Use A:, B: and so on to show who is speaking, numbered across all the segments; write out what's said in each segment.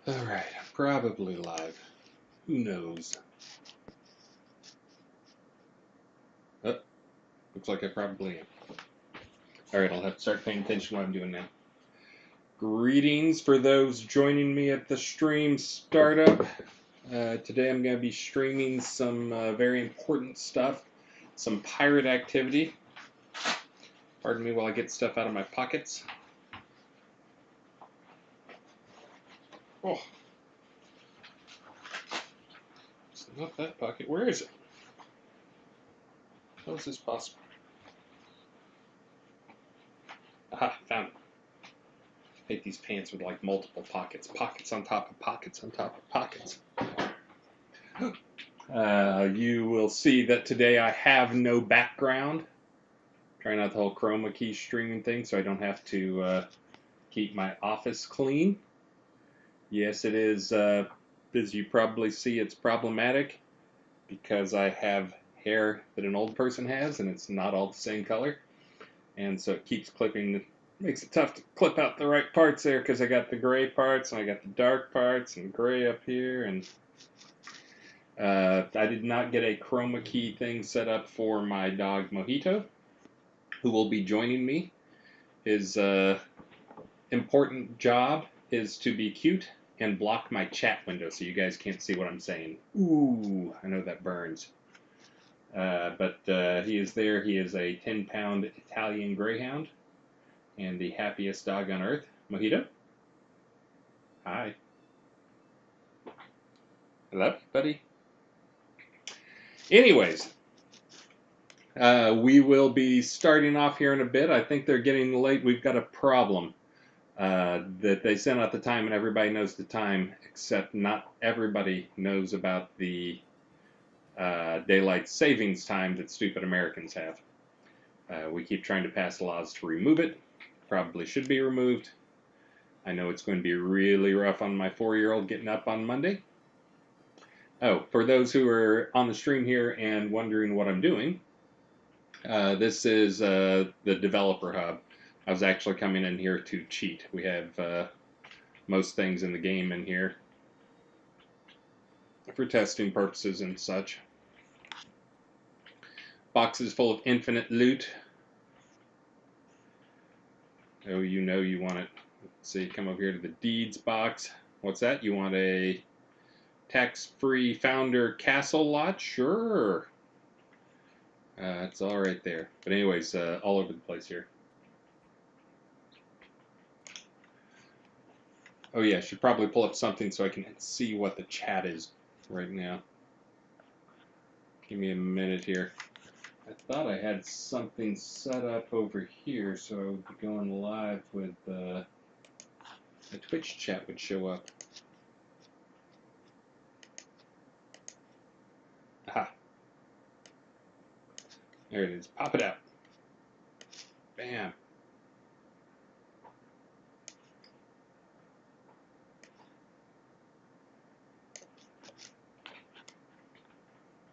A: Alright, I'm probably live. Who knows? Oh, looks like I probably am. Alright, I'll have to start paying attention to what I'm doing now. Greetings for those joining me at the stream startup. Today I'm going to be streaming some very important stuff, some pirate activity. Pardon me while I get stuff out of my pockets. Oh, it's not that pocket. Where is it? How is this possible? Aha, found it. I hate these pants with like multiple pockets. Pockets on top of pockets on top of pockets. You will see that today I have no background. Trying out the whole chroma key streaming thing so I don't have to keep my office clean. Yes, it is, as you probably see, it's problematic because I have hair that an old person has and it's not all the same color. And so it keeps clipping, makes it tough to clip out the right parts there because I got the gray parts and I got the dark parts and gray up here. And I did not get a chroma key thing set up for my dog Mojito, who will be joining me. His important job is to be cute and block my chat window so you guys can't see what I'm saying. Ooh, I know that burns. But he is there. He is a 10-pound Italian Greyhound and the happiest dog on earth. Mojito? Hi. Hello, buddy. Anyways, we will be starting off here in a bit. I think they're getting late. We've got a problem that they sent out the time, and everybody knows the time, except not everybody knows about the daylight savings time that stupid Americans have. We keep trying to pass laws to remove it. Probably should be removed. I know it's going to be really rough on my 4-year-old getting up on Monday. Oh, for those who are on the stream here and wondering what I'm doing, this is the developer hub. I was actually coming in here to cheat. We have most things in the game in here for testing purposes and such. Boxes full of infinite loot. Oh, you know you want it. Let's see, come over here to the deeds box. What's that? You want a tax-free founder castle lot? Sure. It's all right there. But anyways, all over the place here. Oh yeah, I should probably pull up something so I can see what the chat is right now. Give me a minute here. I thought I had something set up over here so I would be going live with the Twitch chat would show up. Aha. There it is. Pop it out. Bam.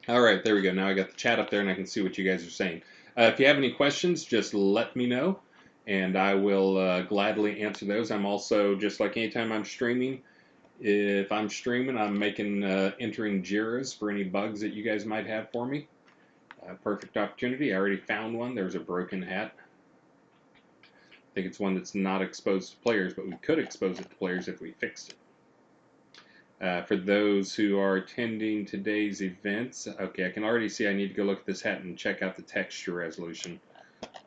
A: All right, there we go. Now I got the chat up there and I can see what you guys are saying. If you have any questions, just let me know and I will gladly answer those. I'm also, just like anytime I'm streaming, if I'm streaming, I'm making entering JIRAs for any bugs that you guys might have for me. Perfect opportunity. I already found one. There's a broken hat. I think it's one that's not exposed to players, but we could expose it to players if we fixed it. For those who are attending today's events, okay, I can already see I need to go look at this hat and check out the texture resolution.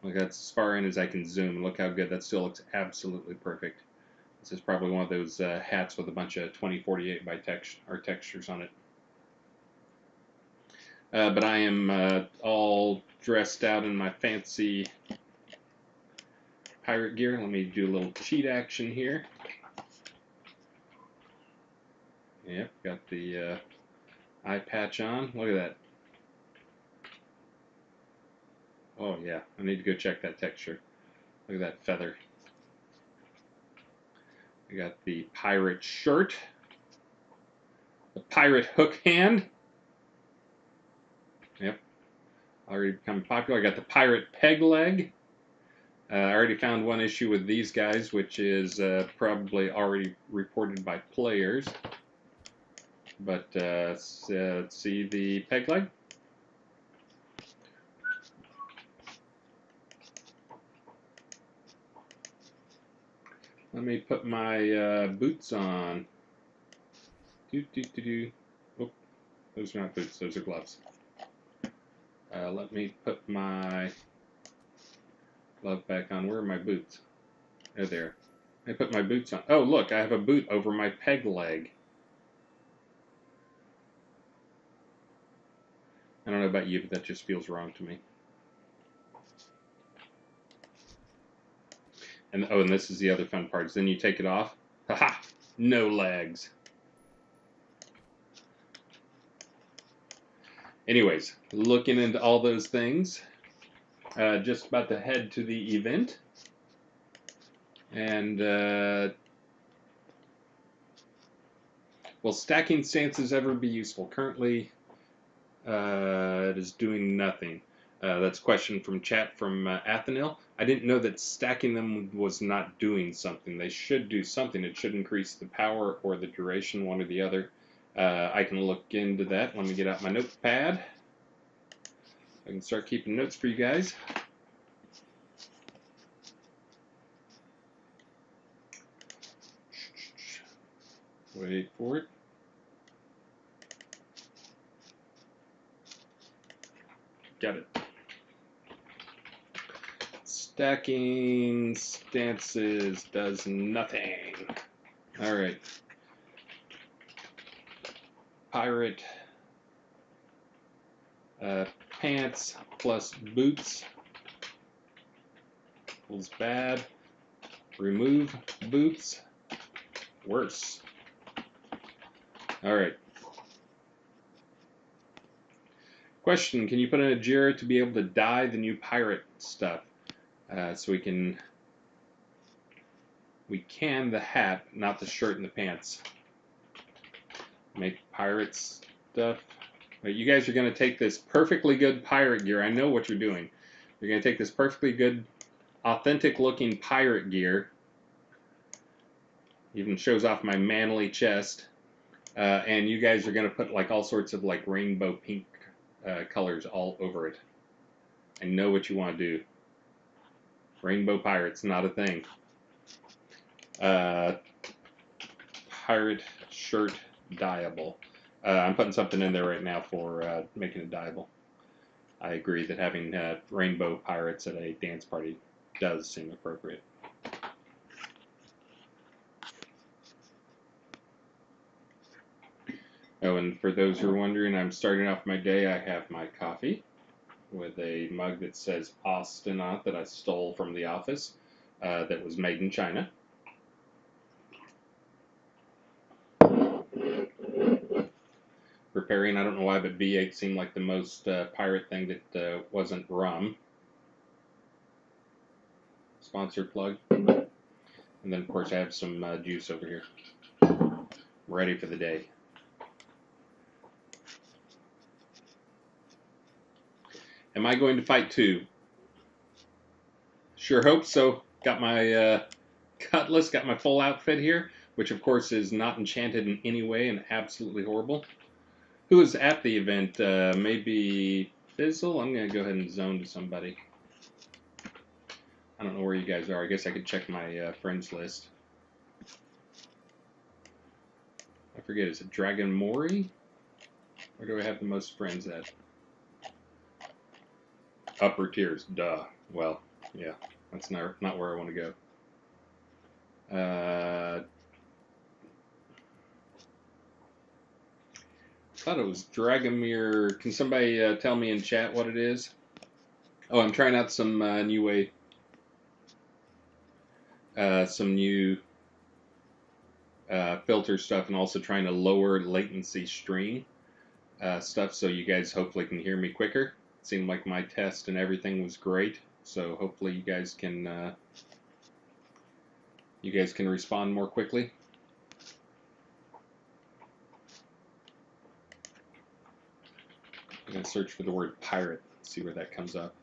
A: Look, that's as far in as I can zoom. Look how good that still looks. Absolutely perfect. This is probably one of those hats with a bunch of 2048 by textures on it. But I am all dressed out in my fancy pirate gear. Let me do a little cheat action here. Yep, got the eye patch on. Look at that. Oh yeah, I need to go check that texture. Look at that feather. I got the pirate shirt. The pirate hook hand. Yep, already become popular. I got the pirate peg leg. I already found one issue with these guys, which is probably already reported by players. But let's see the peg leg. Let me put my boots on. Oh, those are not boots, those are gloves. Let me put my glove back on. Where are my boots? Oh, there. I put my boots on. Oh, look, I have a boot over my peg leg. I don't know about you, but that just feels wrong to me. And oh, and this is the other fun part. Is then you take it off. Haha! No legs. Anyways, looking into all those things. Just about to head to the event. And, will stacking stances ever be useful? Currently, it is doing nothing. That's a question from chat from Athenil. I didn't know that stacking them was not doing something. They should do something. It should increase the power or the duration, one or the other. I can look into that. Let me get out my notepad. I can start keeping notes for you guys. Wait for it. Got it. Stacking stances does nothing. All right. Pirate pants plus boots equals bad. Remove boots. Worse. All right. Question: can you put in a Jira to be able to dye the new pirate stuff? So we can the hat, not the shirt and the pants. Make pirate stuff. But you guys are going to take this perfectly good pirate gear. I know what you're doing. You're going to take this perfectly good, authentic looking pirate gear. Even shows off my manly chest. And you guys are going to put like all sorts of like rainbow pink colors all over it. I know what you want to do. Rainbow pirates, not a thing. Pirate shirt dyeable. I'm putting something in there right now for making it dyeable. I agree that having rainbow pirates at a dance party does seem appropriate. Oh, and for those who are wondering, I'm starting off my day. I have my coffee with a mug that says Austin on it that I stole from the office that was made in China. Preparing, I don't know why, but B8 seemed like the most pirate thing that wasn't rum. Sponsor plug. And then, of course, I have some juice over here. Ready for the day. Am I going to fight too? Sure hope so. Got my cutlass, got my full outfit here, which of course is not enchanted in any way and absolutely horrible. Who is at the event? Maybe Fizzle? I'm going to go ahead and zone to somebody. I don't know where you guys are. I guess I could check my friends list. I forget, is it Dragon Mori? Where do I have the most friends at? Upper tiers, duh. Well, yeah, that's not where I want to go. I thought it was Dragomir. Can somebody tell me in chat what it is? Oh, I'm trying out some new way, some new filter stuff, and also trying to lower latency stream stuff so you guys hopefully can hear me quicker. It seemed like my test and everything was great, so hopefully you guys can respond more quickly. I'm going to search for the word pirate, see where that comes up.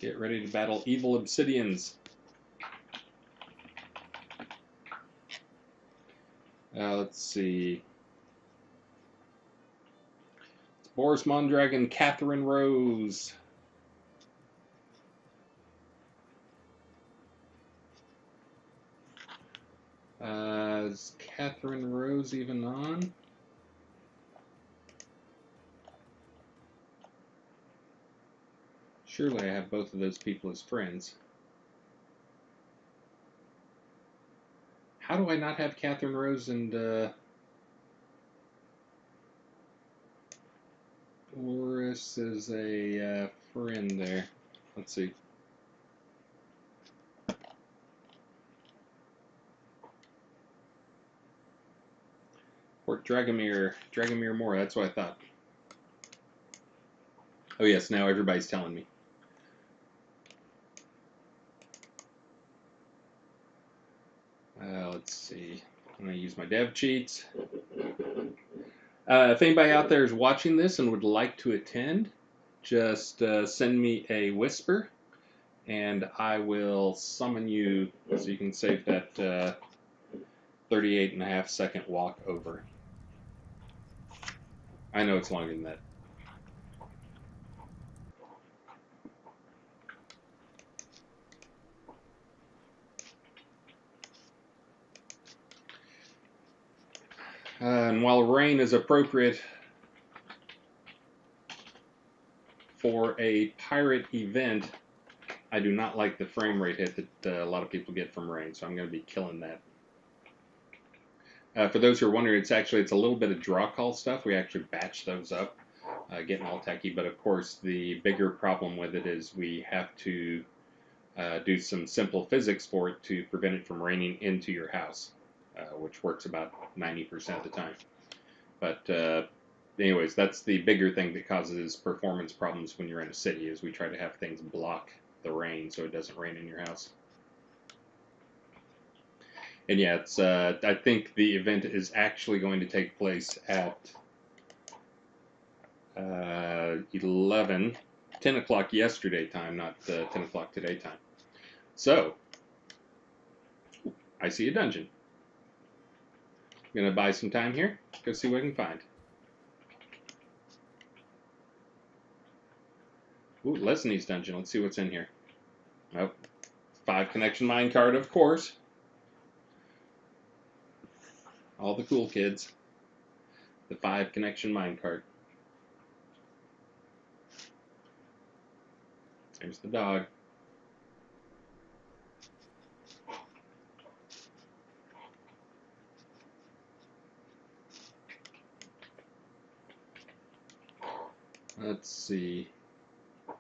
A: Get ready to battle evil obsidians. Let's see. Boris Mondragon, Catherine Rose. Is Catherine Rose even on? Surely I have both of those people as friends. How do I not have Catherine Rose and Boris as a friend there? Let's see. Fort Dragomir Moore, that's what I thought. Oh yes, now everybody's telling me. Let's see. I'm going to use my dev cheats. If anybody out there is watching this and would like to attend, just send me a whisper, and I will summon you so you can save that 38.5-second walk over. I know it's longer than that. And while rain is appropriate for a pirate event, I do not like the frame rate hit that a lot of people get from rain, so I'm going to be killing that. For those who are wondering, it's a little bit of draw call stuff. We actually batch those up, getting all techie, but of course the bigger problem with it is we have to do some simple physics for it to prevent it from raining into your house, which works about 90% of the time. But anyways, that's the bigger thing that causes performance problems when you're in a city, is we try to have things block the rain so it doesn't rain in your house. And yeah, it's I think the event is actually going to take place at 10 o'clock yesterday time, not 10 o'clock today time. So, I see a dungeon. I'm going to buy some time here, go see what I can find. Ooh, Leslie's dungeon. Let's see what's in here. Oh, 5 connection minecart, of course. All the cool kids. The 5 connection minecart. There's the dog. Let's see. Go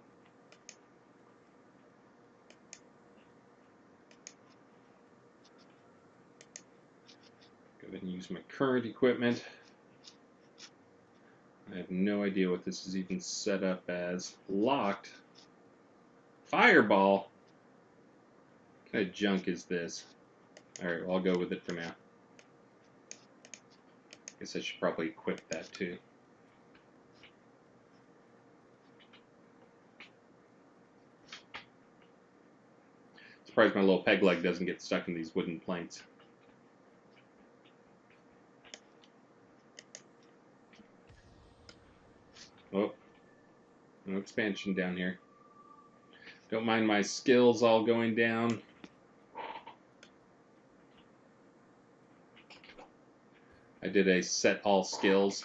A: ahead and use my current equipment. I have no idea what this is even set up as. Locked. Fireball? What kind of junk is this? Alright, well, I'll go with it for now. Guess I should probably equip that too. Surprised my little peg leg doesn't get stuck in these wooden planks. Oh, no expansion down here. Don't mind my skills all going down. I did a set all skills.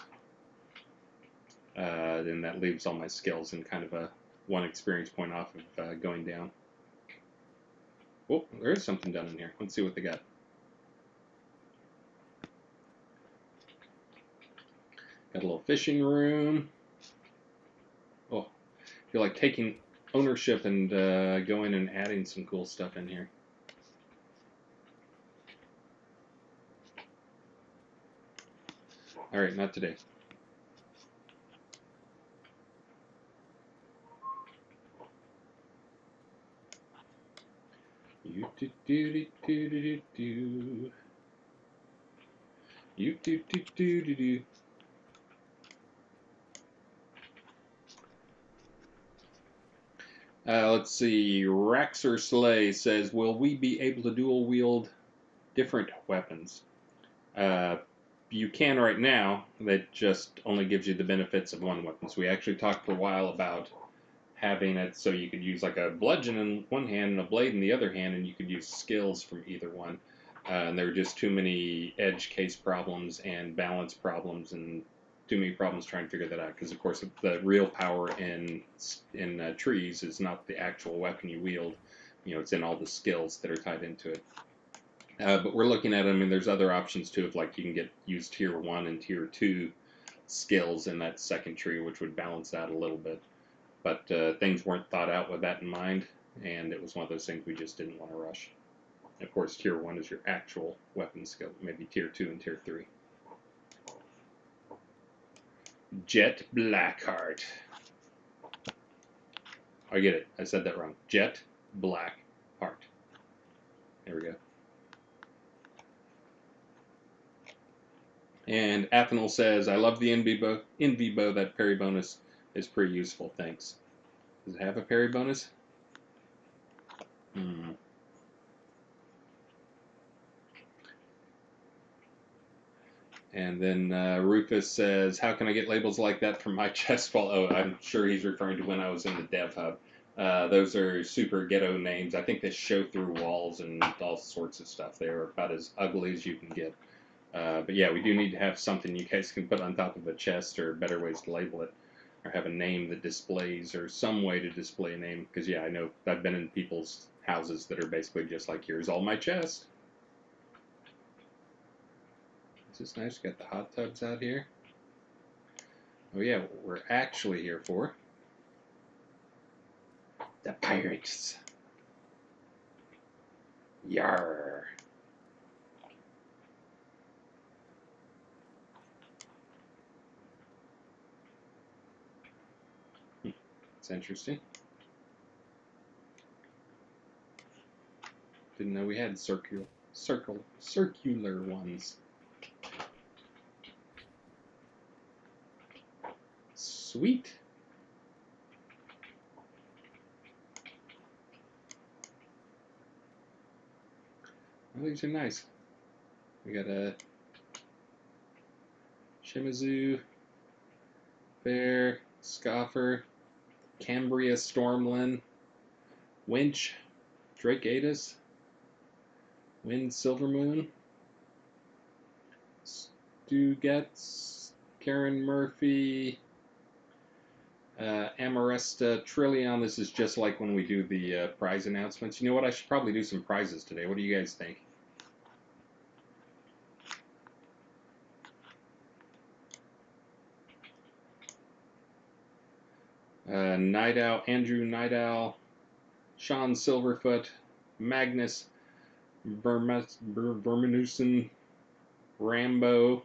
A: Then that leaves all my skills in kind of a 1 experience point off of going down. Oh, there is something done in here. Let's see what they got. Got a little fishing room. Oh, I feel like taking ownership and going and adding some cool stuff in here. Alright, not today. You do do do do do do. You do do do do do. Let's see. Raxer Slay says, "Will we be able to dual wield different weapons?" Uh, you can right now. That just only gives you the benefits of one weapon. So we actually talked for a while about having it so you could use like a bludgeon in one hand and a blade in the other hand, and you could use skills from either one. And there were just too many edge case problems and balance problems and too many problems trying to figure that out. Because of course the real power in trees is not the actual weapon you wield. You know, it's in all the skills that are tied into it. But we're looking at them, and there's other options too. Of like you can get use tier 1 and tier 2 skills in that second tree, which would balance out a little bit. But things weren't thought out with that in mind, and it was one of those things we just didn't want to rush. Of course, tier 1 is your actual weapon skill, maybe tier 2 and tier 3. Jet Blackheart. I get it. I said that wrong. Jet Blackheart. There we go. And Athanol says, "I love the NV bow. That parry bonus is pretty useful. Thanks." Does it have a parry bonus? Hmm. And then Rufus says, "How can I get labels like that from my chest wall?" Oh, I'm sure he's referring to when I was in the dev hub. Those are super ghetto names. I think they show through walls and all sorts of stuff. They're about as ugly as you can get. But yeah, we do need to have something you guys can put on top of a chest, or better ways to label it, or have a name that displays, or some way to display a name. Because yeah, I know I've been in people's houses that are basically just like, "Here's all my chest." Is this nice? Got the hot tubs out here. Oh yeah, what we're actually here for. The pirates. Yar. It's interesting. Didn't know we had circular ones. Sweet. Well, these are nice. We got a Shimizu, Bear, Scoffer, Cambria Stormlin, Winch, Drakeatus, Wind Silvermoon, Stugets, Karen Murphy, Amaresta Trillion. This is just like when we do the prize announcements. You know what? I should probably do some prizes today. What do you guys think? Night Owl, Andrew Night Owl, Sean Silverfoot, Magnus Vermenusen, Rambo.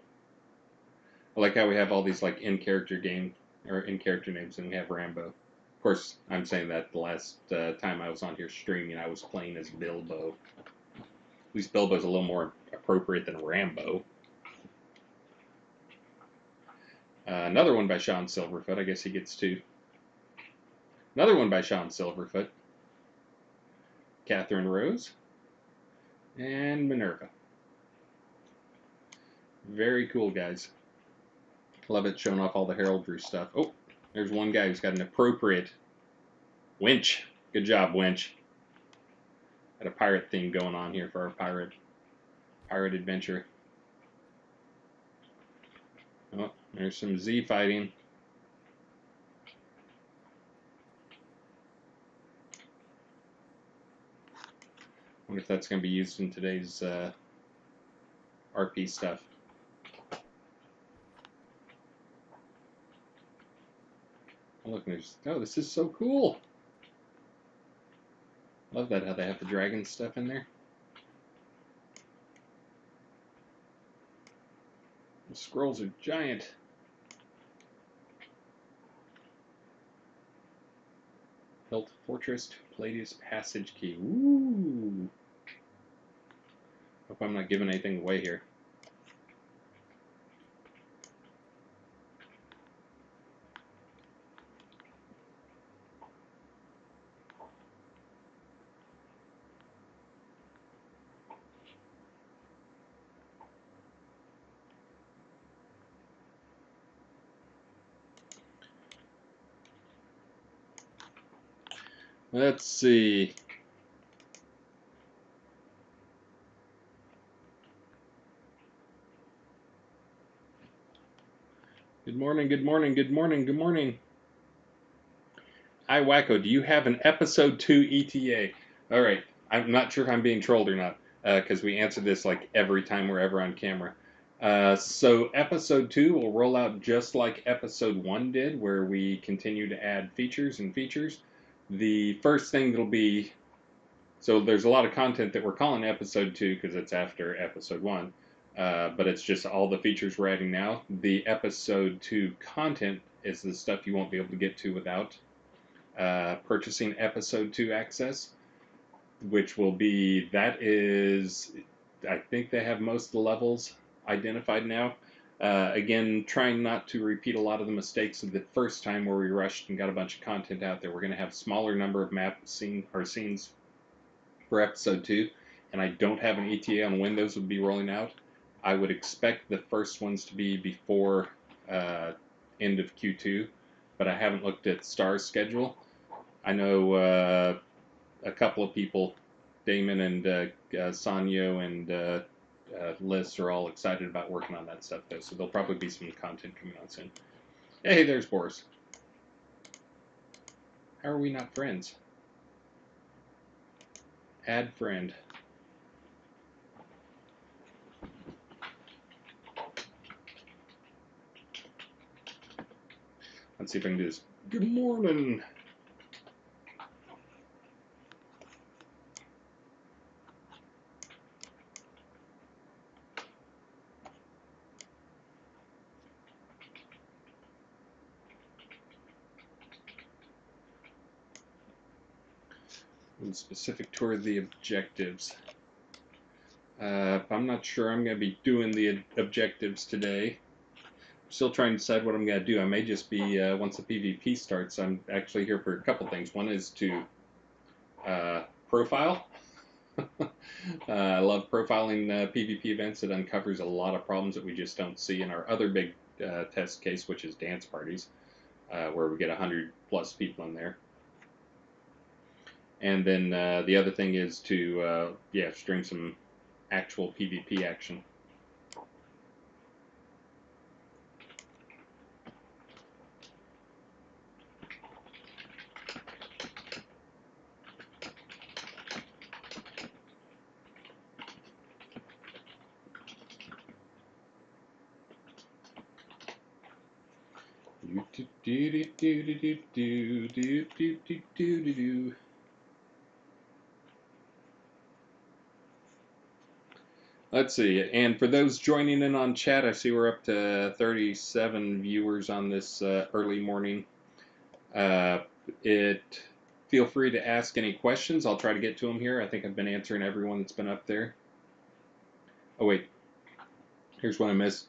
A: I like how we have all these like in-character names, and we have Rambo. Of course, I'm saying that the last time I was on here streaming, I was playing as Bilbo. At least Bilbo's a little more appropriate than Rambo. Another one by Sean Silverfoot. I guess he gets two. Another one by Sean Silverfoot. Catherine Rose. And Minerva. Very cool, guys. Love it, showing off all the heraldry stuff. Oh, there's one guy who's got an appropriate winch. Good job, winch. Got a pirate theme going on here for our pirate adventure. Oh, there's some Z fighting. Wonder if that's going to be used in today's RP stuff. Oh, look, this is so cool. Love that, how they have the dragon stuff in there. The scrolls are giant. Built Fortress to Palladius Passage Key. Ooh. Hope I'm not giving anything away here. Let's see. Good morning, good morning, good morning, good morning. Hi, Wacko. Do you have an episode 2 ETA? All right. I'm not sure if I'm being trolled or not, because we answer this like every time we're ever on camera. So episode 2 will roll out just like episode 1 did, where we continue to add features and features. The first thing that'll be, so there's a lot of content that we're calling episode 2 because it's after episode 1, but it's just all the features we're adding now. The episode 2 content is the stuff you won't be able to get to without purchasing episode 2 access, which will be, that is, I think they have most of the levels identified now. Again, trying not to repeat a lot of the mistakes of the first time where we rushed and got a bunch of content out there. We're going to have smaller number of scenes for episode 2, and I don't have an ETA on when those would be rolling out. I would expect the first ones to be before end of Q2, but I haven't looked at Star's schedule. I know a couple of people, Damon and Sanyo and Liz, are all excited about working on that stuff, though, so there'll probably be some content coming out soon. Hey, there's Boris. How are we not friends? Add friend. Let's see if I can do this. Good morning. Specific toward the objectives. I'm not sure I'm going to be doing the objectives today. I'm still trying to decide what I'm going to do. I may just be, once the PvP starts, I'm actually here for a couple things. One is to profile. I love profiling PvP events. It uncovers a lot of problems that we just don't see in our other big test case, which is dance parties, where we get 100 plus people in there. And then the other thing is to stream some actual PvP action. Let's see. And for those joining in on chat, I see we're up to 37 viewers on this early morning. Feel free to ask any questions. I'll try to get to them here. I think I've been answering everyone that's been up there. Oh wait, here's what I missed.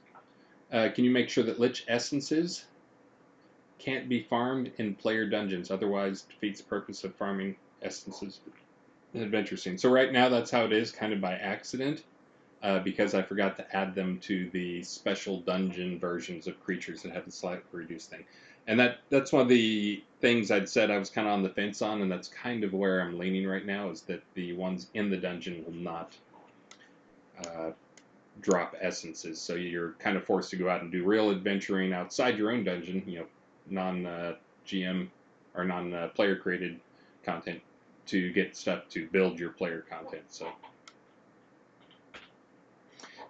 A: Can you make sure that Lich essences can't be farmed in player dungeons, otherwise defeats the purpose of farming essences in adventure scene? So right now that's how it is, kind of by accident, because I forgot to add them to the special dungeon versions of creatures that have the slightly reduced thing. And that's one of the things I'd said I was kind of on the fence on, and that's kind of where I'm leaning right now, is that the ones in the dungeon will not drop essences. So you're kind of forced to go out and do real adventuring outside your own dungeon, non-GM or non-player created content, to get stuff to build your player content. So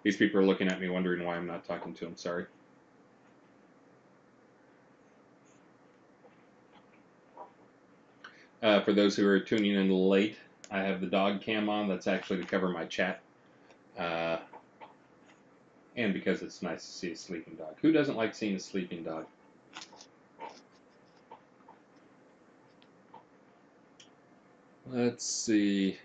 A: these people are looking at me wondering why I'm not talking to them. Sorry. For those who are tuning in late, I have the dog cam on. That's actually to cover my chat. And because it's nice to see a sleeping dog. Who doesn't like seeing a sleeping dog? Let's see.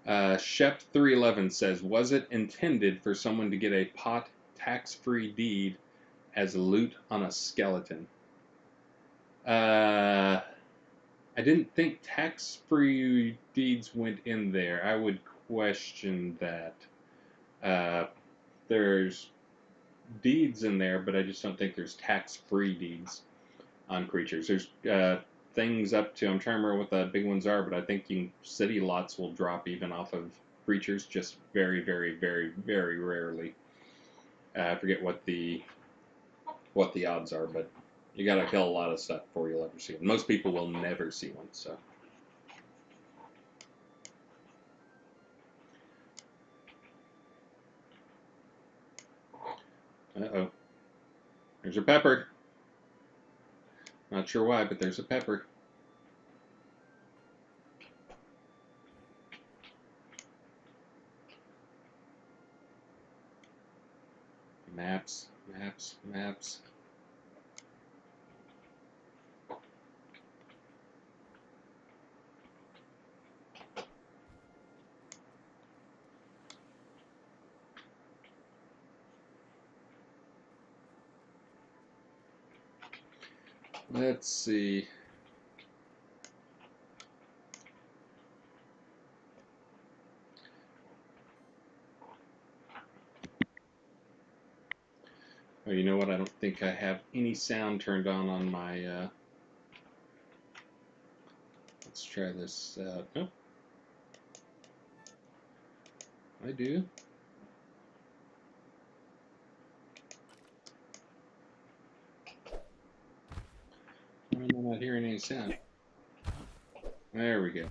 A: Shep311 says, was it intended for someone to get a pot tax-free deed as loot on a skeleton? I didn't think tax-free deeds went in there. I would question that. There's deeds in there, but I just don't think there's tax-free deeds on creatures. There's things up to, I'm trying to remember what the big ones are, but I think city lots will drop even off of creatures, just very, very, very, very rarely. I forget what the odds are, but you got to kill a lot of stuff before you'll ever see one. Most people will never see one, so. Uh-oh. There's a pepper. Not sure why, but there's a pepper. Maps, maps, maps. Let's see. Oh, you know what? I don't think I have any sound turned on my. Let's try this out. Nope. I do. Why am I not hearing any sound? There we go.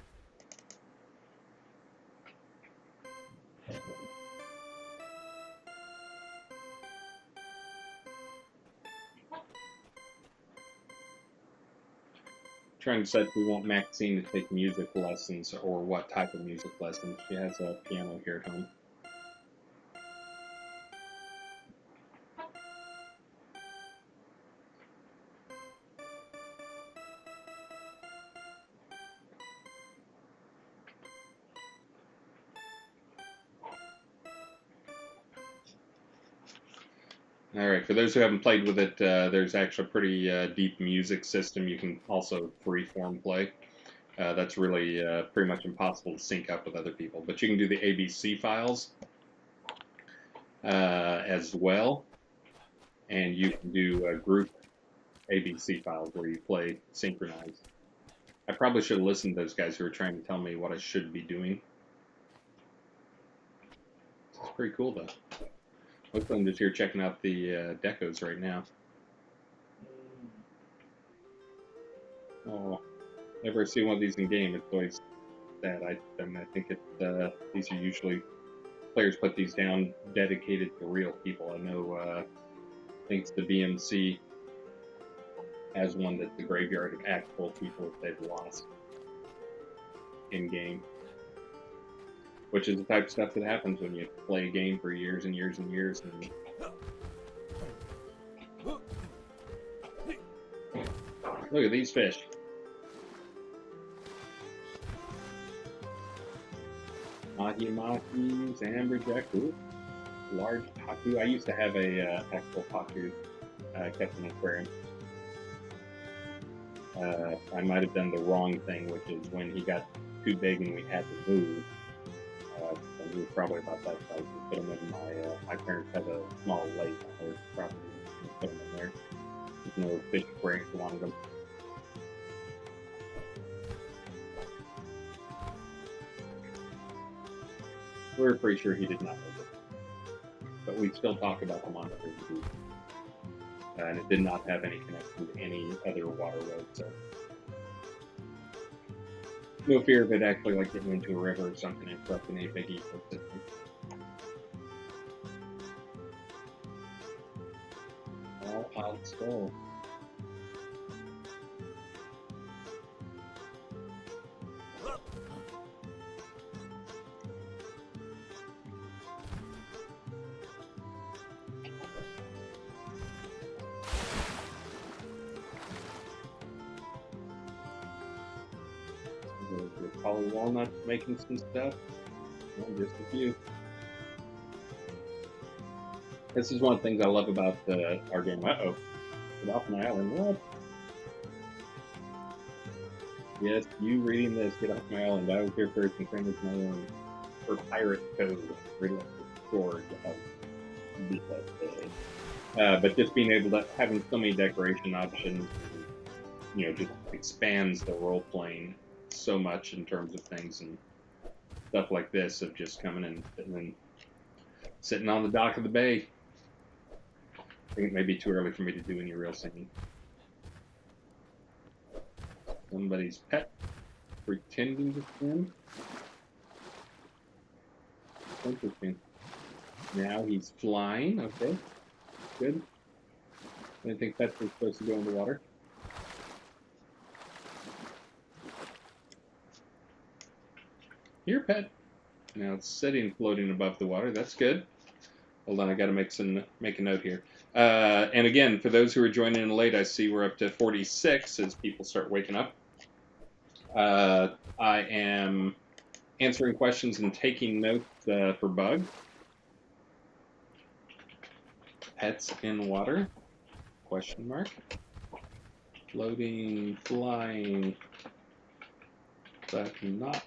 A: Trying to decide if we want Maxine to take music lessons or what type of music lessons. She has a piano here at home. All right, for those who haven't played with it, there's actually a pretty deep music system. You can also freeform play. That's really pretty much impossible to sync up with other people, but you can do the ABC files as well, and you can do group ABC files where you play synchronized. I probably should have listened to those guys who were trying to tell me what I should be doing. It's pretty cool though. Hopefully I'm just here checking out the decos right now. Oh, never see one of these in game. It's always sad. I think these are usually players put these down dedicated to real people. I know thanks to BMC has one that's the graveyard of actual people that they've lost in game, which is the type of stuff that happens when you play a game for years and years and years. And look at these fish. Mahi mahis, amberjack, ooh, large pacu. I used to have a actual pacu kept in an aquarium. I might have done the wrong thing, which is when he got too big and we had to move. And he was probably about that size. We put him in my parents have a small lake on their property. We put him in there. There's no fish aquarium if you wanted them. We were pretty sure he did not live it. But we still talk about them on the review. And it did not have any connection to any other water road, so no fear of it actually like getting into a river or something and interrupting a big ecosystem. All out skull. Poly walnuts making some stuff. Well, just a few. This is one of the things I love about our game. Uh-oh. Get off my island. What? Yes, you reading this, get off my island. I was here first and famous my own. For pirate code, read like the sword of beat that day. But just being able to having so many decoration options, just expands the role playing so much in terms of things and stuff like this of just coming in and then sitting on the dock of the bay. I think it may be too early for me to do any real singing. Somebody's pet pretending to swim. Interesting. Now he's flying. Okay, good. I didn't think pets were supposed to go in the water. Here, pet. Now it's sitting, floating above the water. That's good. Hold on, I got to make a note here. And again, for those who are joining in late, I see we're up to 46 as people start waking up. I am answering questions and taking notes for Bug. Pets in water? Question mark. Floating, flying, but not.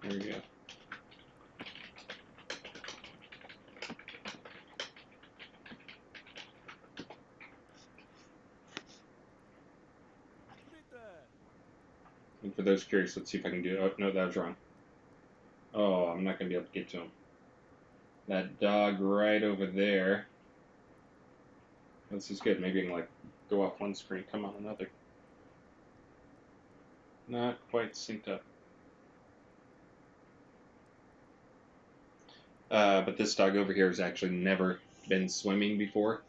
A: There we go. And for those curious, let's see if I can do it. Oh, no, that was wrong. Oh, I'm not going to be able to get to him. That dog right over there. This is good. Maybe I can, go off one screen, come on another. Not quite synced up. But this dog over here has actually never been swimming before.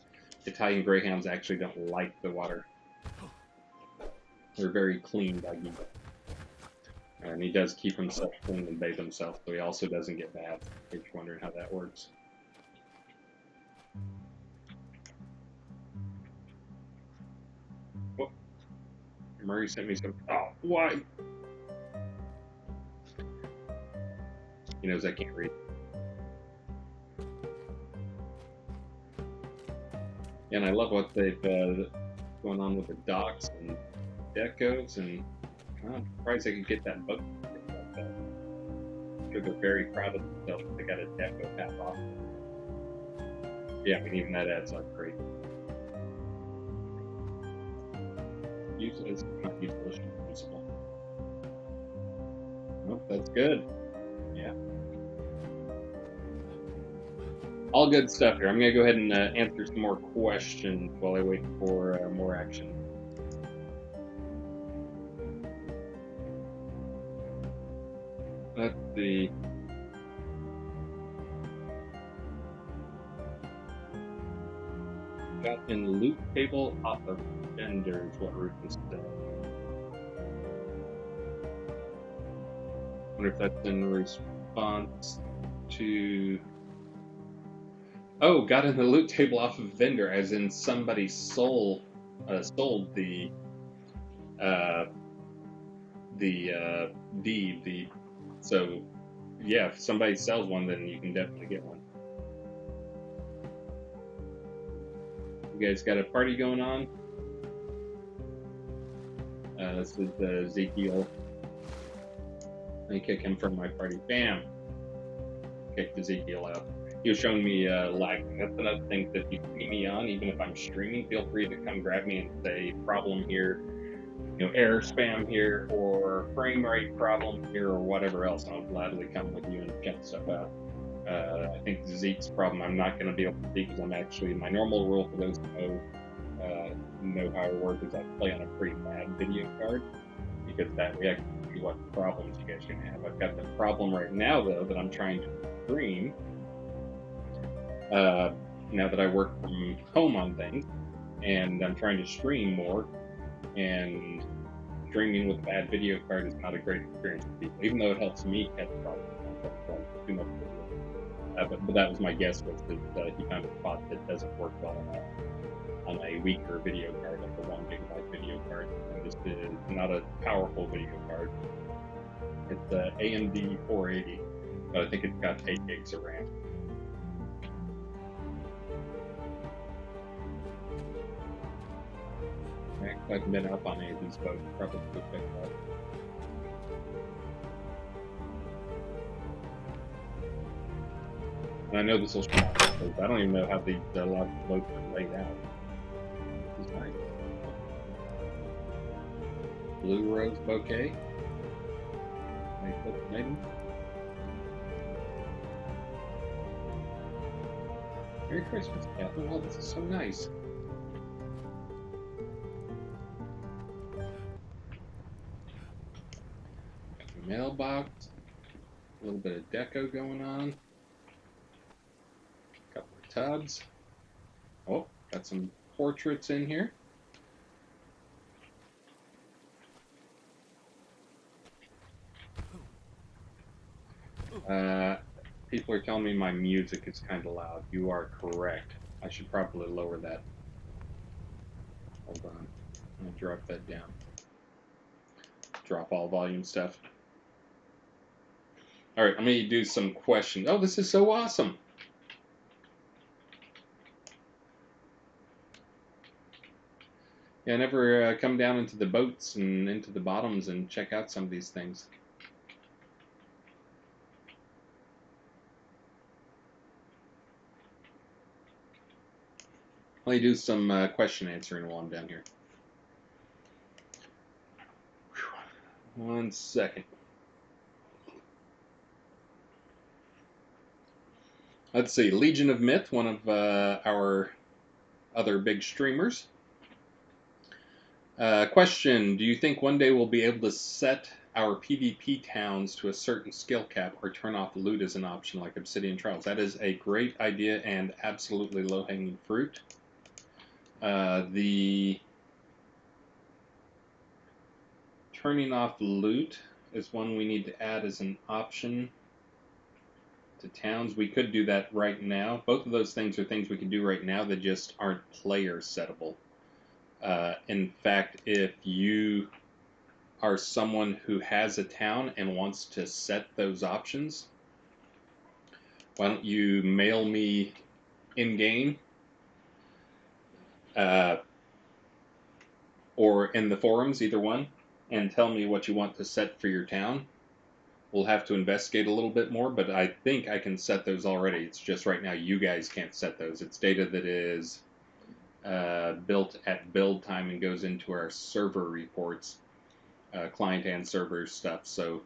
A: Italian Greyhounds actually don't like the water. They're very clean doggy. And he does keep himself clean and bathe himself, so he also doesn't get baths. If you're wondering how that works. Oh, Murray sent me some. Oh, why? He knows I can't read. And I love what they've going on with the docks and decos, and I'm surprised they could get that book. They're very proud of themselves. They got a deco path off. Yeah, I mean, even that adds up great. It's not useful, useful. Oh, that's good. Yeah. All good stuff here. I'm going to go ahead and answer some more questions while I wait for more action. Let's see. Got in loot table off of vendors, what Rufus said. I wonder if that's in response to. Oh, got in the loot table off of vendor, as in somebody sold the deed. So yeah, if somebody sells one, then you can definitely get one. You guys got a party going on? This is Ezekiel. Let me kick him from my party. Bam! Kicked Ezekiel out. He was showing me lagging. That's another thing that you see me on, even if I'm streaming, feel free to come grab me and say problem here, error spam here, or frame rate problem here, or whatever else. I'll gladly come with you and check stuff out. I think Zeke's problem I'm not going to be able to see because I'm actually, my normal rule for those who know how I work is I play on a pretty bad video card, because that way I can see what problems you guys are going to have. I've got the problem right now, though, that I'm trying to stream. Now that I work from home on things, and I'm trying to stream more, and streaming with a bad video card is not a great experience for people, even though it helps me catch problems. Too much but that was my guess, was that he found a spot that doesn't work well enough on a weaker video card, like a 1 gigabyte video card. And this is not a powerful video card. It's a AMD 480, but I think it's got 8 gigs of RAM. I haven't been up on any of these boats. Probably go check it out. And I know this will show up, because I don't even know how a lot of boats are laid out. This is nice. Blue rose bouquet. Nice little maiden. Merry Christmas, Catherine. Oh, this is so nice. Got the mailbox. A little bit of deco going on. A couple of tubs. Oh, got some portraits in here. People are telling me my music is kind of loud. You are correct. I should probably lower that. Hold on. I'm going to drop that down. Drop all volume stuff. All right, I'm going to do some questions. Oh, this is so awesome. Yeah, I never come down into the boats and into the bottoms and check out some of these things. Let me do some question answering while I'm down here. Whew. 1 second. Let's see. Legion of Myth, one of our other big streamers. Question: do you think one day we'll be able to set our PvP towns to a certain skill cap or turn off loot as an option like Obsidian Trials? That is a great idea and absolutely low-hanging fruit. The turning off loot is one we need to add as an option to towns. We could do that right now. Both of those things are things we can do right now that just aren't player settable. In fact, if you are someone who has a town and wants to set those options, why don't you mail me in-game or in the forums, either one, and tell me what you want to set for your town. We'll have to investigate a little bit more, but I think I can set those already. It's just right now you guys can't set those. It's data that is built at build time and goes into our server reports, client and server stuff, so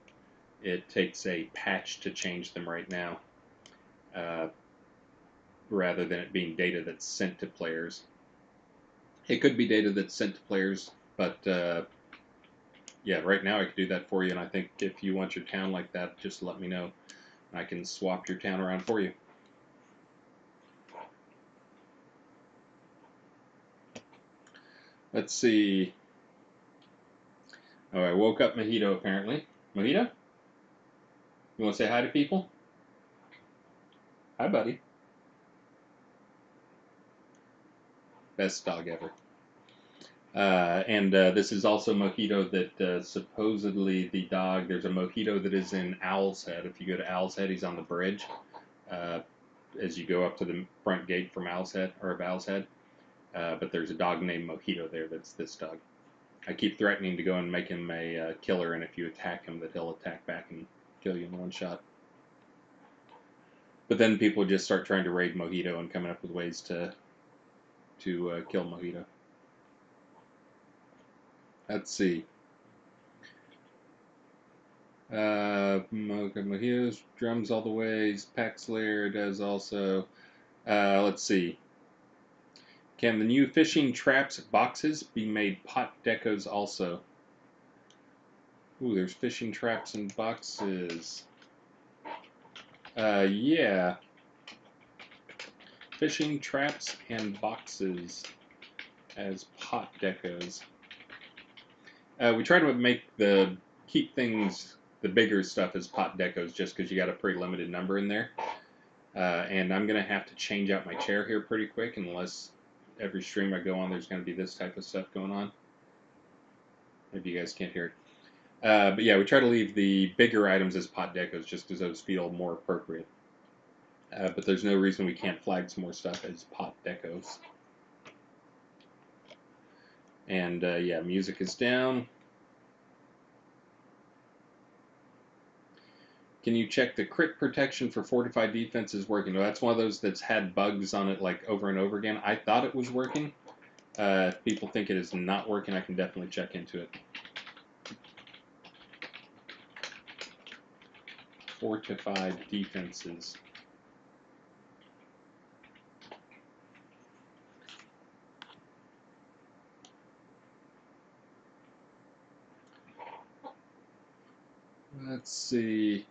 A: it takes a patch to change them right now, rather than it being data that's sent to players. It could be data that's sent to players, but yeah, right now I could do that for you, and I think if you want your town like that, just let me know. I can swap your town around for you. Let's see. Oh, I woke up Mojito apparently. Mojito? You want to say hi to people? Hi, buddy. Best dog ever. And this is also Mojito that supposedly the dog, there's a Mojito that is in Owl's Head. If you go to Owl's Head, he's on the bridge. As you go up to the front gate from Owl's Head, or of Owl's Head. But there's a dog named Mojito there that's this dog. I keep threatening to go and make him a killer, and if you attack him, that he'll attack back and kill you in one shot. But then people just start trying to raid Mojito and coming up with ways to kill Mojito. Let's see. Mojitos, drums all the ways. Pack Slayer does also. Let's see. Can the new fishing traps boxes be made pot decos also? Ooh, there's fishing traps and boxes. Yeah. Fishing traps and boxes as pot decos. We try to keep things, the bigger stuff as pot decos, just because you got a pretty limited number in there. And I'm going to have to change out my chair here pretty quick, unless every stream I go on there's going to be this type of stuff going on. Maybe you guys can't hear it. But yeah, we try to leave the bigger items as pot decos just because those feel more appropriate. But there's no reason we can't flag some more stuff as pot decos. And yeah, music is down. Can you check the crit protection for fortified defense is working? No, that's one of those that's had bugs on it like over and over again. I thought it was working. If people think it is not working, I can definitely check into it. Fortified defenses. Let's see.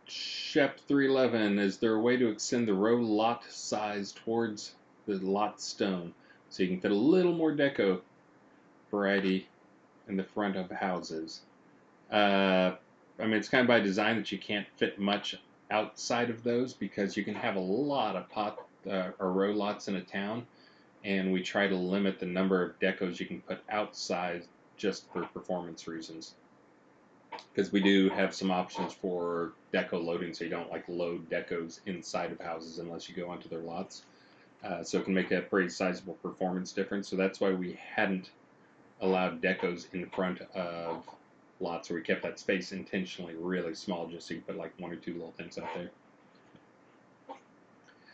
A: Shep 311. Is there a way to extend the row lot size towards the lot stone so you can fit a little more deco variety in the front of houses? I mean, it's kind of by design that you can't fit much outside of those because you can have a lot of pot or row lots in a town, and we try to limit the number of decos you can put outside just for performance reasons. Because we do have some options for deco loading, so you don't like load decos inside of houses unless you go onto their lots. So it can make a pretty sizable performance difference. So that's why we hadn't allowed decos in front of lots, where we kept that space intentionally really small, just so you put like one or two little things out there.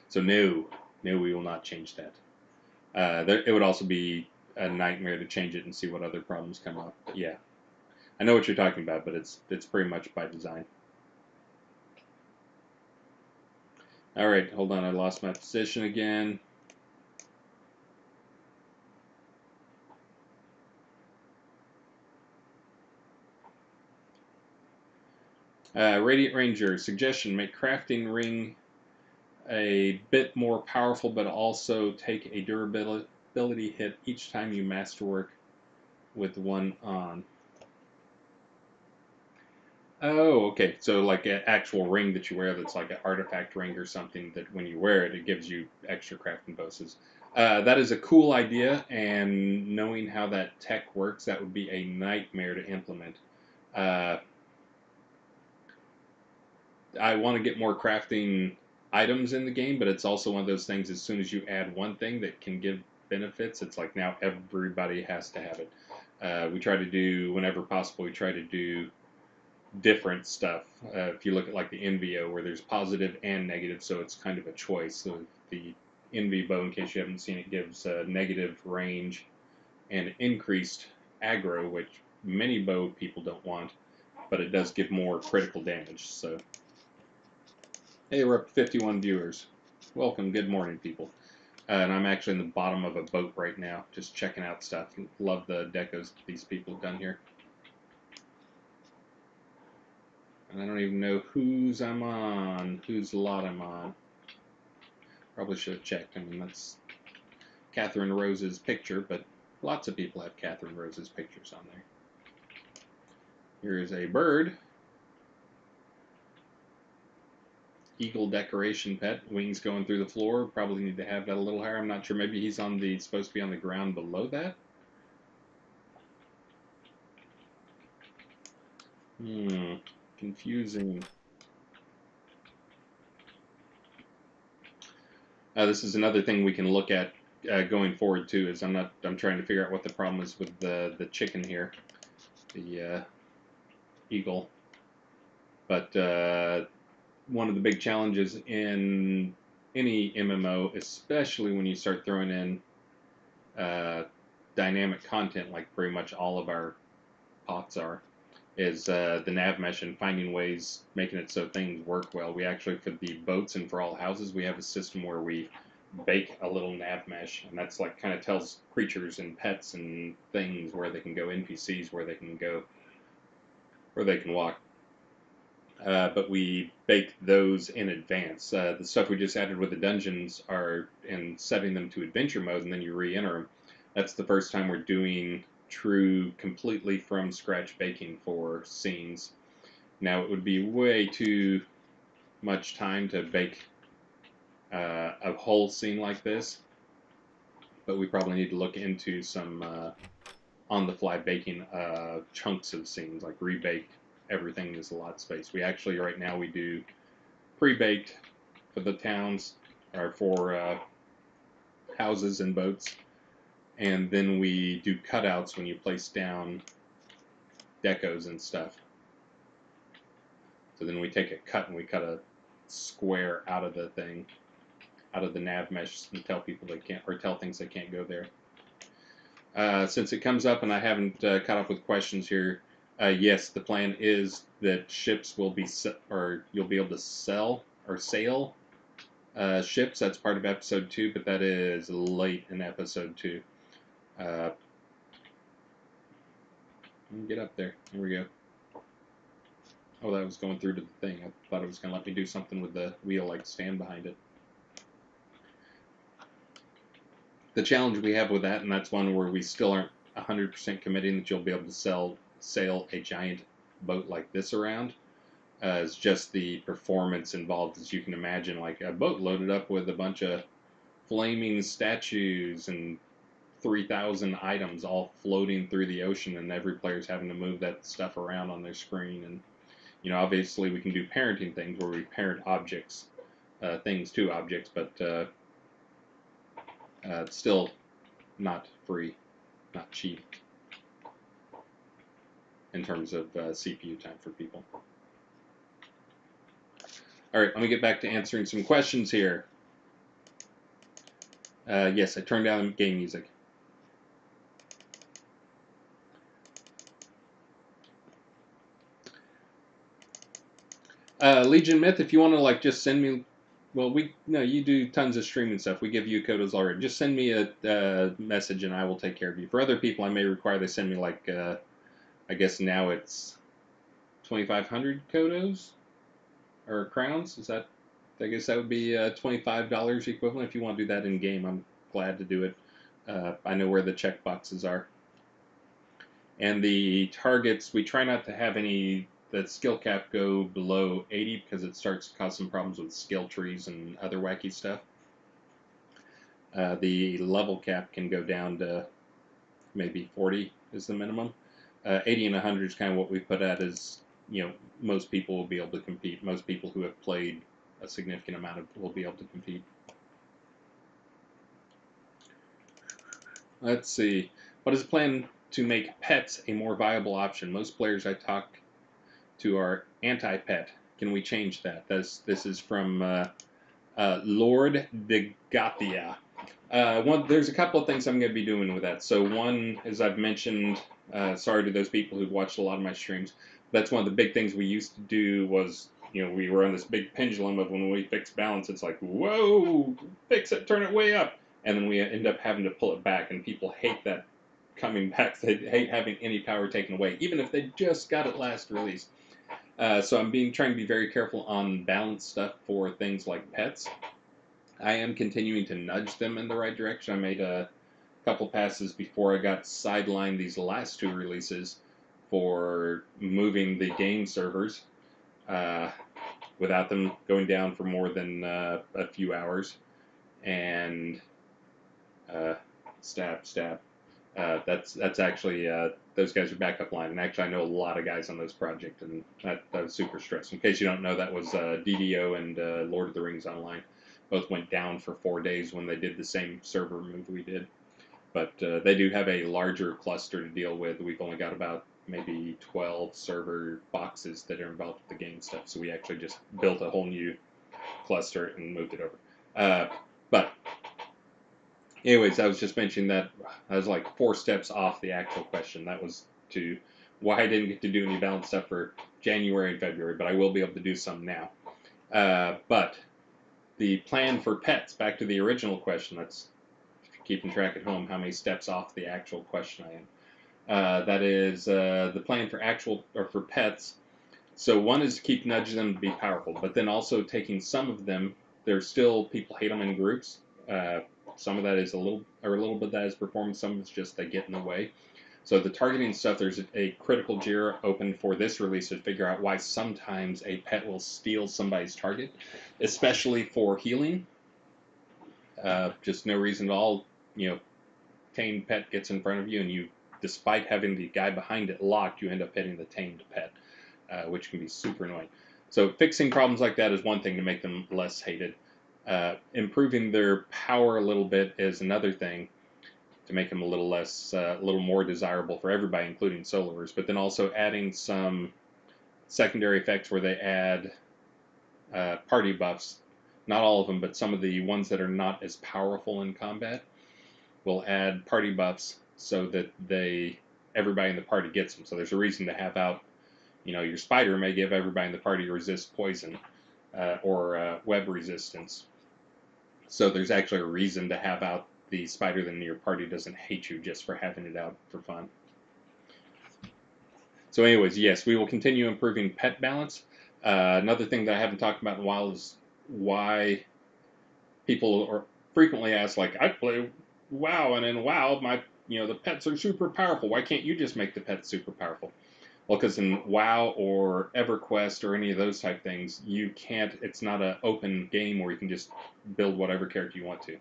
A: So no, we will not change that. It would also be a nightmare to change it and see what other problems come up. Yeah, I know what you're talking about, but it's pretty much by design. All right, hold on. I lost my position again. Radiant Ranger suggestion: make crafting ring a bit more powerful, but also take a durability hit each time you masterwork with one on. Oh, okay. So like an actual ring that you wear that's like an artifact ring or something that when you wear it, it gives you extra crafting bonuses. That is a cool idea, and knowing how that tech works, that would be a nightmare to implement. Uh, I want to get more crafting items in the game, but it's also one of those things. As soon as you add one thing that can give benefits, it's like now everybody has to have it. We try to do whenever possible. We try to do different stuff. If you look at like the NVO, where there's positive and negative, so it's kind of a choice. So the NV bow, in case you haven't seen it, gives negative range and increased aggro, which many bow people don't want, but it does give more critical damage. So, hey, we're up to 51 viewers. Welcome, good morning, people. And I'm actually in the bottom of a boat right now, just checking out stuff. Love the decos these people have done here. And I don't even know whose I'm on, whose lot I'm on. Probably should have checked. I mean, that's Catherine Rose's picture, but lots of people have Catherine Rose's pictures on there. Here is a bird. Eagle decoration pet. Wings going through the floor. Probably need to have that a little higher. I'm not sure. Maybe he's on the supposed to be on the ground below that. Confusing. This is another thing we can look at going forward too. Is I'm trying to figure out what the problem is with the chicken here, the eagle. But one of the big challenges in any MMO, especially when you start throwing in dynamic content, like pretty much all of our pots are, is the nav mesh and finding ways, making it so things work well. We actually, for the boats and for all houses, we have a system where we bake a little nav mesh, and that's like kind of tells creatures and pets and things where they can go, NPCs where they can go, where they can walk. But we bake those in advance. The stuff we just added with the dungeons are in setting them to adventure mode, and then you re-enter them. That's the first time we're doing true, completely from scratch baking for scenes. Now, it would be way too much time to bake a whole scene like this, but we probably need to look into some on-the-fly baking chunks of scenes, like rebake everything is a lot of space. We actually, right now, we do pre-baked for the towns, or for houses and boats, and then we do cutouts when you place down decos and stuff. So then we take a cut and we cut a square out of the thing, out of the nav mesh, and tell people they can't, or tell things they can't go there. Since it comes up and I haven't caught up with questions here, yes, the plan is that ships will be, or you'll be able to sell or sail ships. That's part of episode 2, but that is late in episode 2. Get up there. Here we go. Oh, that was going through to the thing. I thought it was going to let me do something with the wheel, like stand behind it. The challenge we have with that, and that's one where we still aren't 100% committing that you'll be able to sail a giant boat like this around, is just the performance involved, as you can imagine. Like a boat loaded up with a bunch of flaming statues and 3,000 items all floating through the ocean, and every player's having to move that stuff around on their screen. And obviously we can do parenting things where we parent objects, things to objects, but it's still not free, not cheap in terms of CPU time for people. All right, let me get back to answering some questions here. Yes, I turned down game music. Legion Myth, if you want to just send me, well, you do tons of streaming stuff. We give you kodos already. Just send me a message and I will take care of you. For other people, I may require they send me I guess now it's 2,500 kodos or crowns. I guess that would be $25 equivalent. If you want to do that in game, I'm glad to do it. I know where the check boxes are. And the targets, we try not to have the skill cap go below 80 because it starts to cause some problems with skill trees and other wacky stuff. The level cap can go down to maybe 40 is the minimum. 80 and 100 is kind of what we put at as, most people will be able to compete. Most people who have played a significant amount will be able to compete. Let's see. What is the plan to make pets a more viable option? Most players I talk to are anti-pet. Can we change that? This is from Lord de Gathia. There's a couple of things I'm going to be doing with that. So one, as I've mentioned, sorry to those people who've watched a lot of my streams, that's one of the big things we used to do was, we were on this big pendulum of when we fix balance, it's like, whoa, fix it, turn it way up. And then we end up having to pull it back, and people hate that coming back. They hate having any power taken away, even if they just got it last release. So I'm trying to be very careful on balance stuff for things like pets. I am continuing to nudge them in the right direction. I made a couple passes before I got sidelined these last 2 releases for moving the game servers without them going down for more than a few hours. And stab. That's actually those guys are backup line, and actually I know a lot of guys on those projects, and that was super stressful. In case you don't know, that was DDO and Lord of the Rings Online. Both went down for 4 days when they did the same server move we did. But they do have a larger cluster to deal with. We've only got about maybe 12 server boxes that are involved with the game stuff, so we actually just built a whole new cluster and moved it over. But anyways, I was just mentioning that I was like 4 steps off the actual question. That was to why I didn't get to do any balance stuff for January and February, but I will be able to do some now. But the plan for pets, back to the original question, that's keeping track at home how many steps off the actual question I am. That is the plan for pets. So one is to keep nudging them to be powerful, but then also taking some of them. There's still people hate them in groups. Some of that is a little bit that is performance. Some of it's just they get in the way. So the targeting stuff, there's a critical JIRA open for this release to figure out why sometimes a pet will steal somebody's target, especially for healing. Just no reason at all. Tamed pet gets in front of you, and you, despite having the guy behind it locked, you end up hitting the tamed pet, which can be super annoying. So fixing problems like that is one thing to make them less hated. Improving their power a little bit is another thing to make them a little less, a little more desirable for everybody, including soloers. But then also adding some secondary effects where they add party buffs. Not all of them, but some of the ones that are not as powerful in combat will add party buffs so that everybody in the party gets them. So there's a reason to have out, your spider may give everybody in the party resist poison or web resistance. So there's actually a reason to have out the spider, then your party doesn't hate you just for having it out for fun. So anyways, yes, we will continue improving pet balance. Another thing that I haven't talked about in a while is why people are frequently ask, like, I play WoW, and in WoW, the pets are super powerful. Why can't you just make the pets super powerful? Well, because in WoW or EverQuest or any of those type things, you can't. It's not an open game where you can just build whatever character you want to.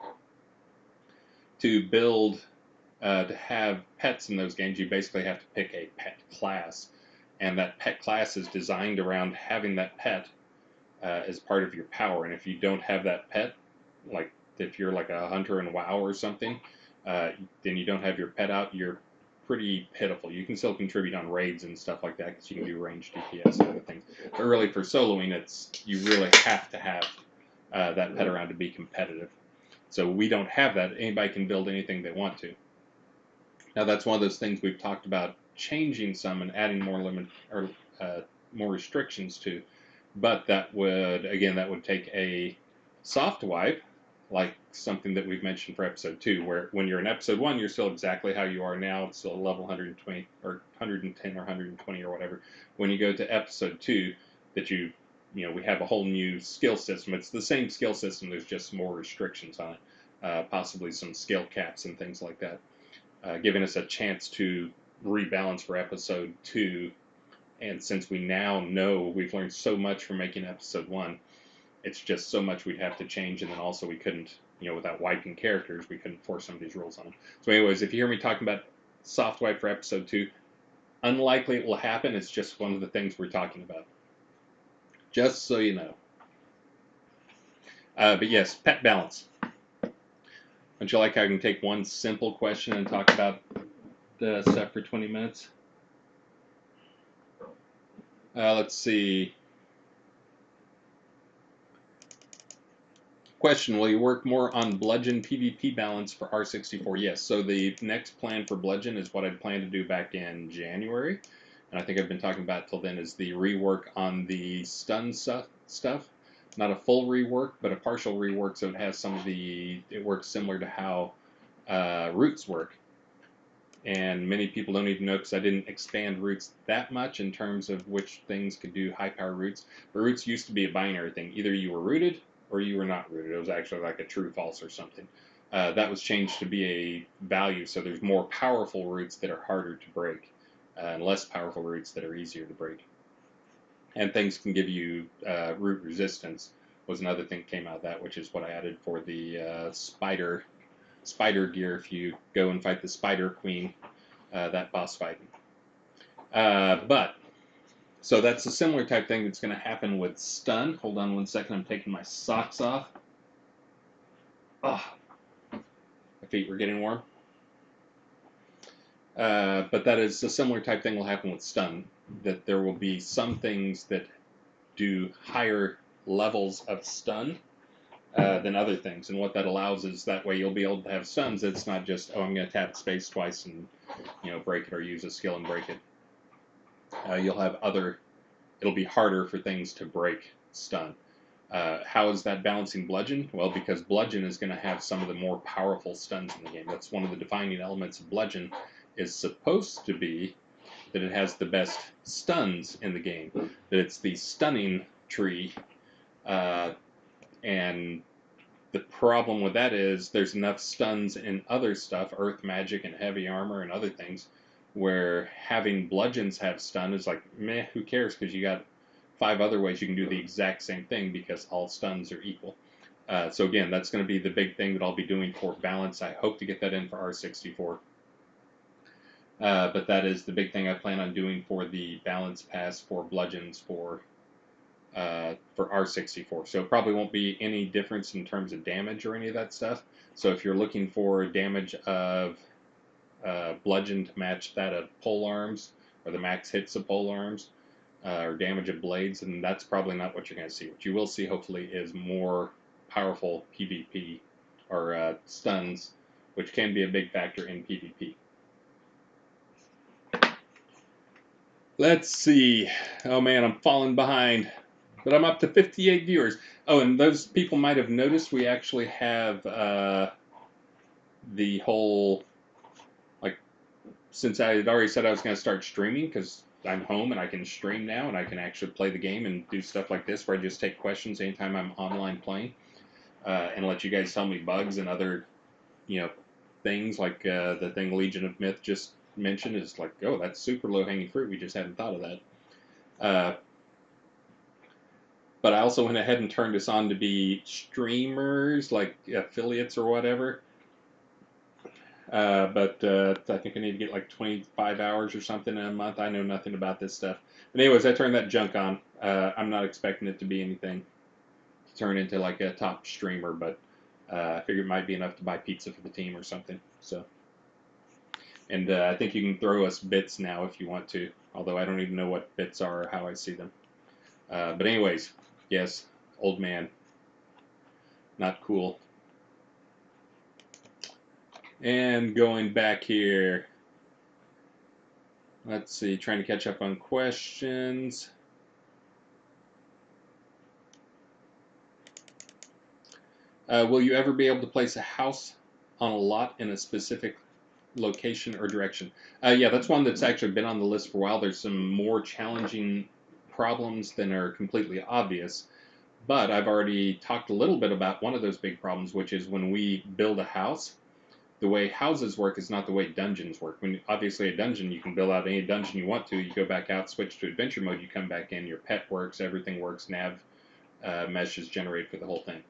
A: To build, to have pets in those games, you basically have to pick a pet class, and that pet class is designed around having that pet as part of your power. And if you don't have that pet, like if you're like a hunter in WoW or something, then you don't have your pet out, you're pretty pitiful. You can still contribute on raids and stuff like that because you can do ranged DPS and other things. But really for soloing, you really have to have that pet around to be competitive. So we don't have that. Anybody can build anything they want to. Now that's one of those things we've talked about changing some and adding more more restrictions to. But that would take a soft wipe, like something that we've mentioned for episode 2, where when you're in episode 1, you're still exactly how you are now. It's still level 120 or 110 or 120 or whatever. When you go to episode 2, we have a whole new skill system. It's the same skill system. There's just more restrictions on it, possibly some skill caps and things like that, giving us a chance to rebalance for episode 2. And since we now know we've learned so much from making episode 1, it's just so much we'd have to change, and then also we couldn't, without wiping characters, we couldn't force some of these rules on them. So anyways, if you hear me talking about soft wipe for episode 2, unlikely it will happen. It's just one of the things we're talking about. Just so you know. But yes, pet balance. Don't you like how I can take one simple question and talk about the stuff for 20 minutes? Let's see. Question, will you work more on Bludgeon PvP balance for R64? Yes, so the next plan for Bludgeon is what I'd planned to do back in January, and I think I've been talking about till then, is the rework on the stun stuff. Not a full rework, but a partial rework, so it has it works similar to how roots work. And many people don't even know, because I didn't expand roots that much in terms of which things could do high power roots. But roots used to be a binary thing. Either you were rooted or you were not rooted. It was actually like a true false or something. That was changed to be a value, so there's more powerful roots that are harder to break, and less powerful roots that are easier to break. And things can give you root resistance was another thing that came out of that, which is what I added for the spider gear if you go and fight the Spider Queen, that boss fight. So that's a similar type thing that's going to happen with stun. Hold on one second, I'm taking my socks off. Oh, my feet were getting warm. But that is a similar type thing will happen with stun, that there will be some things that do higher levels of stun than other things. And what that allows is that way you'll be able to have stuns. It's not just, I'm going to tap space twice and break it, or use a skill and break it. You'll have it'll be harder for things to break stun. How is that balancing Bludgeon? Well, because Bludgeon is going to have some of the more powerful stuns in the game. That's one of the defining elements of Bludgeon, is supposed to be that it has the best stuns in the game. That it's the stunning tree, and the problem with that is there's enough stuns in other stuff, earth magic and heavy armor and other things, where having bludgeons have stun is like, meh, who cares, because you got 5 other ways you can do the exact same thing because all stuns are equal. So again, that's going to be the big thing that I'll be doing for balance. I hope to get that in for R64. But that is the big thing I plan on doing for the balance pass for bludgeons for R64. So it probably won't be any difference in terms of damage or any of that stuff. So if you're looking for damage of bludgeon to match that of pole arms, or the max hits of pole arms, or damage of blades, and that's probably not what you're going to see. What you will see, hopefully, is more powerful PvP, or stuns, which can be a big factor in PvP. Let's see. Oh man, I'm falling behind. But I'm up to 58 viewers. Oh, and those people might have noticed we actually have the whole, like, since I had already said I was going to start streaming, because I'm home and I can stream now and I can actually play the game and do stuff like this where I just take questions anytime I'm online playing, and let you guys tell me bugs and other, things like the thing Legion of Myth just mentioned is like, oh, that's super low hanging fruit. We just hadn't thought of that. But I also went ahead and turned this on to be streamers, like affiliates or whatever. But I think I need to get like 25 hours or something in a month. I know nothing about this stuff. But anyways, I turned that junk on. I'm not expecting it to be anything to turn into like a top streamer, but I figured it might be enough to buy pizza for the team or something. So, and I think you can throw us bits now if you want to, although I don't even know what bits are or how I see them. But anyways, yes, old man. Not cool. And going back here, let's see, trying to catch up on questions. Will you ever be able to place a house on a lot in a specific location or direction? Yeah, that's one that's actually been on the list for a while. There's some more challenging problems than are completely obvious. But I've already talked a little bit about one of those big problems, which is when we build a house, the way houses work is not the way dungeons work. When obviously a dungeon, you can build out any dungeon you want to. You go back out, switch to adventure mode, you come back in, your pet works, everything works, nav mesh is generated for the whole thing.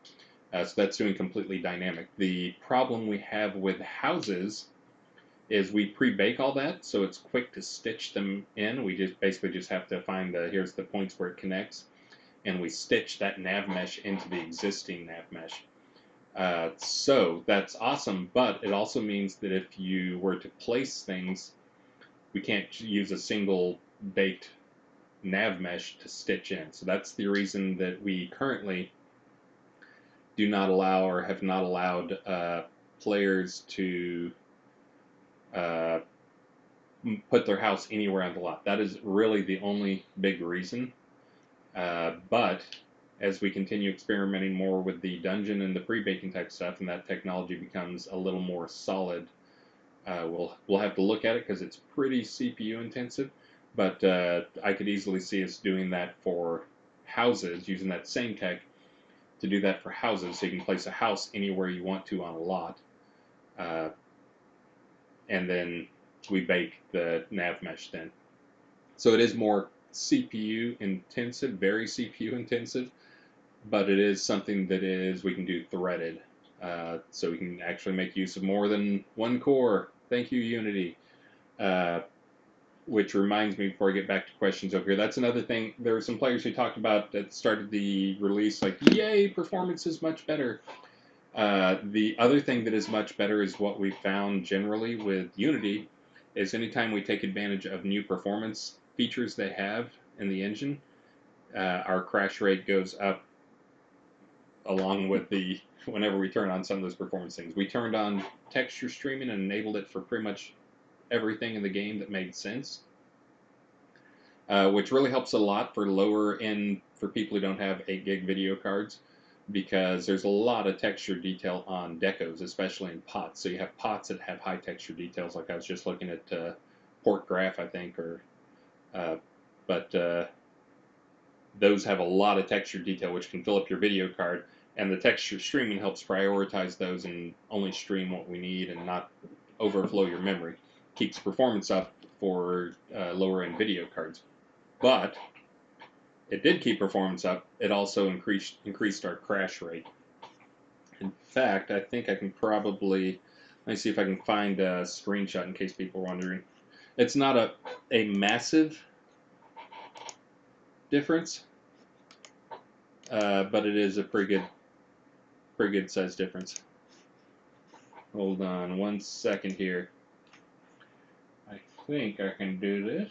A: So that's doing completely dynamic. The problem we have with houses is we pre-bake all that, so it's quick to stitch them in. We just basically just have to find here's the points where it connects, and we stitch that nav mesh into the existing nav mesh. So that's awesome, but it also means that if you were to place things, we can't use a single baked nav mesh to stitch in. So that's the reason that we currently do not allow or have not allowed players to put their house anywhere on the lot. That is really the only big reason. But as we continue experimenting more with the dungeon and the pre-baking type stuff, and that technology becomes a little more solid, we'll have to look at it because it's pretty CPU intensive. But I could easily see us doing that for houses, using that same tech to do that for houses, so you can place a house anywhere you want to on a lot, and then we bake the nav mesh then. So it is more CPU intensive, very CPU intensive, but it is something that we can do threaded, so we can actually make use of more than one core. Thank you, Unity. Which reminds me, before I get back to questions over here, that's another thing. There were some players who talked about that started the release like, yay, performance is much better. The other thing that is much better is what we found generally with Unity is anytime we take advantage of new performance features they have in the engine, our crash rate goes up along with the whenever we turn on some of those performance things. We turned on texture streaming and enabled it for pretty much everything in the game that made sense, which really helps a lot for lower end, for people who don't have 8 gig video cards, because there's a lot of texture detail on decos, especially in pots. So you have pots that have high texture details, like I was just looking at Port Graph, I think, but those have a lot of texture detail, which can fill up your video card, and the texture streaming helps prioritize those and only stream what we need and not overflow your memory. Keeps performance up for lower end video cards. But it did keep performance up. It also increased our crash rate. In fact, I think I can probably, let me see if I can find a screenshot in case people are wondering. It's not a massive difference, but it is a pretty good size difference. Hold on one second here. think I can do this.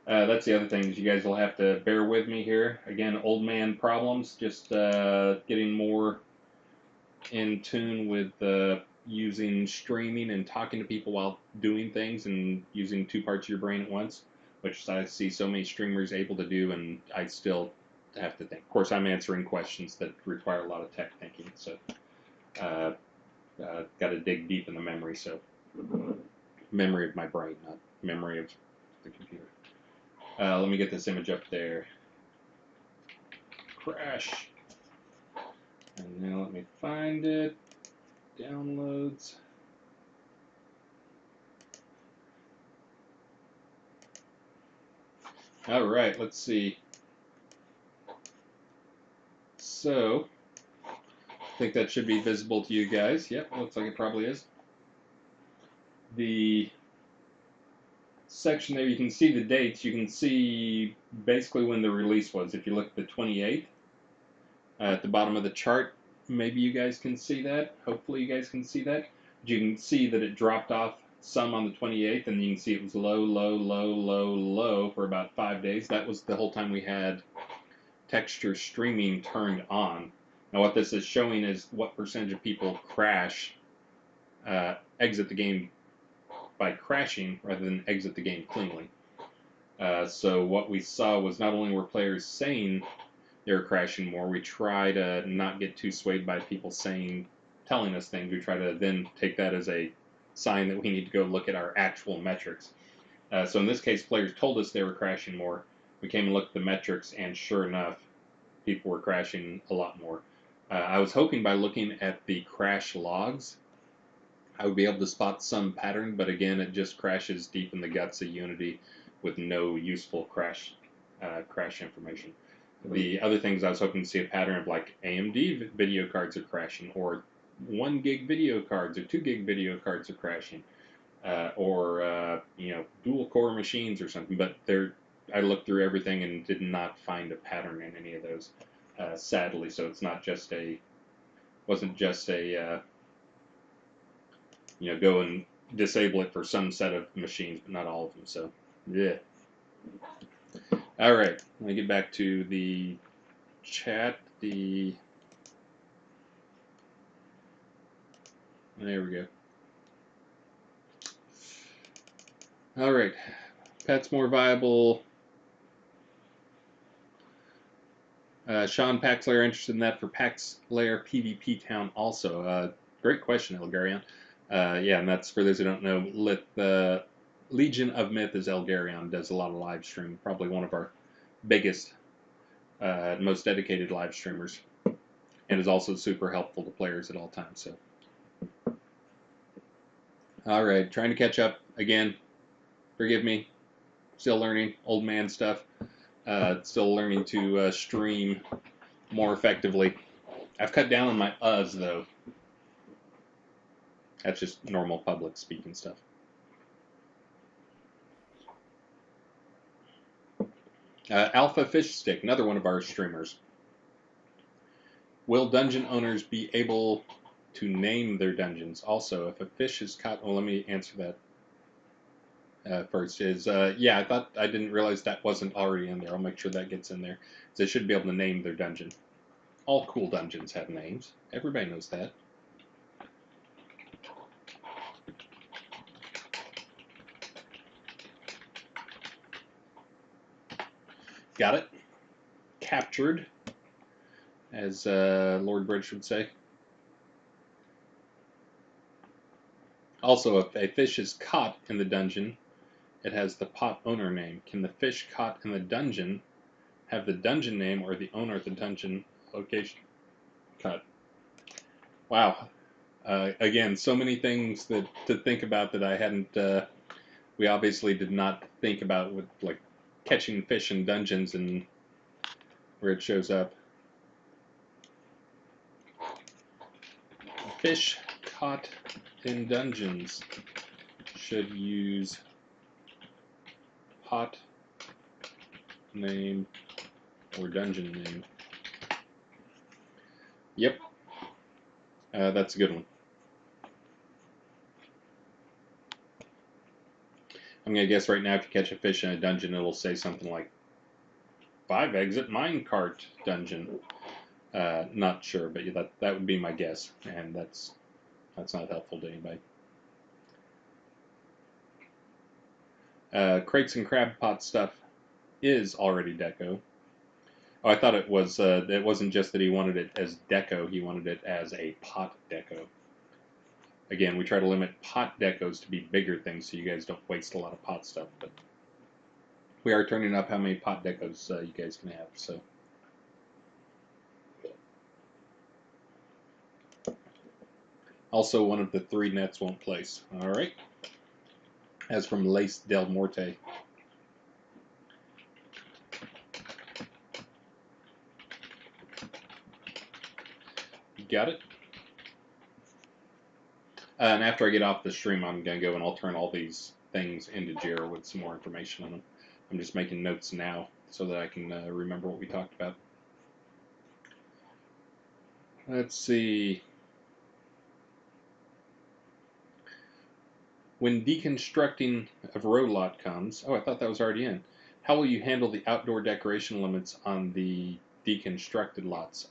A: That's the other thing is you guys will have to bear with me here. Again, old man problems, just getting more in tune with using streaming and talking to people while doing things and using two parts of your brain at once, which I see so many streamers able to do, and I still have to think. Of course, I'm answering questions that require a lot of tech thinking, so uh, got to dig deep in the memory. So memory of my brain, not memory of the computer. Let me get this image up there. Crash. And now let me find it. Downloads. All right, let's see. So, I think that should be visible to you guys. Yep, looks like it probably is. The section there, you can see the dates. You can see basically when the release was. If you look at the 28th, at the bottom of the chart, maybe you guys can see that. Hopefully you guys can see that. You can see that it dropped off some on the 28th, and you can see it was low, low, low, low, low for about 5 days. That was the whole time we had texture streaming turned on. Now what this is showing is what percentage of people crash, exit the game by crashing rather than exit the game cleanly. So what we saw was not only were players saying they were crashing more, we try to not get too swayed by people telling us things. We try to then take that as a sign that we need to go look at our actual metrics. So in this case, players told us they were crashing more. We came and looked at the metrics, and sure enough, people were crashing a lot more. I was hoping by looking at the crash logs, I would be able to spot some pattern, but again, it just crashes deep in the guts of Unity with no useful crash information. The other things I was hoping to see a pattern of like AMD video cards are crashing, or 1 gig video cards or 2 gig video cards are crashing, or dual core machines or something. But I looked through everything and did not find a pattern in any of those, sadly. So it's not just wasn't just a go and disable it for some set of machines, but not all of them. So yeah. All right, let me get back to the chat. There we go. All right, pets more viable. Sean Paxlayer interested in that for Paxlayer PvP Town also. Great question, Elgarion. Yeah, and that's for those who don't know. Legion of Myth is Elgarion, does a lot of live stream. Probably one of our biggest, most dedicated live streamers, and is also super helpful to players at all times. So, all right, trying to catch up again. Forgive me, still learning old man stuff. Still learning to stream more effectively. I've cut down on my uhs though. That's just normal public speaking stuff. Alpha Fish Stick, another one of our streamers. Will dungeon owners be able to name their dungeons? Also, if a fish is caught, well, let me answer that first. Yeah, I didn't realize that wasn't already in there. I'll make sure that gets in there. They should be able to name their dungeon. All cool dungeons have names. Everybody knows that. Got it? Captured, as Lord Bridge would say. Also, if a fish is caught in the dungeon, it has the pot owner name. Can the fish caught in the dungeon have the dungeon name or the owner of the dungeon location? Cut. Wow. Again, so many things to think about that I hadn't. We obviously did not think about with like catching fish in dungeons and where it shows up. Fish caught in dungeons should use pot name or dungeon name. Yep, that's a good one. I'm gonna guess right now if you catch a fish in a dungeon, it'll say something like 5 exit minecart dungeon. Not sure, but that would be my guess, and that's not helpful to anybody. Crates and crab pot stuff is already deco. Oh, I thought it was. It wasn't just that he wanted it as deco; he wanted it as a pot deco. Again, we try to limit pot decos to be bigger things, so you guys don't waste a lot of pot stuff. But we are turning up how many pot decos you guys can have. So. Also, one of the 3 nets won't place. All right. As from Lace Del Morte. Got it? And after I get off the stream, I'm going to go and I'll turn all these things into Jira with some more information on them. I'm just making notes now so that I can remember what we talked about. Let's see. When deconstructing of row lot comes, oh, I thought that was already in. How will you handle the outdoor decoration limits on the deconstructed lots?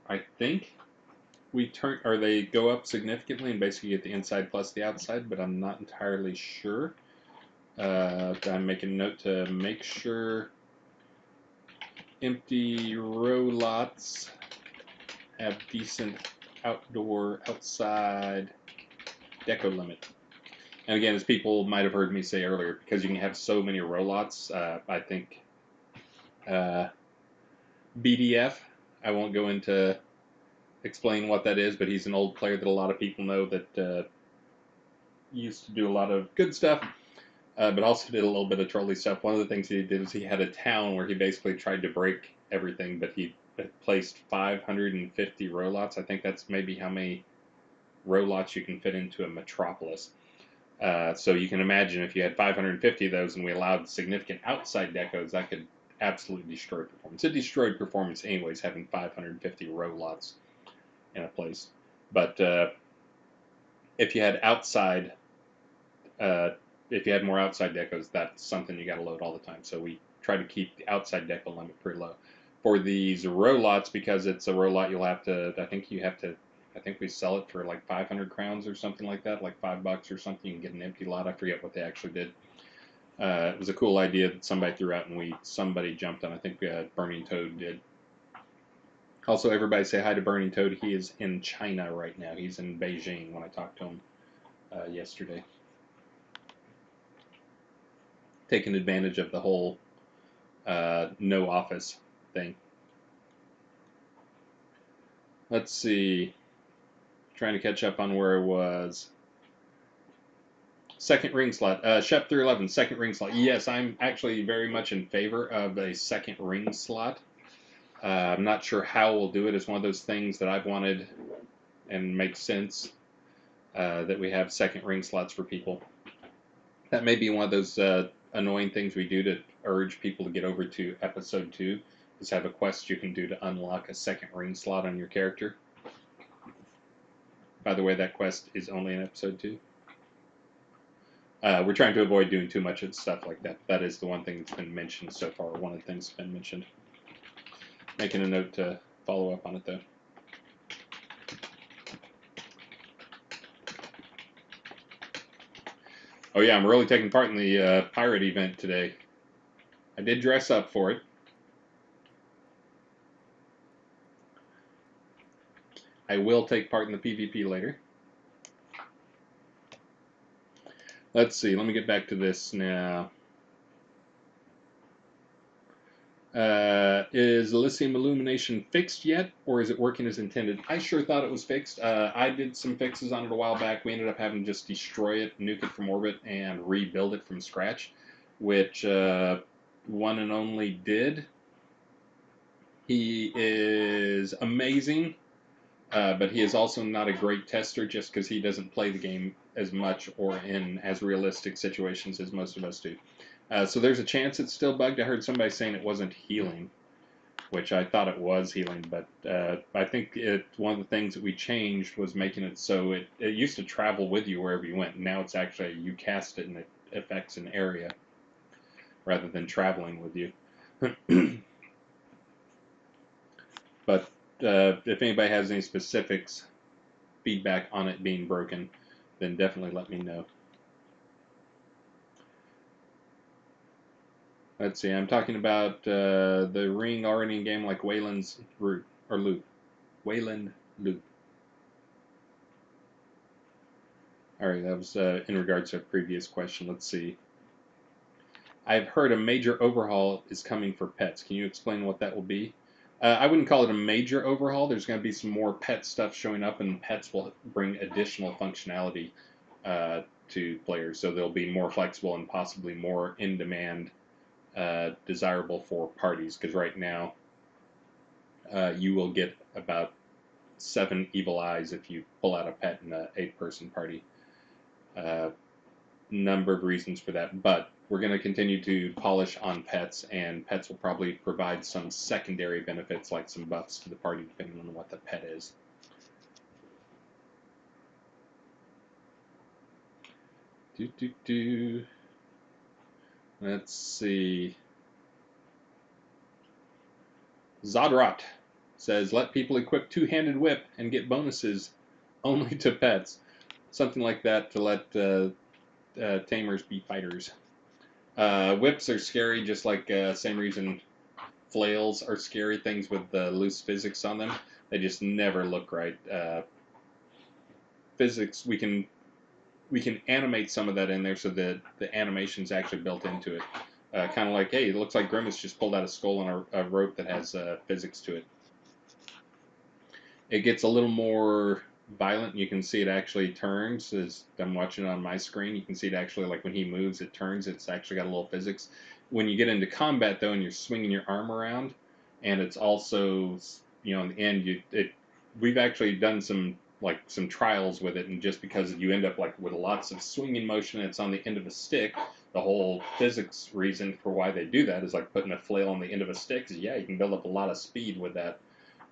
A: I think we turn, or they go up significantly and basically get the inside plus the outside, but I'm not entirely sure. I'm making a note to make sure empty row lots have decent outdoor, outside deco limit. And again, as people might have heard me say earlier, because you can have so many row lots, I think BDF, I won't go into explain what that is, but he's an old player that a lot of people know that used to do a lot of good stuff, but also did a little bit of trolley stuff. One of the things he did is he had a town where he basically tried to break everything, but he placed 550 row lots. I think that's maybe how many row lots you can fit into a metropolis. So you can imagine if you had 550 of those and we allowed significant outside decos, that could absolutely destroy performance. It destroyed performance anyways, having 550 row lots in a place. But if you had outside, if you had more outside decos, that's something you got to load all the time. So we try to keep the outside deco limit pretty low. For these row lots, because it's a row lot, you'll have to. I think we sell it for like 500 crowns or something like that, like $5 or something. You can get an empty lot. I forget what they actually did. It was a cool idea that somebody threw out, and somebody jumped on. I think Burning Toad did. Also, everybody say hi to Burning Toad. He is in China right now. He's in Beijing when I talked to him yesterday. Taking advantage of the whole no office thing. Let's see. Trying to catch up on where I was. Second ring slot. Shep 311, second ring slot. Yes, I'm actually very much in favor of a second ring slot. I'm not sure how we'll do it. It's one of those things that I've wanted and makes sense that we have second ring slots for people. That may be one of those annoying things we do to urge people to get over to episode 2, is have a quest you can do to unlock a second ring slot on your character. By the way, that quest is only in episode 2. We're trying to avoid doing too much of stuff like that. That is the one thing that's been mentioned so far. One of the things that's been mentioned. Making a note to follow up on it, though. Oh yeah, I'm really taking part in the pirate event today. I did dress up for it. I will take part in the PvP later. Let's see. Let me get back to this now. Is Lithium Illumination fixed yet, or is it working as intended? I sure thought it was fixed. I did some fixes on it a while back. We ended up having to just destroy it, nuke it from orbit, and rebuild it from scratch, which one and only did. He is amazing, but he is also not a great tester just because he doesn't play the game as much or in as realistic situations as most of us do. So there's a chance it's still bugged. I heard somebody saying it wasn't healing. which I thought it was healing, but I think one of the things that we changed was making it so it used to travel with you wherever you went. Now it's actually you cast it and it affects an area rather than traveling with you. But if anybody has any specifics, feedback on it being broken, then definitely let me know. Let's see, I'm talking about the ring already in game, like Wayland's root or loop. Wayland loop. All right, that was in regards to a previous question. Let's see. I've heard a major overhaul is coming for pets. Can you explain what that will be? I wouldn't call it a major overhaul. There's going to be some more pet stuff showing up, and pets will bring additional functionality to players. So they'll be more flexible and possibly more in demand, desirable for parties. Because right now, you will get about 7 evil eyes if you pull out a pet in an 8-person party. Number of reasons for that, but we're going to continue to polish on pets, and pets will probably provide some secondary benefits like some buffs to the party depending on what the pet is. Let's see. Zodrot says, let people equip two-handed whip and get bonuses only to pets. Something like that to let tamers be fighters. Whips are scary, just like same reason flails are scary things with loose physics on them. They just never look right. Physics, we can animate some of that in there so that the animation's actually built into it. Kind of like, hey, it looks like Grimace just pulled out a skull on a rope that has physics to it. It gets a little more violent. You can see it actually turns. As I'm watching it on my screen, you can see it actually, like when he moves, it turns. It's actually got a little physics. When you get into combat, though, and you're swinging your arm around, and it's also, in the end, we've actually done some trials with it, and just because you end up like with lots of swinging motion, it's on the end of a stick. The whole physics reason for why they do that is like putting a flail on the end of a stick. Is, yeah, you can build up a lot of speed with that.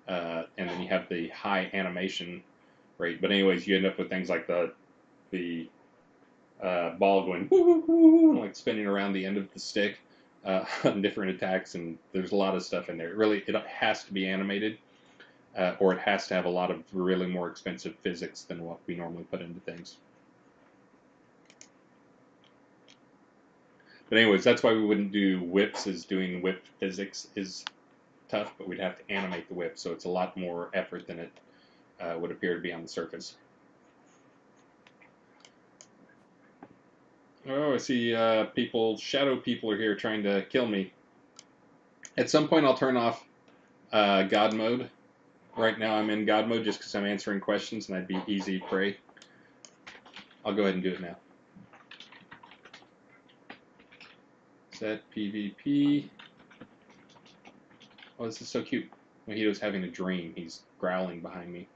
A: And then you have the high animation rate. But anyways, you end up with things like the ball going woo, woo, woo, like spinning around the end of the stick on different attacks, and there's a lot of stuff in there. It has to be animated, or it has to have a lot of really more expensive physics than what we normally put into things. But anyways, that's why we wouldn't do whips, as doing whip physics is tough, but we'd have to animate the whip, so it's a lot more effort than it would appear to be on the surface. Oh, I see shadow people are here trying to kill me. At some point, I'll turn off God mode. Right now, I'm in God mode just because I'm answering questions, and I'd be easy prey. I'll go ahead and do it now. Set PvP. Oh, this is so cute. Mojito's having a dream. He's growling behind me.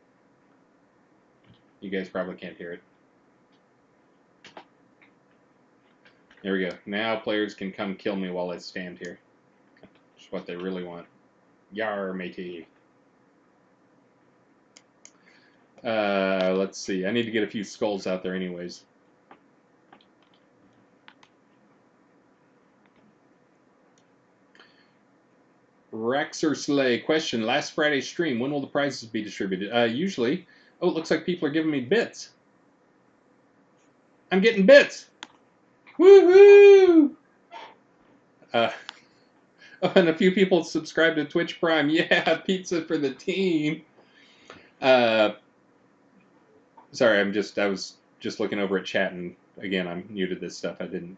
A: You guys probably can't hear it. There we go. Now players can come kill me while I stand here. That's what they really want. Yar, matey. Let's see. I need to get a few skulls out there anyways. Rexer Slay question. Last Friday's stream, when will the prizes be distributed? Usually. Oh, it looks like people are giving me bits. I'm getting bits. Woohoo! Oh, and a few people subscribed to Twitch Prime. Yeah, pizza for the team. Sorry, I was just looking over at chat, and again, I'm new to this stuff. I didn't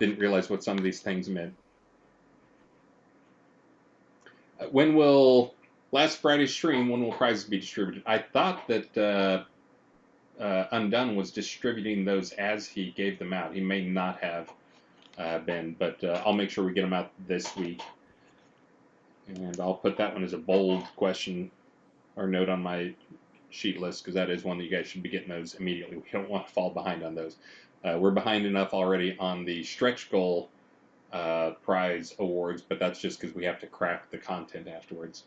A: realize what some of these things meant. When will last Friday's stream? When will prizes be distributed? I thought that Undone was distributing those as he gave them out. He may not have been, but I'll make sure we get them out this week. And I'll put that one as a bold question or note on my sheet list, because that is one that you guys should be getting those immediately. We don't want to fall behind on those. We're behind enough already on the stretch goal prize awards, but that's just because we have to craft the content afterwards.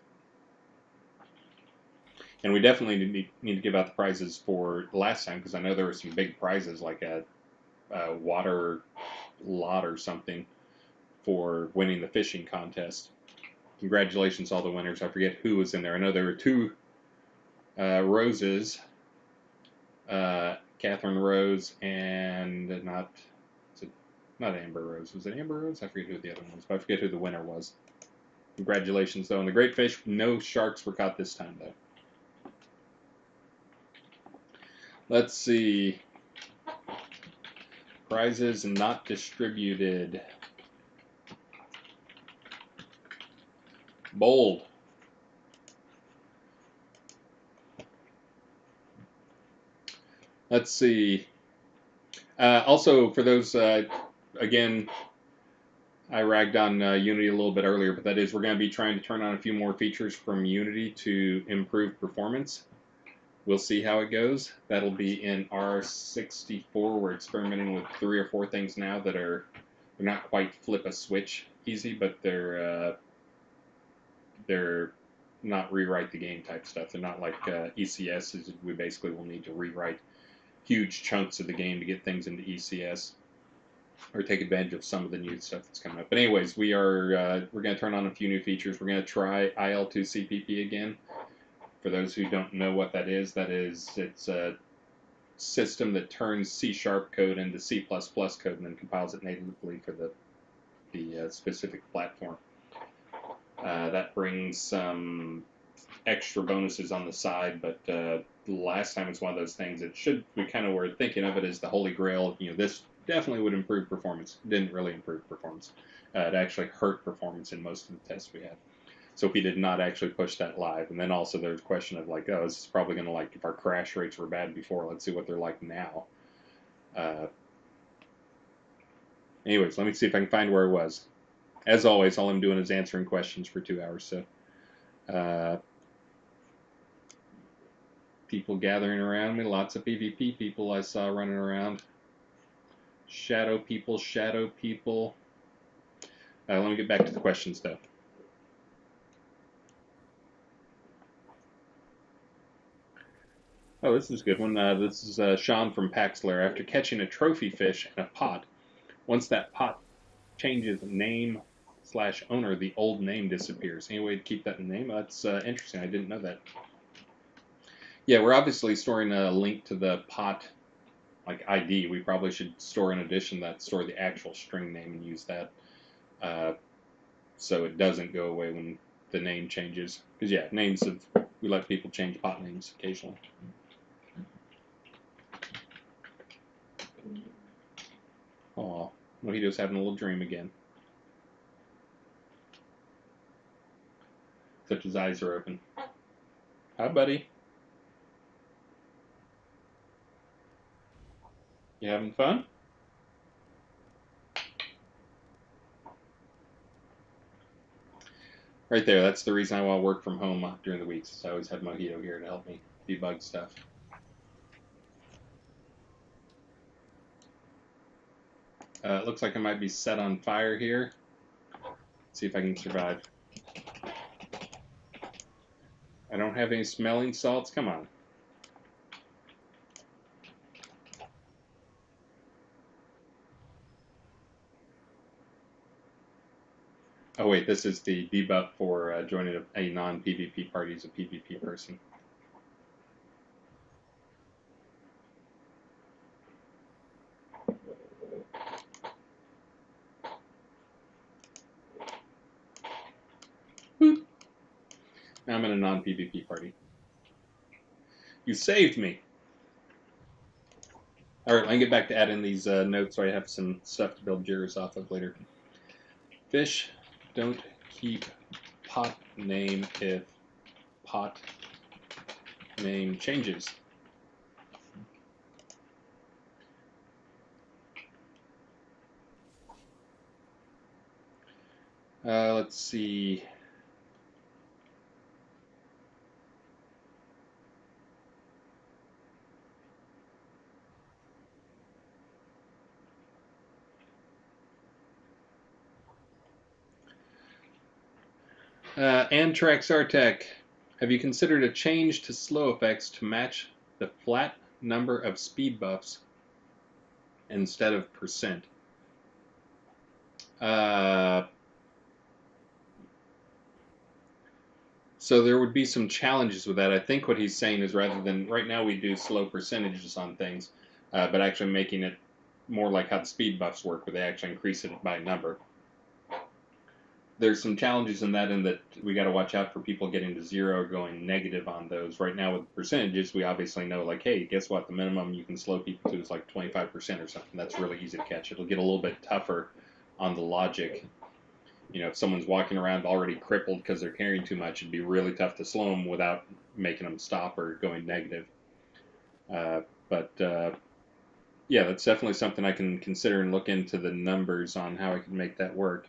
A: And we definitely need to give out the prizes for last time, because I know there were some big prizes like a water lot or something for winning the fishing contest. Congratulations, all the winners. I forget who was in there. I know there were two Roses, Catherine Rose, and not Amber Rose. Was it Amber Rose? I forget who the other one was, but I forget who the winner was. Congratulations, though. And the great fish, no sharks were caught this time, though. Let's see. Prizes not distributed. Bold. Let's see. Also, for those, again, I ragged on Unity a little bit earlier, but that is we're going to be trying to turn on a few more features from Unity to improve performance. We'll see how it goes. That'll be in R64. We're experimenting with 3 or 4 things now that they're not quite flip a switch easy, but they're not rewrite the game type stuff. They're not like ECS. We basically will need to rewrite huge chunks of the game to get things into ECS or take advantage of some of the new stuff that's coming up. But anyways, we're going to turn on a few new features. We're going to try IL2CPP again. For those who don't know what that is, it's a system that turns C# code into C++ code and then compiles it natively for the specific platform. That brings some extra bonuses on the side, but last time it's one of those things we kind of were thinking of it as the holy grail. This definitely would improve performance. It didn't really improve performance. It actually hurt performance in most of the tests we had. So we did not actually push that live. And then also there's a question of like, oh, this is probably going to if our crash rates were bad before, let's see what they're like now. Anyways, let me see if I can find where it was. As always, all I'm doing is answering questions for 2 hours. So people gathering around me, lots of PvP people I saw running around. Shadow people. Let me get back to the questions though. Oh, this is a good one. This is Sean from Paxler. After catching a trophy fish in a pot, once that pot changes name/owner, the old name disappears. Any way to keep that name? That's interesting. I didn't know that. Yeah, we're obviously storing a link to the pot like ID. We probably should store an addition that store the actual string name and use that so it doesn't go away when the name changes. Because yeah, we let people change pot names occasionally. Oh, Mojito's having a little dream again. Except his eyes are open. Hi, buddy. You having fun? Right there. That's the reason I want to work from home during the weeks. So I always have Mojito here to help me debug stuff. It looks like I might be set on fire here. Let's see if I can survive. I don't have any smelling salts. Come on. Oh wait, this is the debuff for joining a non-PvP party as a PvP person. Boop. Now I'm in a non-PvP party. You saved me. All right, let me get back to adding these notes so I have some stuff to build jitters off of later. Fish don't keep pot name if pot name changes. Let's see. Antrax Artec, have you considered a change to slow effects to match the flat number of speed buffs instead of percent? Uh, so there would be some challenges with that. I think what he's saying is rather than right now we do slow percentages on things, but actually making it more like how the speed buffs work, where they actually increase it by number. There's some challenges in that we got to watch out for people getting to zero or going negative on those. Right now with percentages, we obviously know like, hey, guess what? The minimum you can slow people to is like 25% or something. That's really easy to catch. It'll get a little bit tougher on the logic. You know, if someone's walking around already crippled because they're carrying too much, it'd be really tough to slow them without making them stop or going negative. But yeah, that's definitely something I can consider and look into the numbers on how I can make that work.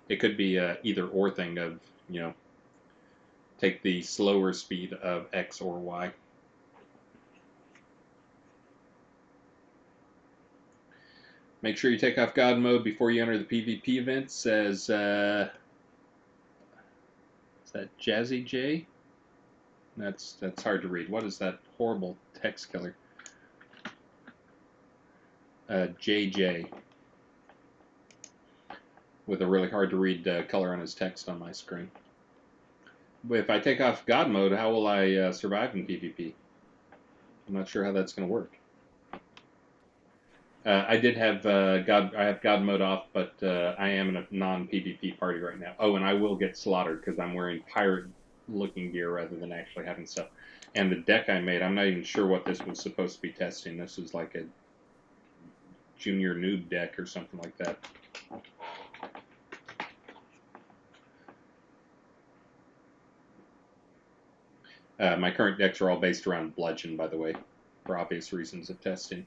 A: It could be a either or thing of, you know, take the slower speed of X or Y. Make sure you take off God mode before you enter the PvP event, says, is that Jazzy J? That's hard to read. What is that horrible text color? JJ. With a really hard to read color on his text on my screen. But if I take off God mode, how will I survive in PvP? I'm not sure how that's going to work. I did have I have God mode off, but I am in a non-PvP party right now. Oh, and I will get slaughtered because I'm wearing pirate-looking gear rather than actually having stuff. And the deck I made, I'm not even sure what this was supposed to be testing. This is like a junior noob deck or something like that. My current decks are all based around bludgeon, by the way, for obvious reasons of testing.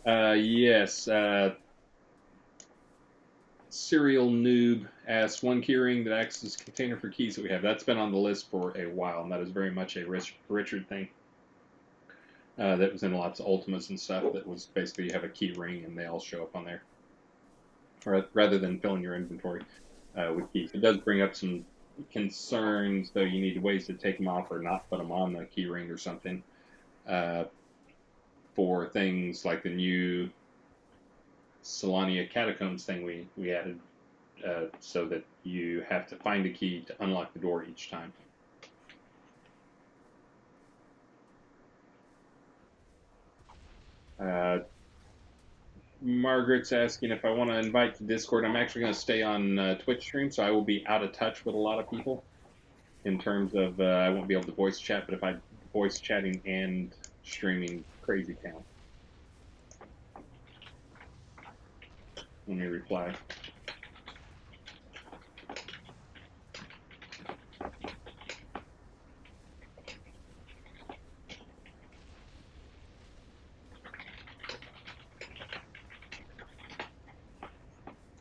A: Yes. Serial Noob asks, one keyring that acts as a container for keys that we have. That's been on the list for a while, and that is very much a Richard thing. That was in lots of Ultimas and stuff. That was basically you have a key ring and they all show up on there, rather than filling your inventory with keys. It does bring up some concerns, though. You need ways to take them off or not put them on the key ring or something. For things like the new Solania Catacombs thing we added, so that you have to find a key to unlock the door each time. Margaret's asking if I want to invite to Discord. I'm actually going to stay on Twitch stream, so I will be out of touch with a lot of people in terms of I won't be able to voice chat, but if I voice chatting and streaming, crazy town. Let me reply.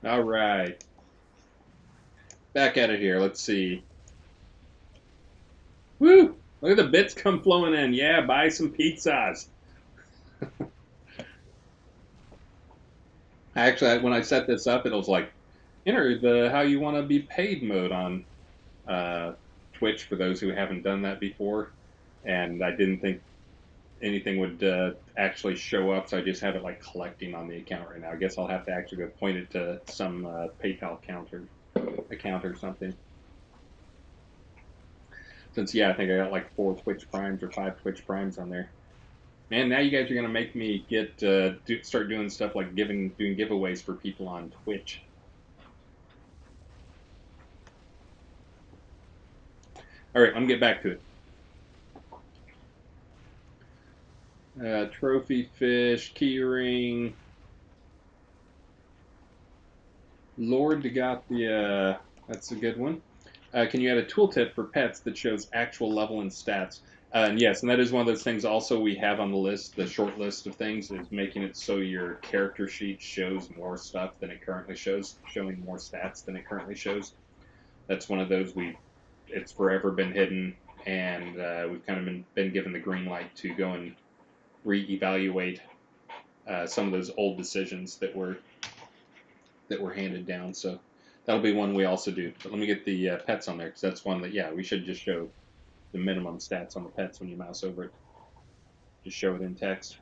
A: All right. Back at it here. Let's see. Woo! Look at the bits come flowing in. Yeah, buy some pizzas. Actually, when I set this up, it was like, enter the how you want to be paid mode on Twitch for those who haven't done that before. And I didn't think anything would actually show up, so I just have it like collecting on the account right now. I guess I'll have to actually go point it to some PayPal account or something. Since, yeah, I think I got like 4 Twitch Primes or 5 Twitch Primes on there. Man, now you guys are gonna make me get start doing stuff like doing giveaways for people on Twitch. All right, I'm gonna get back to it. Trophy fish, keyring. Lord Degathia, that's a good one. Can you add a tooltip for pets that shows actual level and stats? And yes, and that is one of those things also we have on the list, the short list of things, is making it so your character sheet shows more stuff than it currently shows, showing more stats than it currently shows. That's one of those it's forever been hidden, and we've kind of been given the green light to go and reevaluate some of those old decisions that were that were handed down. So that'll be one we also do. But let me get the pets on there because that's one that, yeah, we should just show the minimum stats on the pets when you mouse over it. Just show it in text.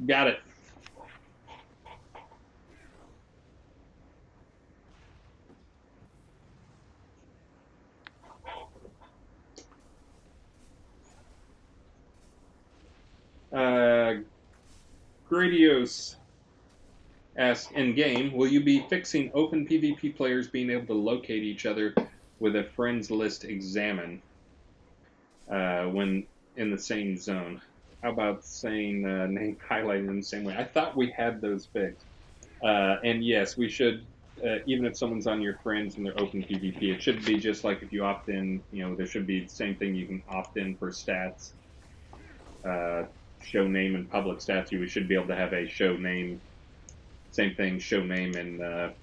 A: Got it. Gradios asks, in game, will you be fixing open PvP players being able to locate each other with a friends list examine when in the same zone? How about saying name highlighted in the same way? I thought we had those fixed. And yes, we should, even if someone's on your friends and they're open PvP, it should be just like if you opt in, there should be the same thing. You can opt in for stats, show name and public stats. You should be able to have a show name, same thing, show name and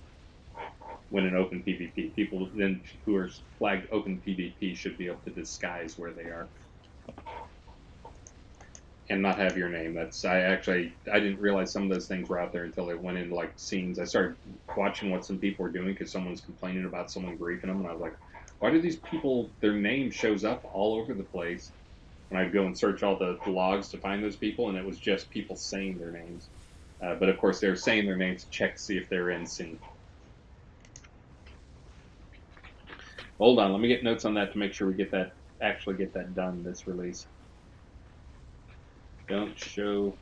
A: when in open PvP. People then who are flagged open PvP should be able to disguise where they are and not have your name. I didn't realize some of those things were out there until it went into like scenes. I started watching what some people were doing because someone was complaining about someone griefing them, and I was like, why do these people, their name shows up all over the place? And I'd go and search all the logs to find those people, and it was just people saying their names. But of course, they're saying their names to check to see if they're in scene. Hold on, let me get notes on that to make sure we actually get that done this release. Don't show.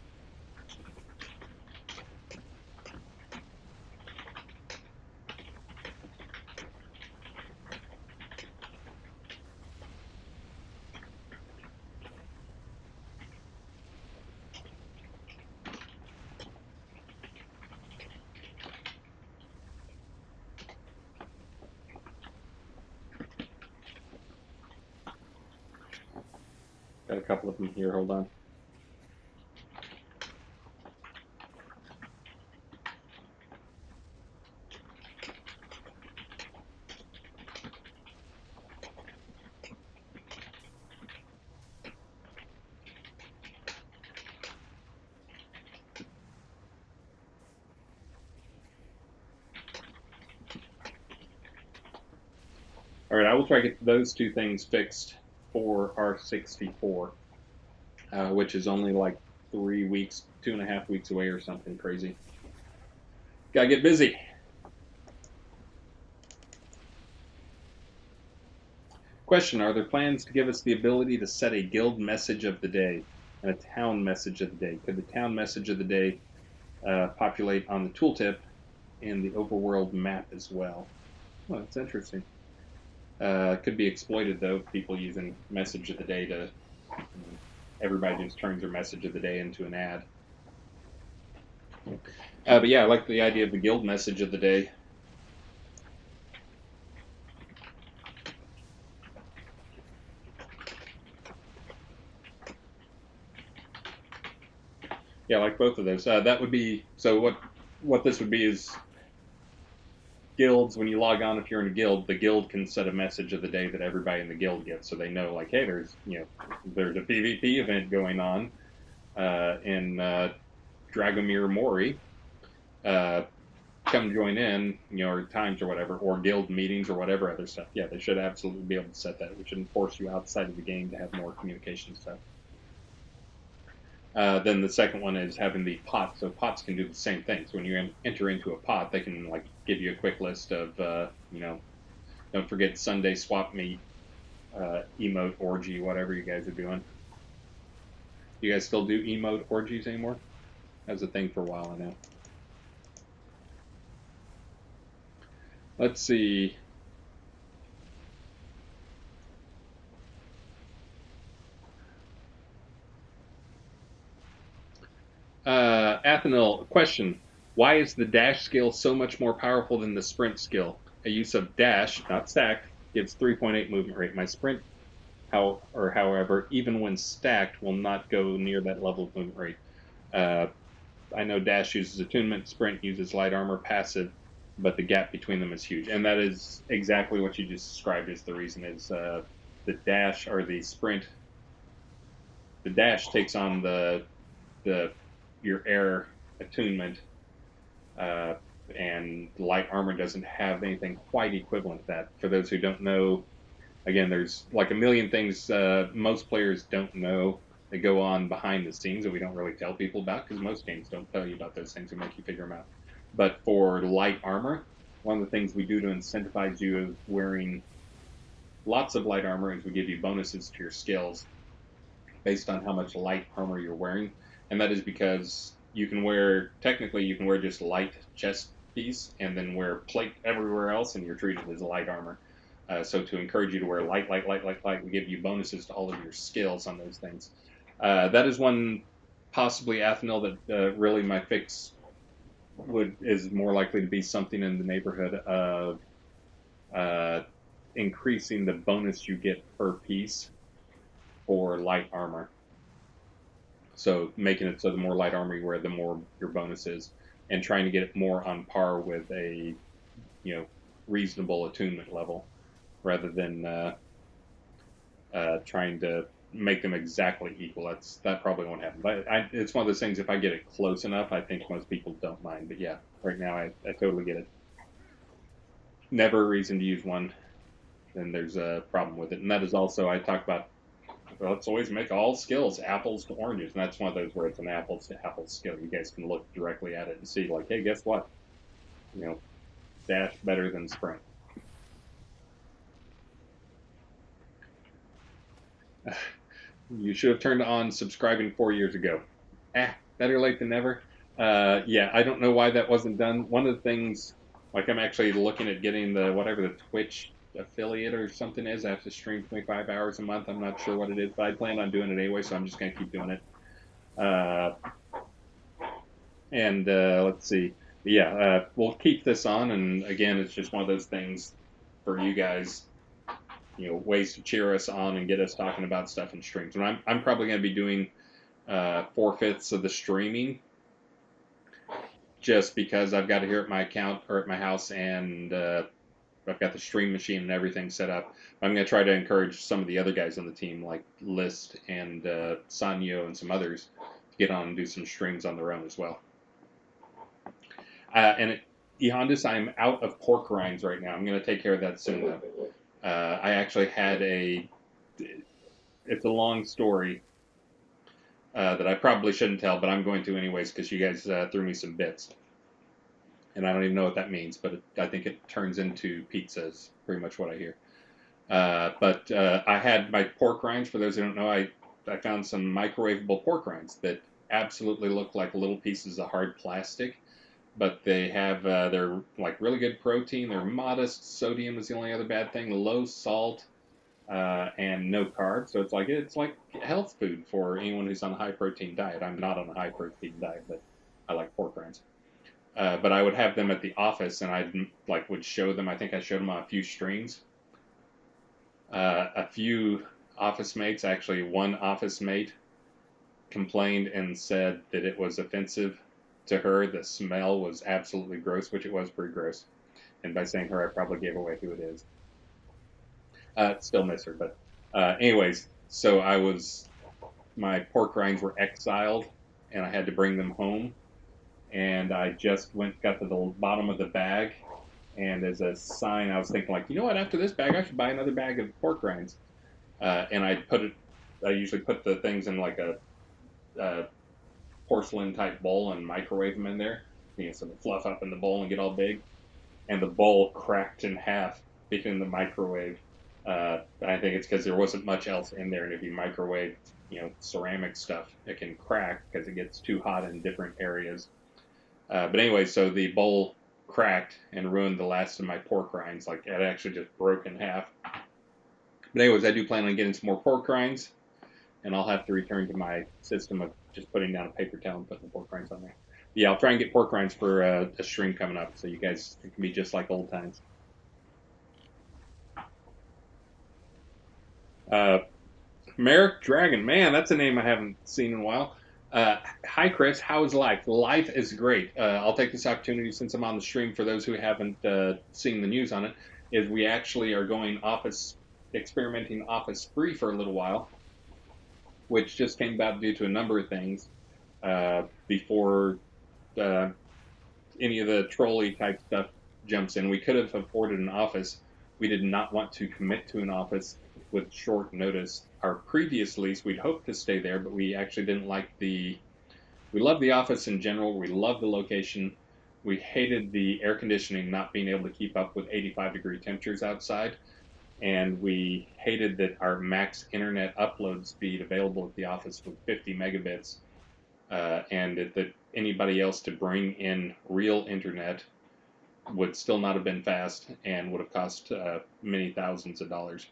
A: Got a couple of them here, hold on. All right, I will try to get those two things fixed for R64, which is only like 3 weeks, 2.5 weeks away or something crazy. Gotta get busy. Question, are there plans to give us the ability to set a guild message of the day and a town message of the day? Could the town message of the day populate on the tooltip and the overworld map as well? Well, that's interesting. Could be exploited though. People using message of the day to everybody just turns their message of the day into an ad. But yeah, I like the idea of the guild message of the day. Yeah, I like both of those. That would be so. What this would be is guilds. When you log on, if you're in a guild, the guild can set a message of the day that everybody in the guild gets, so they know, like, hey, there's a PvP event going on in Dragomir Mori. Come join in, or times or whatever, or guild meetings or whatever other stuff. Yeah, they should absolutely be able to set that. We shouldn't force you outside of the game to have more communication stuff. Then the second one is having the pot. So pots can do the same thing. So when you enter into a pot, they can like give you a quick list of, don't forget Sunday swap meet, emote orgy, whatever you guys are doing. You guys still do emote orgies anymore? That was a thing for a while, I know. Let's see. Athanil, question. Why is the dash skill so much more powerful than the sprint skill? A use of dash, not stacked, gives 3.8 movement rate. My sprint, however, even when stacked, will not go near that level of movement rate. I know dash uses attunement, sprint uses light armor passive, but the gap between them is huge. And that is exactly what you just described as the reason is the dash or the sprint. The dash takes on the your air attunement, uh, and light armor doesn't have anything quite equivalent to that. For those who don't know, again, there's like a million things most players don't know that go on behind the scenes that we don't really tell people about because most games don't tell you about those things and make you figure them out. But for light armor, one of the things we do to incentivize you of wearing lots of light armor is we give you bonuses to your skills based on how much light armor you're wearing, and that is because technically you can wear just light chest piece and then wear plate everywhere else, and you're treated as light armor. So to encourage you to wear light, we give you bonuses to all of your skills on those things. That is one possibly Athanil that really my fix is more likely to be something in the neighborhood of increasing the bonus you get per piece for light armor. So making it so the more light armor you wear, the more your bonus is, and trying to get it more on par with a reasonable attunement level, rather than trying to make them exactly equal. That probably won't happen. But it's one of those things. If I get it close enough, I think most people don't mind. But yeah, right now I totally get it. Never a reason to use one, then there's a problem with it. And that is also, I talk about, let's always make all skills apples to oranges. And that's one of those where it's an apples to apples skill. You guys can look directly at it and see, like, hey, guess what? Dash better than sprint. You should have turned on subscribing 4 years ago. Better late than never. Yeah, I don't know why that wasn't done. One of the things, like I'm actually looking at getting whatever the Twitch affiliate or something is. I have to stream 25 hours a month. I'm not sure what it is, but I plan on doing it anyway, so I'm just going to keep doing it. Let's see. Yeah, we'll keep this on, and again, it's just one of those things for you guys, ways to cheer us on and get us talking about stuff in streams. And I'm probably going to be doing 4/5 of the streaming, just because I've got it here at my account or at my house, and I've got the stream machine and everything set up. I'm going to try to encourage some of the other guys on the team, like List and Sanyo and some others, to get on and do some streams on their own as well. Ehondis, I'm out of pork rinds right now. I'm going to take care of that soon, though. I actually had it's a long story that I probably shouldn't tell, but I'm going to anyways because you guys threw me some bits. And I don't even know what that means, but I think it turns into pizza is pretty much what I hear. But I had my pork rinds. For those who don't know, I found some microwavable pork rinds that absolutely look like little pieces of hard plastic, but they have they're like really good protein. They're modest. Sodium is the only other bad thing. Low salt and no carbs. So it's like health food for anyone who's on a high protein diet. I'm not on a high protein diet, but I like pork rinds. But I would have them at the office, and I would show them. I think I showed them on a few streams. A few office mates, actually one office mate, complained and said that it was offensive to her. The smell was absolutely gross, which it was pretty gross. And by saying her, I probably gave away who it is. Still miss her, but anyways, so my pork rinds were exiled, and I had to bring them home. And I just got to the bottom of the bag, and as a sign, I was thinking, like, you know what, after this bag, I should buy another bag of pork rinds. And I usually put the things in like a porcelain type bowl and microwave them in there, so they fluff up in the bowl and get all big. And the bowl cracked in half in the microwave. I think it's because there wasn't much else in there, and if you microwave, ceramic stuff, it can crack because it gets too hot in different areas. But anyway, so the bowl cracked and ruined the last of my pork rinds. Like, it actually just broke in half. But anyways, I do plan on getting some more pork rinds, and I'll have to return to my system of just putting down a paper towel and putting the pork rinds on there. But yeah, I'll try and get pork rinds for a stream coming up, so you guys, it can be just like old times. Merrick Dragon, man, that's a name I haven't seen in a while. Hi, Chris. How is life? Life is great. I'll take this opportunity, since I'm on the stream, for those who haven't seen the news on it, is we actually are going office experimenting office free for a little while, which just came about due to a number of things. Before uh, any of the trolley type stuff jumps in, we could have afforded an office. We did not want to commit to an office with short notice. Our previous lease, we'd hoped to stay there, but we actually didn't like the. We loved the office in general. We loved the location. We hated the air conditioning not being able to keep up with 85-degree temperatures outside. And we hated that our max internet upload speed available at the office was 50 megabits, and that anybody else to bring in real internet would still not have been fast and would have cost many thousands of dollars.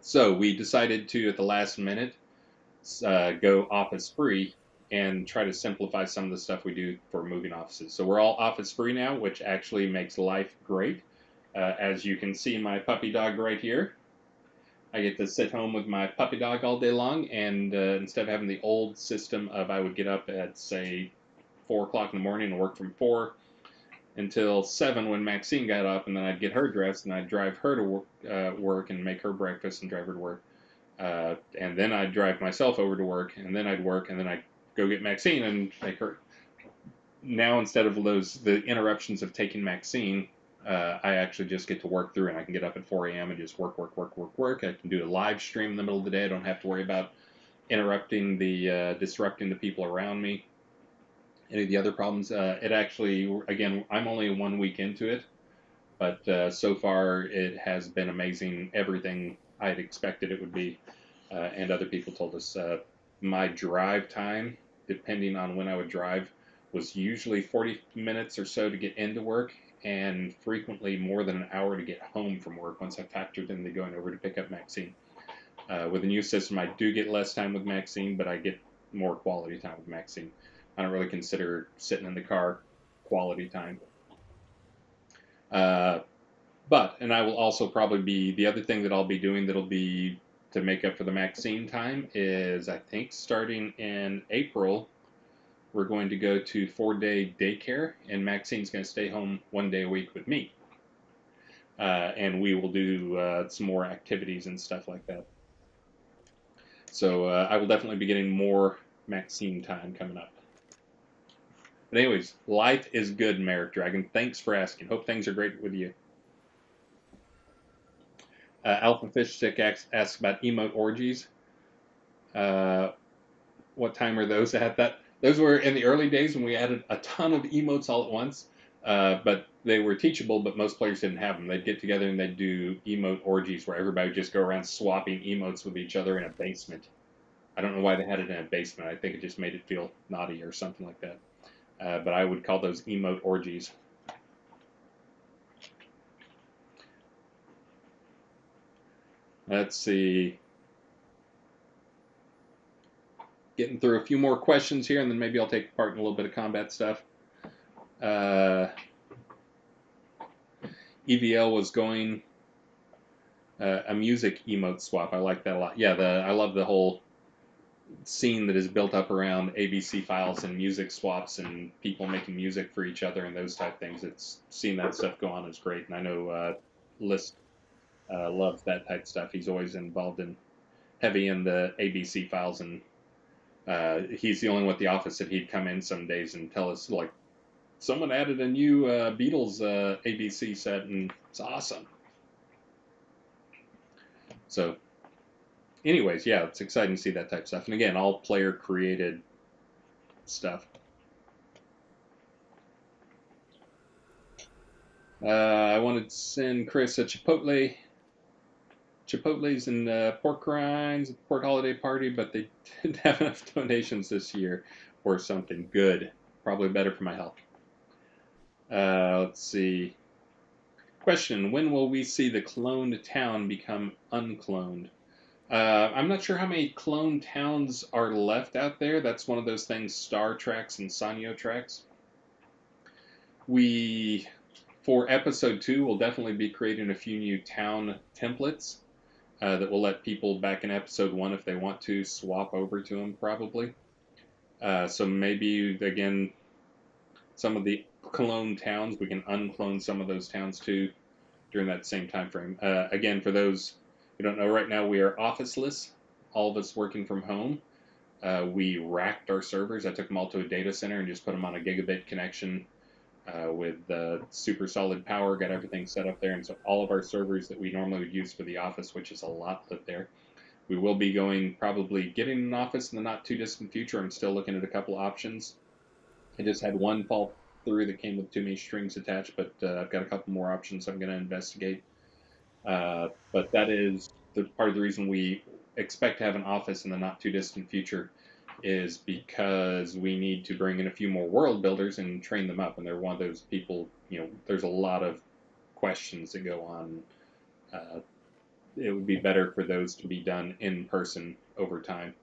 A: So we decided to, at the last minute, go office free and try to simplify some of the stuff we do for moving offices. So we're all office free now, which actually makes life great. As you can see, my puppy dog right here. I get to sit home with my puppy dog all day long, and instead of having the old system of I would get up at, say, 4 o'clock in the morning and work from 4 until 7 when Maxine got up, and then I'd get her dressed and I'd drive her to work and make her breakfast and drive her to work. And then I'd drive myself over to work, and then I'd work, and then I'd go get Maxine and make her. Now, instead of the interruptions of taking Maxine, I actually just get to work through, and I can get up at 4 a.m. and just work. I can do a live stream in the middle of the day. I don't have to worry about disrupting the people around me. Any of the other problems, it actually, again, I'm only 1 week into it, but so far it has been amazing. Everything I had expected it would be, and other people told us my drive time, depending on when I would drive, was usually 40 minutes or so to get into work, and frequently more than an hour to get home from work once I factored in the going over to pick up Maxine. With the new system, I do get less time with Maxine, but I get more quality time with Maxine. I don't really consider sitting in the car quality time. And I will also probably be, the other thing that I'll be doing that'll be to make up for the Maxine time is, I think, starting in April, we're going to go to 4-day daycare, and Maxine's going to stay home 1 day a week with me. And we will do some more activities and stuff like that. So I will definitely be getting more Maxine time coming up. But anyways, life is good, Merrick Dragon. Thanks for asking. Hope things are great with you. Alpha Fish Stick asks about emote orgies. What time are those at? Those were in the early days when we added a ton of emotes all at once, but they were teachable, but most players didn't have them. They'd get together and they'd do emote orgies where everybody would just go around swapping emotes with each other in a basement. I don't know why they had it in a basement. I think it just made it feel naughty or something like that. But I would call those emote orgies. Let's see. Getting through a few more questions here, and then maybe I'll take part in a little bit of combat stuff. EVL was going a music emote swap. I like that a lot. Yeah, I love the whole scene that is built up around ABC files and music swaps and people making music for each other and those type things. It's seeing that stuff go on is great, and I know List loves that type of stuff. He's always involved in heavy in the ABC files, and he's the only one at the office that he'd come in some days and tell us, like, someone added a new Beatles ABC set, and it's awesome. So, anyways, yeah, it's exciting to see that type of stuff. And again, all player-created stuff. I wanted to send Chris a Chipotle's and pork rinds, pork holiday party, but they didn't have enough donations this year or something. Good. Probably better for my health. Let's see. Question: when will we see the cloned town become uncloned? I'm not sure how many cloned towns are left out there. That's one of those things Star tracks and Sanyo tracks. For episode 2, we'll definitely be creating a few new town templates that will let people back in episode 1, if they want to, swap over to them, probably. So maybe, again, some of the clone towns, we can unclone some of those towns too during that same time frame. Again, for those you don't know right now, we are officeless, all of us working from home. We racked our servers. I took them all to a data center and just put them on a gigabit connection with super solid power, got everything set up there. And so all of our servers that we normally would use for the office, which is a lot, live there. We will be probably getting an office in the not too distant future. I'm still looking at a couple options. I just had one fall through that came with too many strings attached, but I've got a couple more options I'm going to investigate. But that is part of the reason we expect to have an office in the not too distant future is because we need to bring in a few more world builders and train them up. And they're one of those people, there's a lot of questions that go on. It would be better for those to be done in person over time.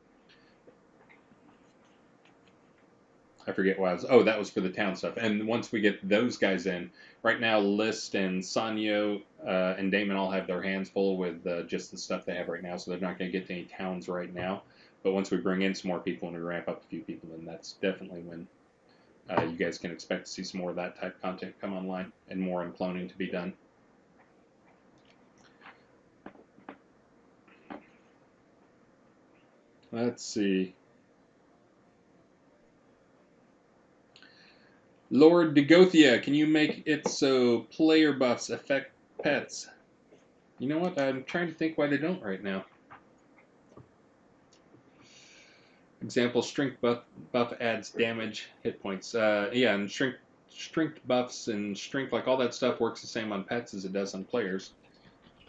A: I forget what I was. Oh, that was for the town stuff. And once we get those guys in, right now, List and Sanyo and Damon all have their hands full with just the stuff they have right now, so they're not going to get to any towns right now. But once we bring in some more people and we ramp up a few people, then that's definitely when you guys can expect to see some more of that type of content come online and more in cloning to be done. Let's see. Lord Degothia, can you make it so player buffs affect pets? You know what? I'm trying to think why they don't right now. Example, strength buff adds damage, hit points. Yeah, and strength buffs and strength, like all that stuff works the same on pets as it does on players.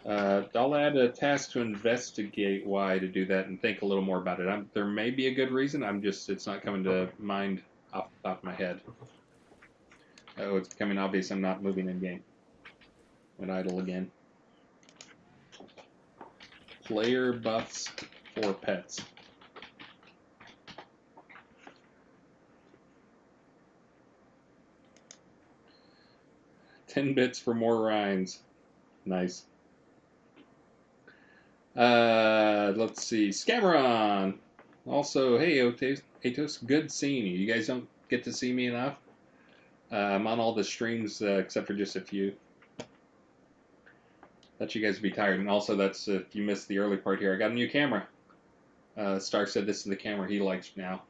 A: I'll add a task to investigate why to do that and think a little more about it. There may be a good reason. It's not coming to mind off the top of my head. Oh, it's becoming obvious I'm not moving in game. Went idle again. Player buffs for pets. $10 bits for more rhymes. Nice. Let's see. Scammeron. Also, hey, Atos, good seeing you. You guys don't get to see me enough. I'm on all the streams except for just a few. Let you guys be tired. And also, that's if you missed the early part here, I got a new camera. Star said this is the camera he likes now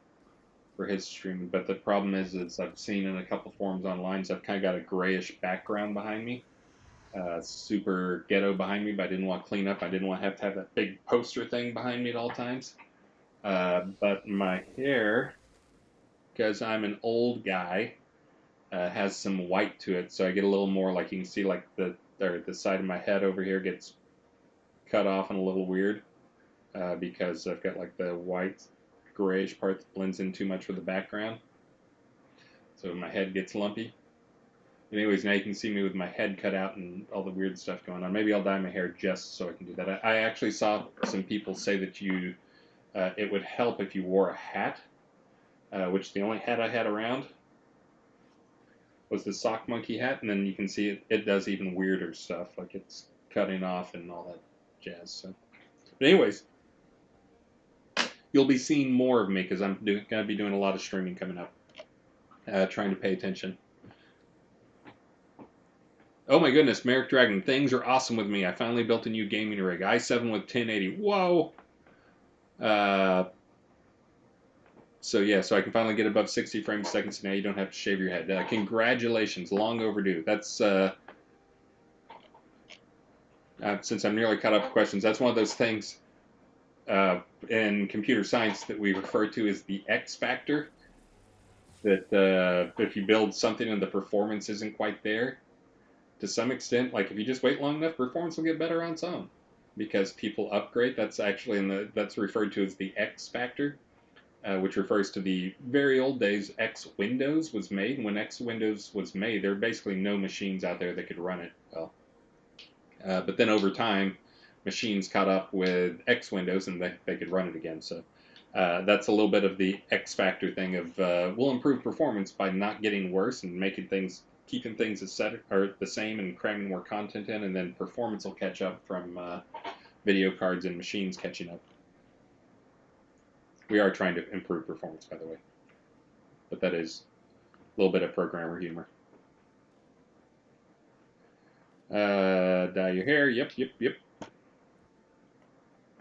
A: for his streaming. But the problem is I've seen in a couple forums online, so I've kind of got a grayish background behind me. Super ghetto behind me, but I didn't want to clean up. I didn't want to have that big poster thing behind me at all times. But my hair, because I'm an old guy, has some white to it, so I get a little more, like you can see, like the side of my head over here gets cut off and a little weird because I've got like the white grayish part that blends in too much with the background, so my head gets lumpy. Anyways, now you can see me with my head cut out and all the weird stuff going on. Maybe I'll dye my hair just so I can do that. I actually saw some people say that it would help if you wore a hat, which the only hat I had around was the sock monkey hat, and then you can see it does even weirder stuff, like it's cutting off and all that jazz. So, but anyways, you'll be seeing more of me because I'm going to be doing a lot of streaming coming up, trying to pay attention. Oh my goodness, Merrick Dragon, things are awesome with me. I finally built a new gaming rig, i7 with 1080. Whoa! So yeah, so I can finally get above 60 frames a second, so now you don't have to shave your head. Congratulations, long overdue. That's since I'm nearly caught up with questions, that's one of those things in computer science that we refer to as the X factor. That if you build something and the performance isn't quite there, to some extent, like if you just wait long enough, performance will get better on its own because people upgrade. That's actually that's referred to as the X factor, which refers to the very old days X Windows was made. And when X Windows was made, there were basically no machines out there that could run it well. But then over time, machines caught up with X Windows and they could run it again. So that's a little bit of the X factor thing of we'll improve performance by not getting worse and keeping things the same and cramming more content in, and then performance will catch up from video cards and machines catching up. We are trying to improve performance, by the way, but that is a little bit of programmer humor. Dye your hair. Yep.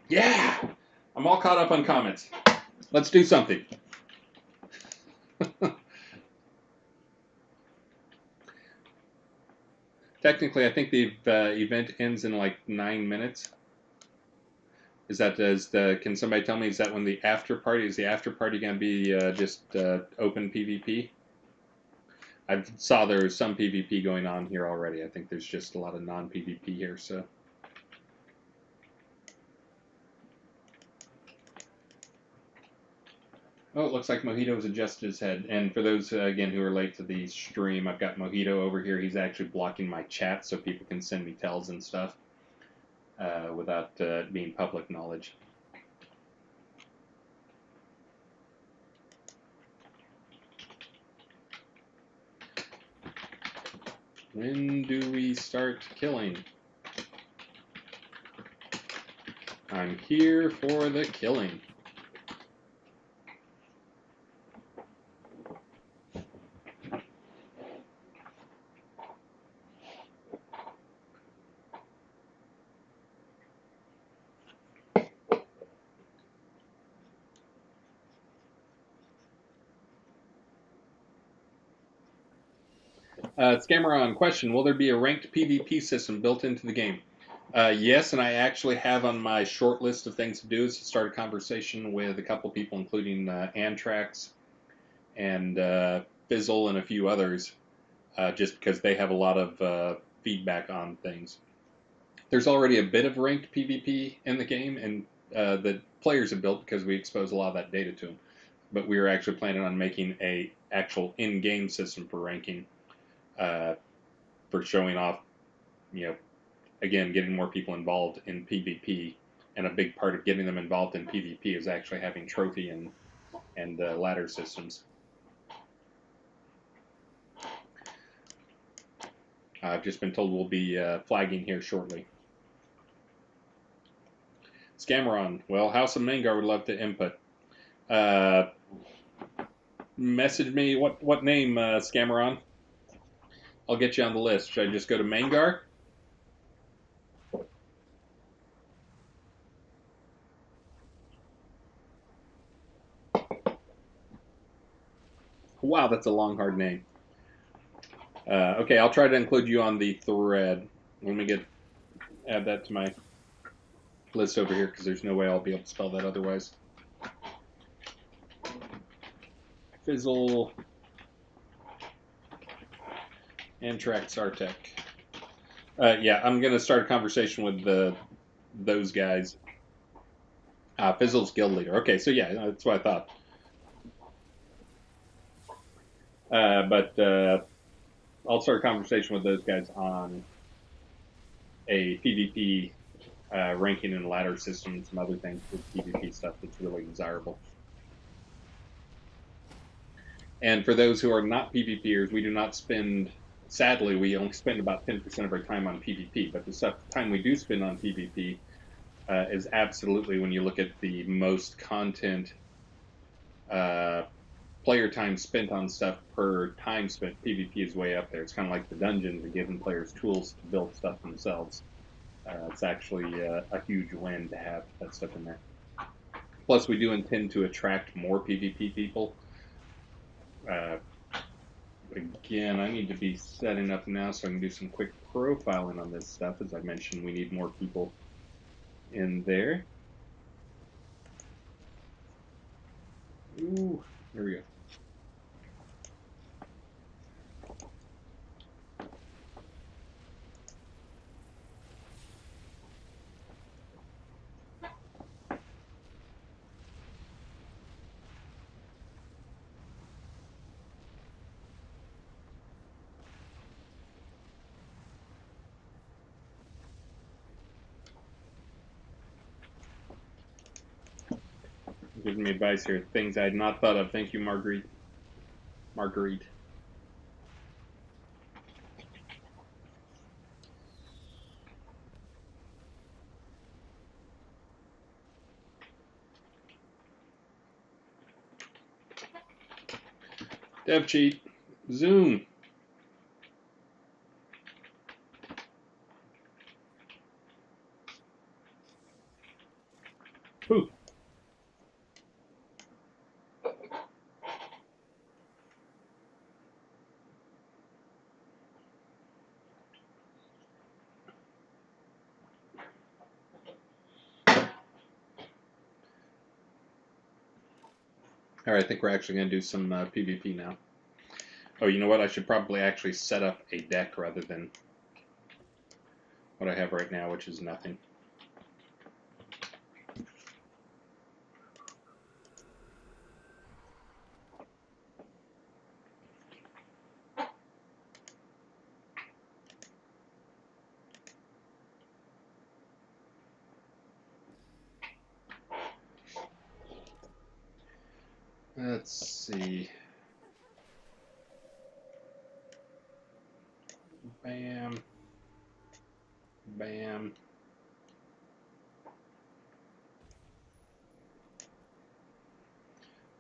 A: Yeah! I'm all caught up on comments. Let's do something. Technically, I think the event ends in like 9 minutes. Can somebody tell me, is that when the after party, is the after party going to be just open PvP? I saw there was some PvP going on here already. I think there's just a lot of non-PvP here, so. Oh, it looks like Mojito's adjusted his head. And for those, again, who are late to the stream, I've got Mojito over here. He's actually blocking my chat so people can send me tells and stuff without being public knowledge. When do we start killing? I'm here for the killing. Scammeron, question: will there be a ranked PvP system built into the game? Yes, and I actually have on my short list of things to do is to start a conversation with a couple people, including Antrax and Fizzle and a few others, just because they have a lot of feedback on things. There's already a bit of ranked PvP in the game, and the players have built because we expose a lot of that data to them. But we are actually planning on making a actual in-game system for ranking, for showing off, again, getting more people involved in PvP. And a big part of getting them involved in PvP is actually having trophy and ladder systems. I've just been told we'll be flagging here shortly. Scammeron, well, House of Mangar would love to input. Message me, what name, Scammeron? I'll get you on the list. Should I just go to Mangar? Wow, that's a long, hard name. Okay, I'll try to include you on the thread. Let me add that to my list over here because there's no way I'll be able to spell that otherwise. Fizzle, Antrax, Artec. Yeah, I'm going to start a conversation with those guys. Fizzle's guild leader. Okay, so yeah, that's what I thought. But I'll start a conversation with those guys on a PvP ranking and ladder system and some other things with PvP stuff that's really desirable. And for those who are not PvPers, we do not spend, sadly, we only spend about 10% of our time on PvP, but the time we do spend on PvP is absolutely, when you look at the most content player time spent on stuff per time spent, PvP is way up there. It's kind of like the dungeons are giving players tools to build stuff themselves. It's actually a huge win to have that stuff in there. Plus, we do intend to attract more PvP people. Again, I need to be setting up now so I can do some quick profiling on this stuff. As I mentioned, we need more people in there. Ooh, there we go. Giving me advice here. Things I had not thought of. Thank you, Marguerite. Marguerite. Dev cheat. Zoom. All right, I think we're actually going to do some PvP now. Oh, you know what? I should probably actually set up a deck rather than what I have right now, which is nothing. Let's see. Bam. Bam.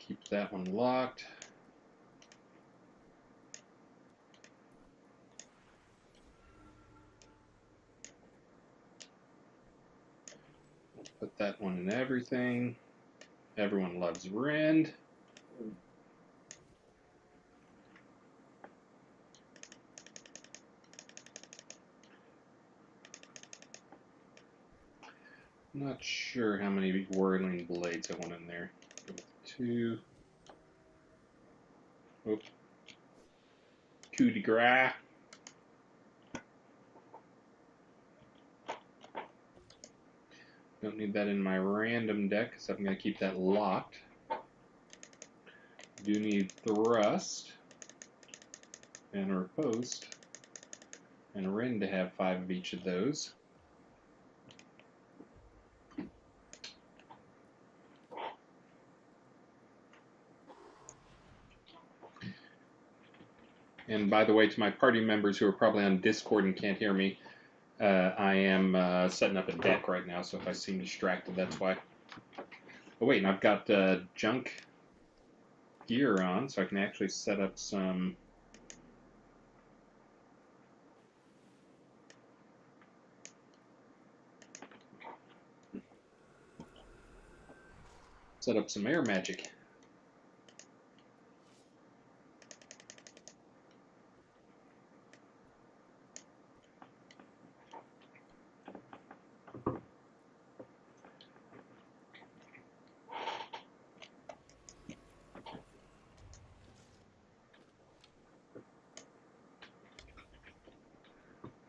A: Keep that one locked. Put that one in everything. Everyone loves Rend. Not sure how many whirling blades I want in there. Go with 2. Oop. Coup de grace. Don't need that in my random deck because I'm going to keep that locked. Do need thrust and riposte and Rend to have 5 of each of those. And by the way, to my party members who are probably on Discord and can't hear me, I am setting up a deck right now, so if I seem distracted, that's why. Oh wait, and I've got junk gear on, so I can actually set up some... set up some air magic.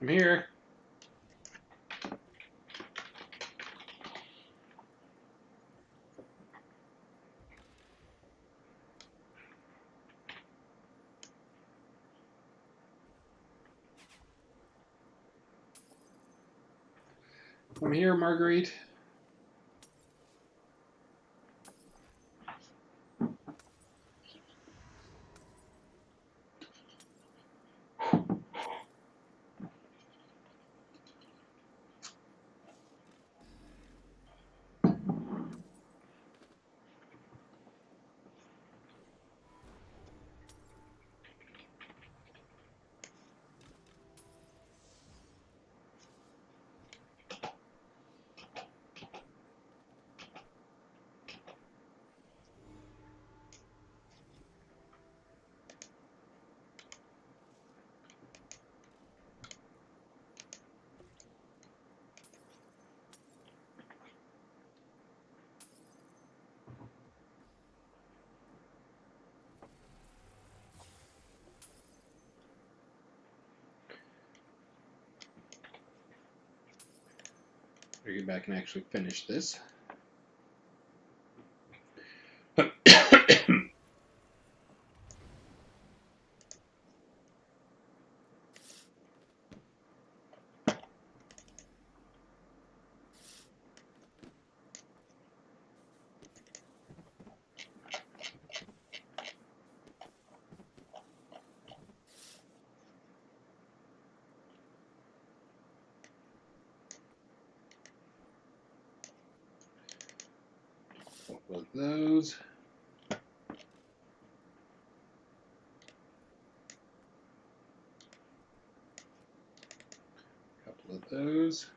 A: I'm here. I'm here, Marguerite. I'll get back and actually finish this. Couple of those. Couple of those.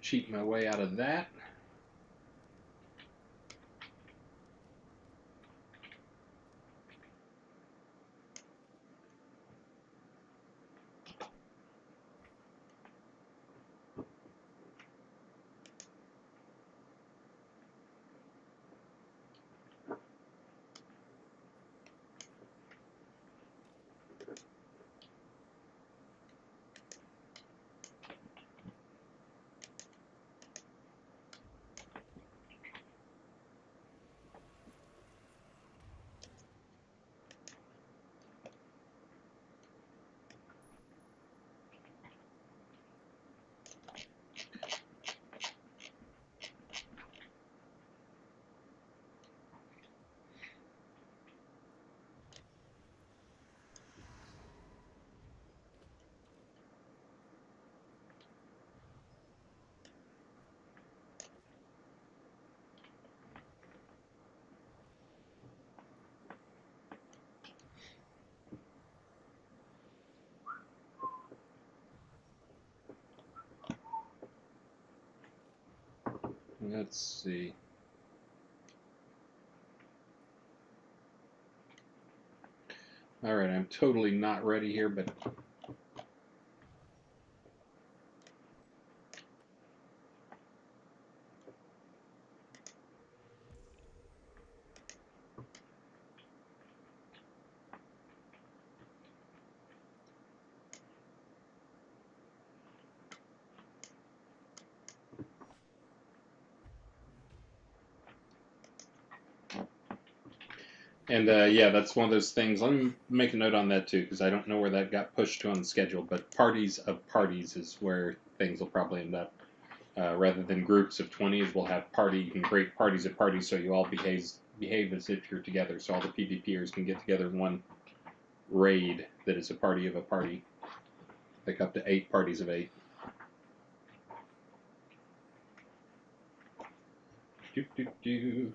A: cheat my way out of that. Let's see. All right, I'm totally not ready here, but and yeah, that's one of those things. Let me make a note on that too, because I don't know where that got pushed to on the schedule. But parties of parties is where things will probably end up. Rather than groups of 20s, we'll have party. You can create parties of parties, so you all behave as if you're together. So all the PvPers can get together in one raid that is a party of a party. Pick up to 8 parties of 8. Do, do, do.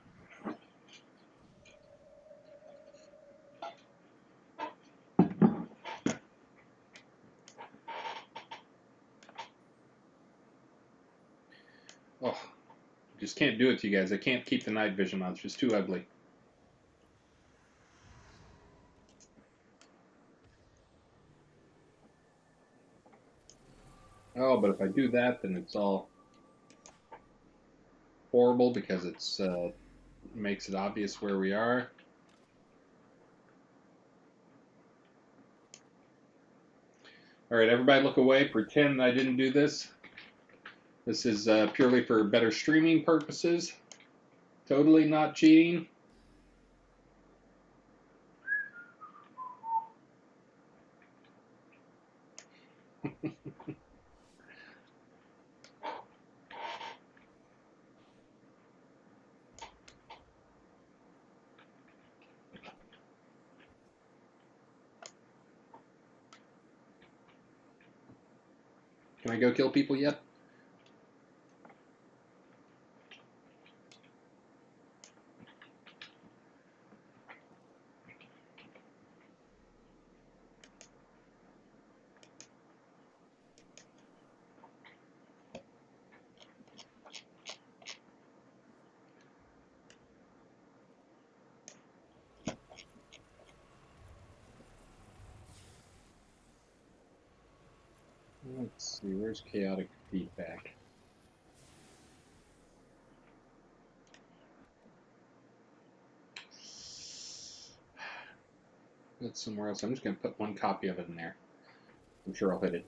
A: Oh, just can't do it to you guys. I can't keep the night vision on. It's just too ugly. Oh, but if I do that, then it's all horrible because it's makes it obvious where we are. All right, everybody look away. Pretend I didn't do this. This is purely for better streaming purposes. Totally not cheating. Can I go kill people yet? Let's see, where's chaotic feedback? That's somewhere else. I'm just going to put one copy of it in there. I'm sure I'll hit it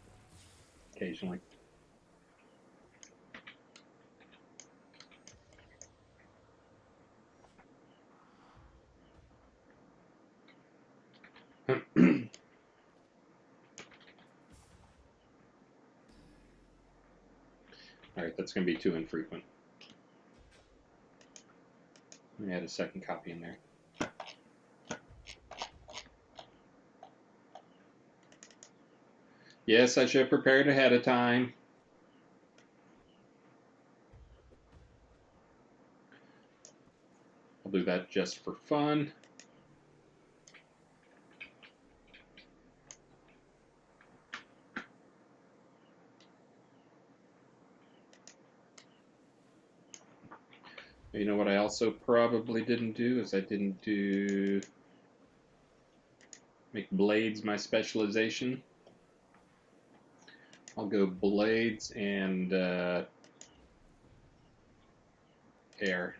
A: occasionally. All right, that's going to be too infrequent. Let me add a second copy in there. Yes, I should have prepared ahead of time. I'll do that just for fun. You know what I also probably didn't do is I didn't make blades my specialization. I'll go blades and air.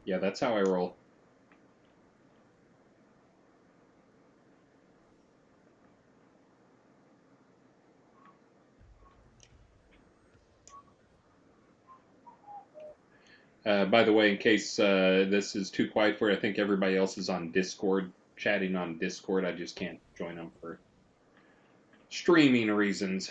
A: Yeah, that's how I roll. By the way, in case this is too quiet for you, I think everybody else is on Discord, chatting on Discord. I just can't join them for streaming reasons.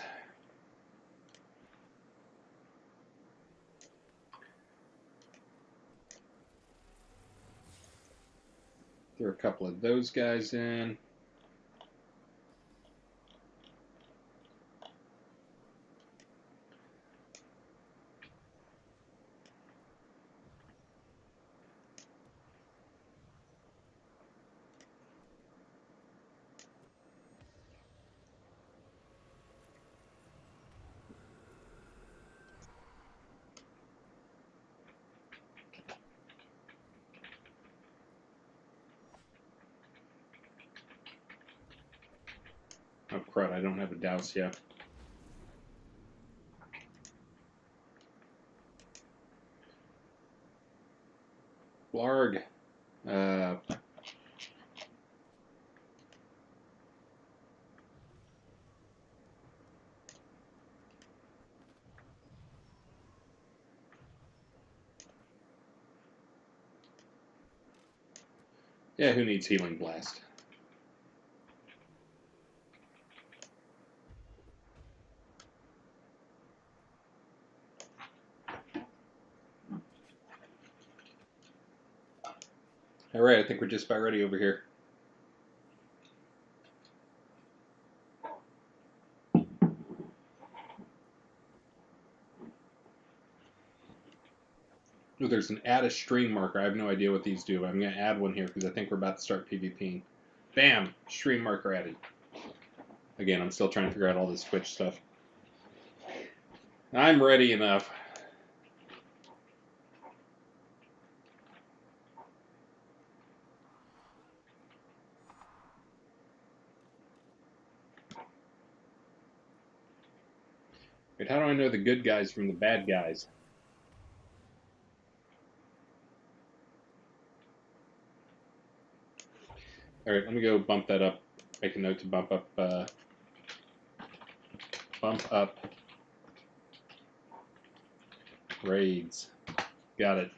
A: Throw a couple of those guys in. Oh crud, I don't have a douse yet. Blarg. Yeah, who needs Healing Blast? Alright, I think we're just about ready over here. Oh, there's an add a stream marker. I have no idea what these do. I'm going to add one here because I think we're about to start PvPing. Bam! Stream marker added. Again, I'm still trying to figure out all this Twitch stuff. I'm ready enough. Wait, how do I know the good guys from the bad guys? Alright, let me go bump that up. Make a note to bump up raids. Got it.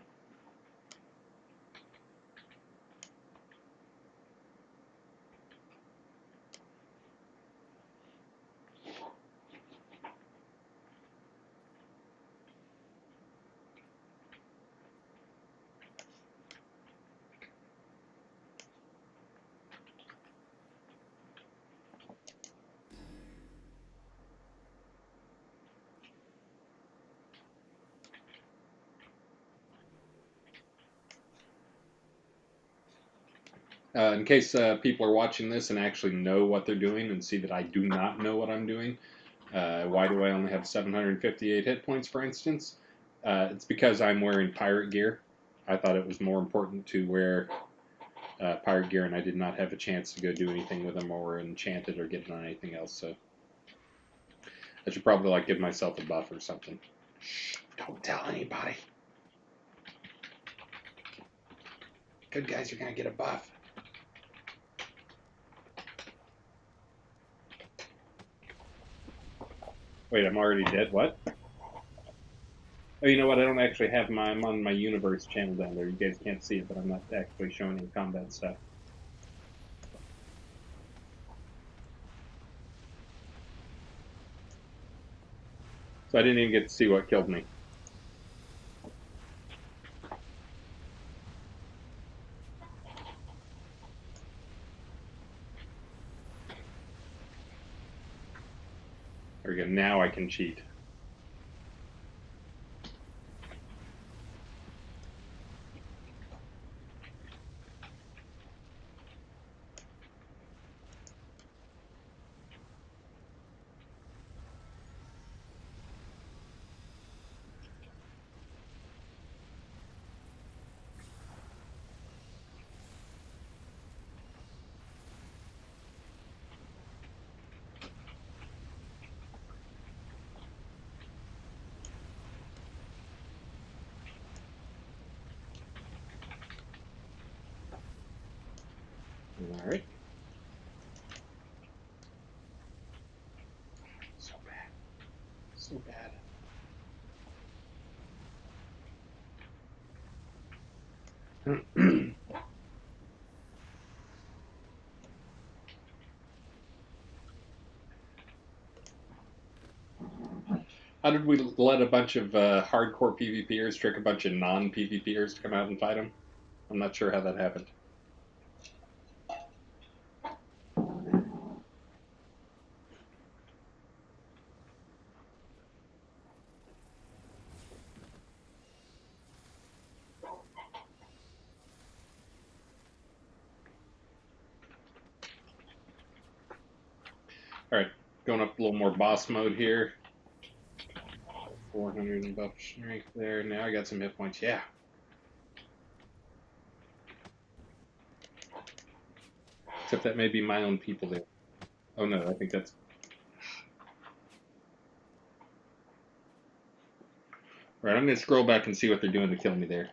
A: In case people are watching this and actually know what they're doing and see that I do not know what I'm doing, why do I only have 758 hit points, for instance? It's because I'm wearing pirate gear. I thought it was more important to wear pirate gear, and I did not have a chance to go do anything with them or enchant it or get it on anything else, so I should probably like give myself a buff or something. Shh, don't tell anybody. Good guys are going to get a buff. Wait, I'm already dead? What? Oh, you know what? I don't actually have I'm on my universe channel down there. You guys can't see it, but I'm not actually showing any combat stuff. So I didn't even get to see what killed me. There we go. Now I can cheat. All right. So bad. So bad. How did we let a bunch of hardcore PvPers trick a bunch of non-PvPers to come out and fight them? I'm not sure how that happened. All right, going up a little more boss mode here. 400 and buff strength there. Now I got some hit points. Yeah. Except that may be my own people there. Oh no, I think that's. All right, I'm going to scroll back and see what they're doing to kill me there.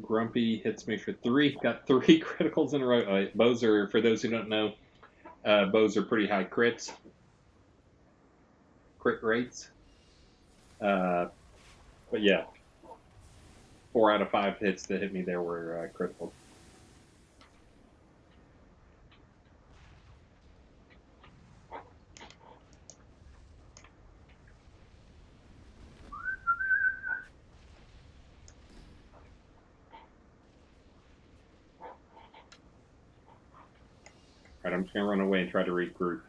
A: Grumpy hits me for 3. Got 3 criticals in a row. Bows are, for those who don't know, bows are pretty high crit rates. But yeah, 4 out of 5 hits that hit me there were critical. All right, I'm just going to run away and try to regroup.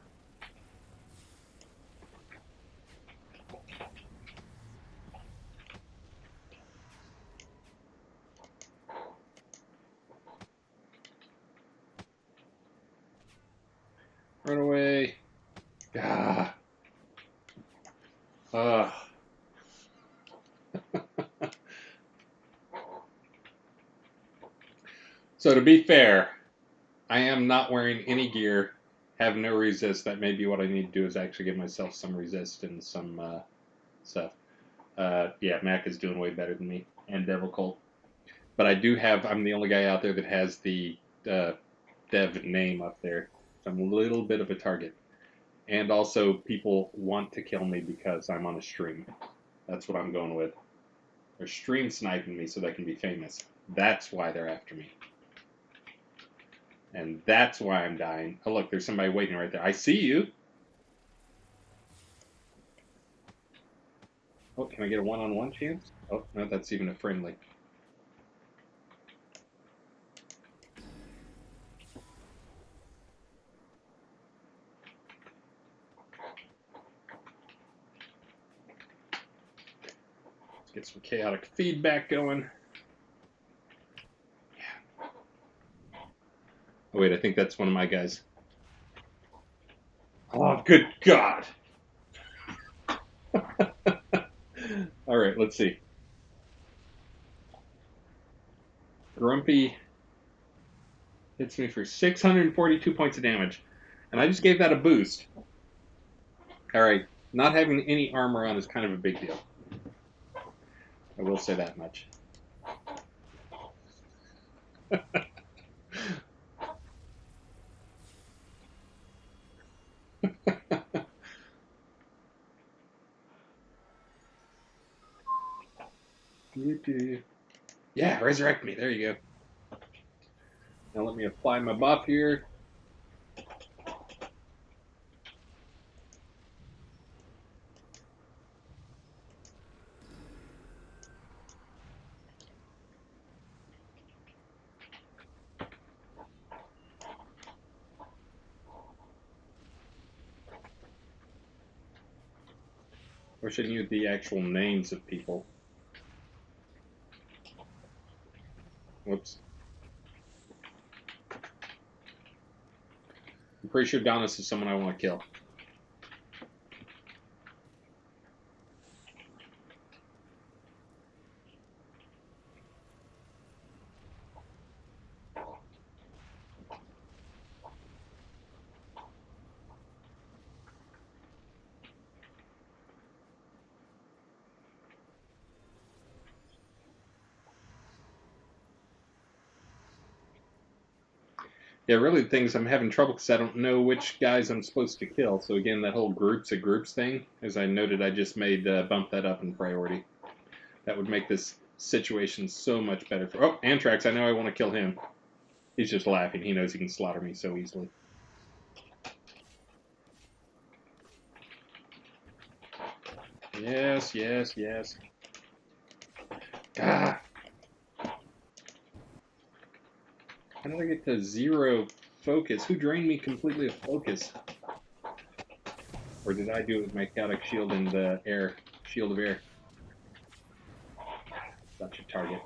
A: Run away. Ah. So to be fair, I am not wearing any gear, have no resist. That may be what I need to do is actually give myself some resist and some stuff. Yeah, Mac is doing way better than me, and Devil Colt. But I do have, I'm the only guy out there that has the dev name up there. So I'm a little bit of a target. And also, people want to kill me because I'm on a stream. That's what I'm going with. They're stream sniping me so they can be famous. That's why they're after me. And that's why I'm dying. Oh, look, there's somebody waiting right there. I see you. Oh, can I get a one-on-one chance? Oh, no, that's even a friendly. Let's get some chaotic feedback going. Yeah. Oh, wait, I think that's one of my guys. Oh, good God. All right, let's see. Grumpy hits me for 642 points of damage. And I just gave that a boost. All right, not having any armor on is kind of a big deal. I will say that much. Yeah, resurrect me. There you go. Now let me apply my buff here. Wish I knew the actual names of people. Whoops. I'm pretty sure Donis is someone I want to kill. Yeah, really, the things I'm having trouble because I don't know which guys I'm supposed to kill. So again, that whole groups of groups thing, as I noted, I just made bump that up in priority. That would make this situation so much better. For Anthrax, I know I want to kill him. He's just laughing. He knows he can slaughter me so easily. Yes, yes, yes. Ah! How did I get to 0 focus? Who drained me completely of focus? Or did I do it with my chaotic shield and the air shield of air? Such a target.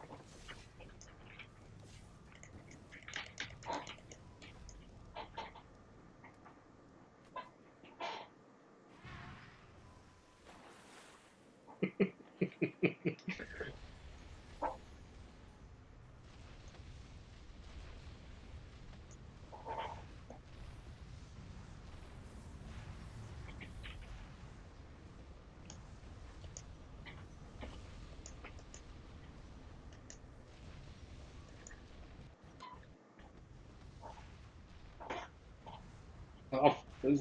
A: Oh, I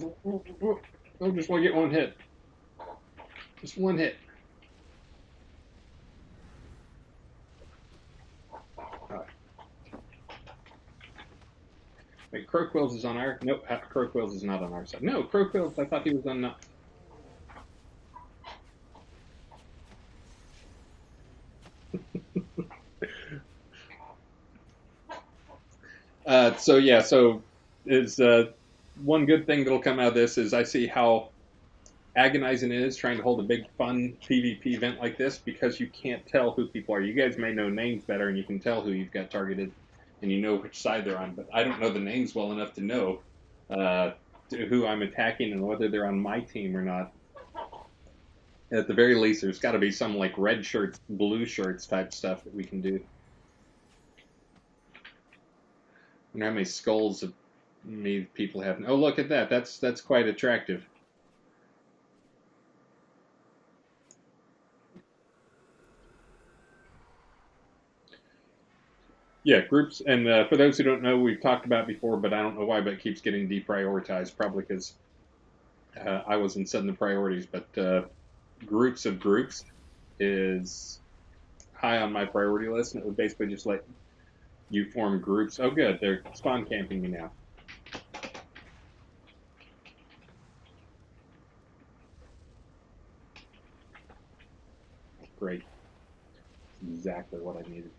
A: just want to get one hit. Just one hit. Wait, Crowquills is on our. Nope, Crowquills is not on our side. No, Crowquills. I thought he was on. So yeah, so is one good thing that'll come out of this is I see how agonizing it is trying to hold a big fun PvP event like this because you can't tell who people are. You guys may know names better and you can tell who you've got targeted and you know which side they're on, but I don't know the names well enough to know uh, who I'm attacking and whether they're on my team or not. At the very least, there's got to be some like red shirts, blue shirts type stuff that we can do. I wonder how many skulls of me people have. Oh, look at that. That's quite attractive. Yeah, groups. And for those who don't know, we've talked about before, but I don't know why, but it keeps getting deprioritized. Probably because I wasn't setting the priorities. But groups of groups is high on my priority list, and it would basically just let you form groups. Oh, good. They're spawn camping me now. Great. Exactly what I needed.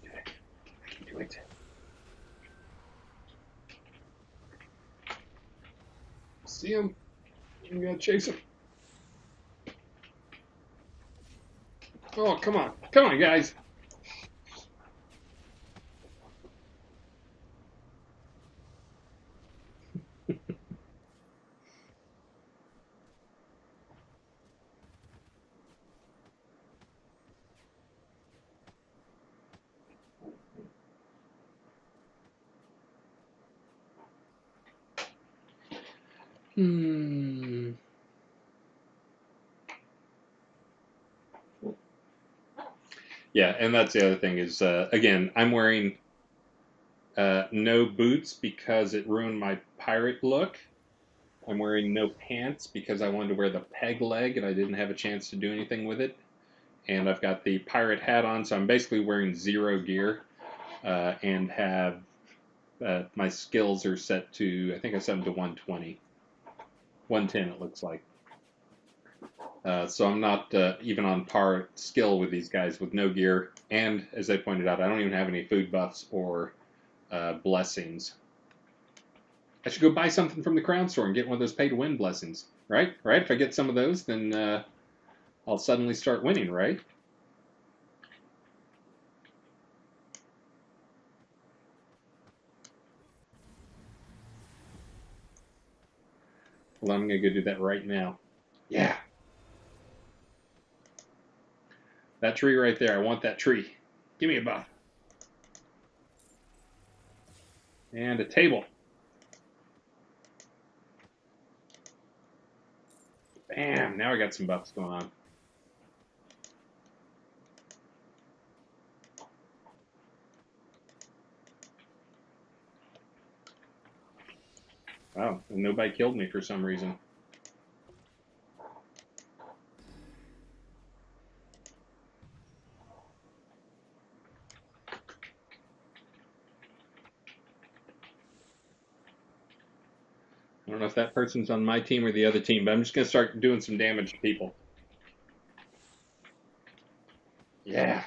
A: Okay. I can do it. See him. I'm gonna chase him. Oh, come on. Come on, guys. Hmm. Yeah, and that's the other thing is, again, I'm wearing No boots because it ruined my pirate look. I'm wearing no pants because I wanted to wear the peg leg and I didn't have a chance to do anything with it. And I've got the pirate hat on, so I'm basically wearing zero gear and have my skills are set to, I think I set them to 120. 110 it looks like. So I'm not even on par skill with these guys with no gear. And as they pointed out, I don't even have any food buffs or blessings. I should go buy something from the crown store and get one of those pay to win blessings, right? Right? If I get some of those, then I'll suddenly start winning, right? Well, I'm going to go do that right now. Yeah. That tree right there. I want that tree. Give me a buff. And a table. Bam. Now I got some buffs going on. Wow. And nobody killed me for some reason. I don't know if that person's on my team or the other team, but I'm just going to start doing some damage to people. Yeah.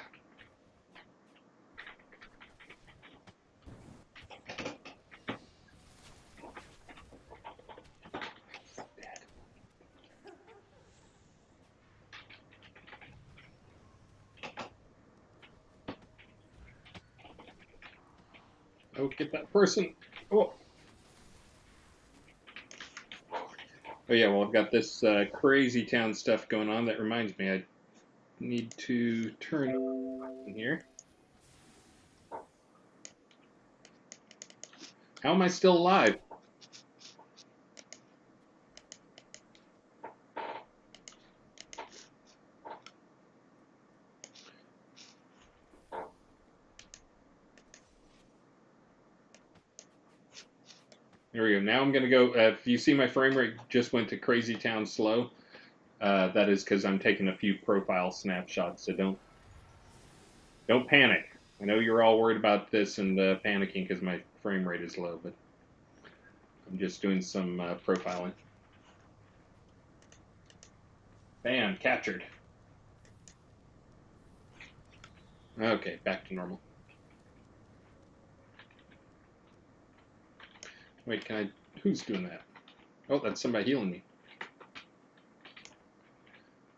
A: Oh, get that person. Oh. Oh yeah, well I've got this crazy town stuff going on. That reminds me, I need to turn in here. How am I still alive? There we go. Now I'm going to go. If you see my frame rate just went to crazy town slow, that is because I'm taking a few profile snapshots. So don't panic. I know you're all worried about this and panicking because my frame rate is low, but I'm just doing some profiling. Bam, captured. Okay, back to normal. Wait, can I? Who's doing that? Oh, that's somebody healing me.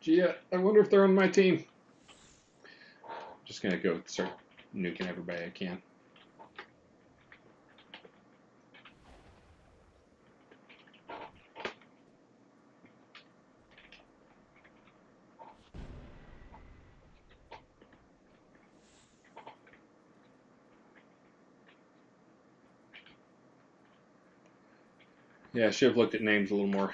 A: Gee, I wonder if they're on my team. Just gonna go start nuking everybody I can. Yeah, I should have looked at names a little more.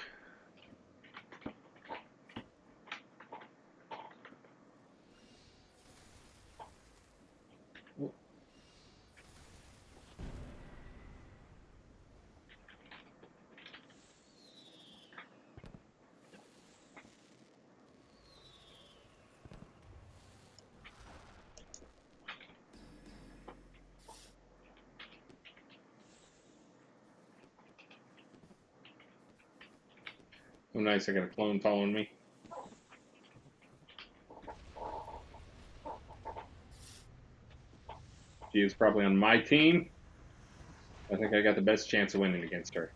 A: Oh, nice, I got a clone following me. She is probably on my team. I think I got the best chance of winning against her.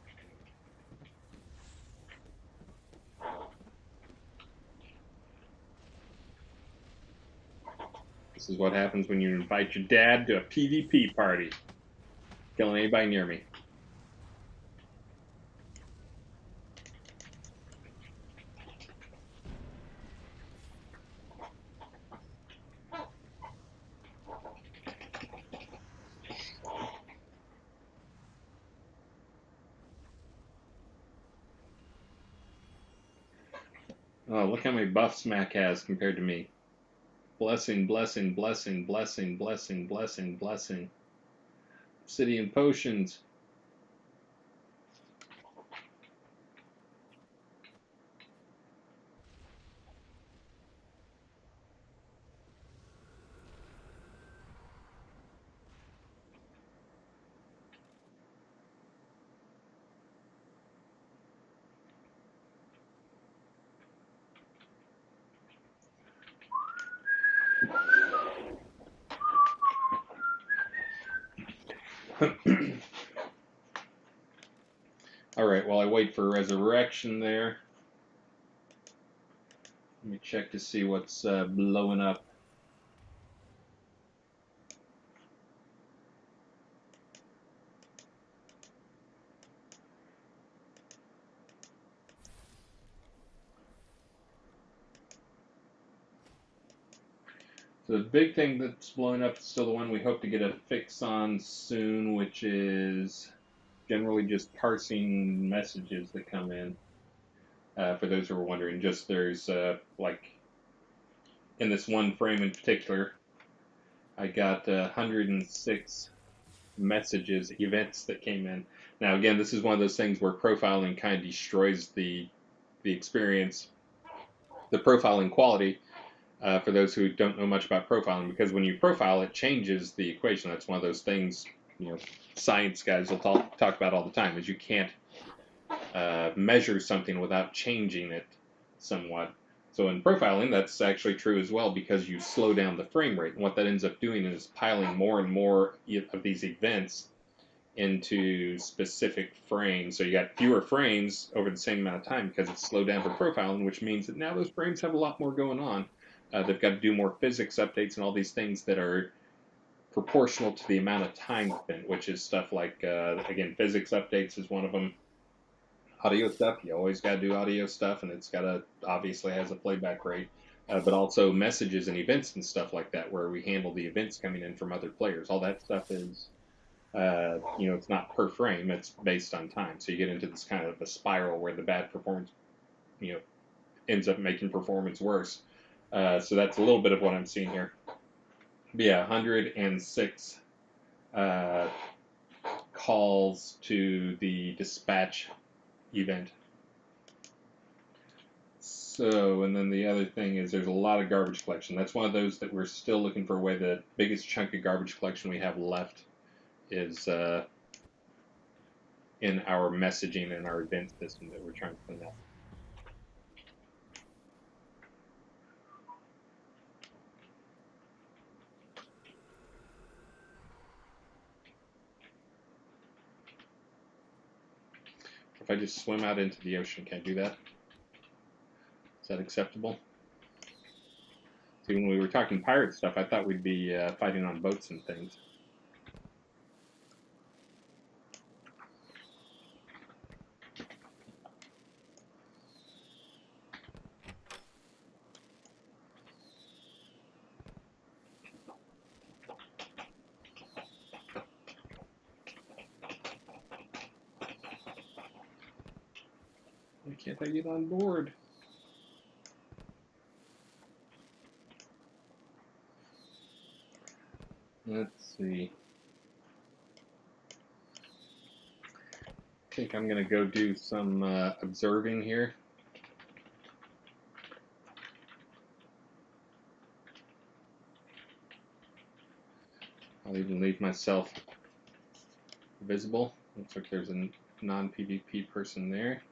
A: This is what happens when you invite your dad to a PvP party. Killing anybody near me. Oh, look how many buffs Mac has compared to me. Blessing, blessing, blessing, blessing, blessing, blessing, blessing. Obsidian potions. Alright, while I wait for resurrection there, let me check to see what's blowing up. So the big thing that's blowing up is still the one we hope to get a fix on soon, which is generally just parsing messages that come in. For those who are wondering, just there's like in this one frame in particular, I got 106 messages, events that came in. Now again, this is one of those things where profiling kind of destroys the experience, the profiling quality. For those who don't know much about profiling, because when you profile, it changes the equation. That's one of those things, science guys will talk about all the time, is you can't measure something without changing it somewhat. So in profiling, that's actually true as well, because you slow down the frame rate. And what that ends up doing is piling more and more of these events into specific frames. So you got fewer frames over the same amount of time because it's slowed down for profiling, which means that now those frames have a lot more going on. They've got to do more physics updates and all these things that are proportional to the amount of time spent, which is stuff like, again, physics updates is one of them. Audio stuff, you always got to do audio stuff, and it's got to, obviously has a playback rate, but also messages and events and stuff like that, where we handle the events coming in from other players. All that stuff is, it's not per frame, it's based on time. So you get into this kind of a spiral where the bad performance, ends up making performance worse. So that's a little bit of what I'm seeing here. But yeah, 106 calls to the dispatch event. So, and then the other thing is there's a lot of garbage collection. That's one of those that we're still looking for a way. The biggest chunk of garbage collection we have left is in our messaging and our event system that we're trying to clean up. If I just swim out into the ocean, can I do that? Is that acceptable? See, when we were talking pirate stuff, I thought we'd be fighting on boats and things. Why can't I get on board? Let's see. I think I'm going to go do some observing here. I'll even leave myself visible. Looks like there's a non-PvP person there.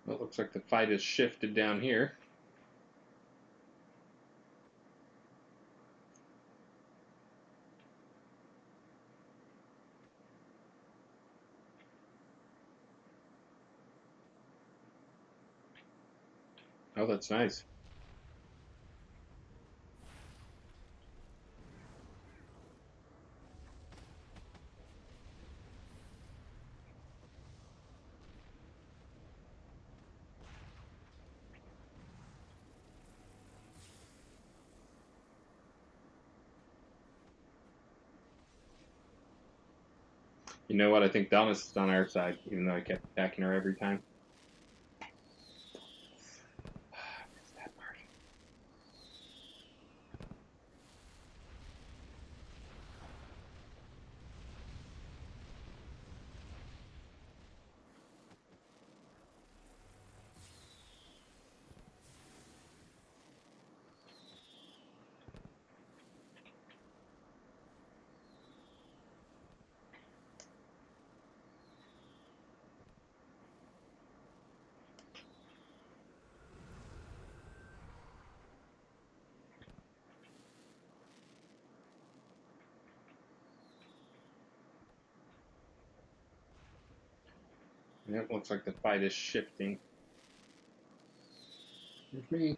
A: Well, it looks like the fight has shifted down here. Oh, that's nice. You know what? I think Donna's is on our side, even though I kept attacking her every time. Where's that part? Yep, looks like the fight is shifting. Here's me.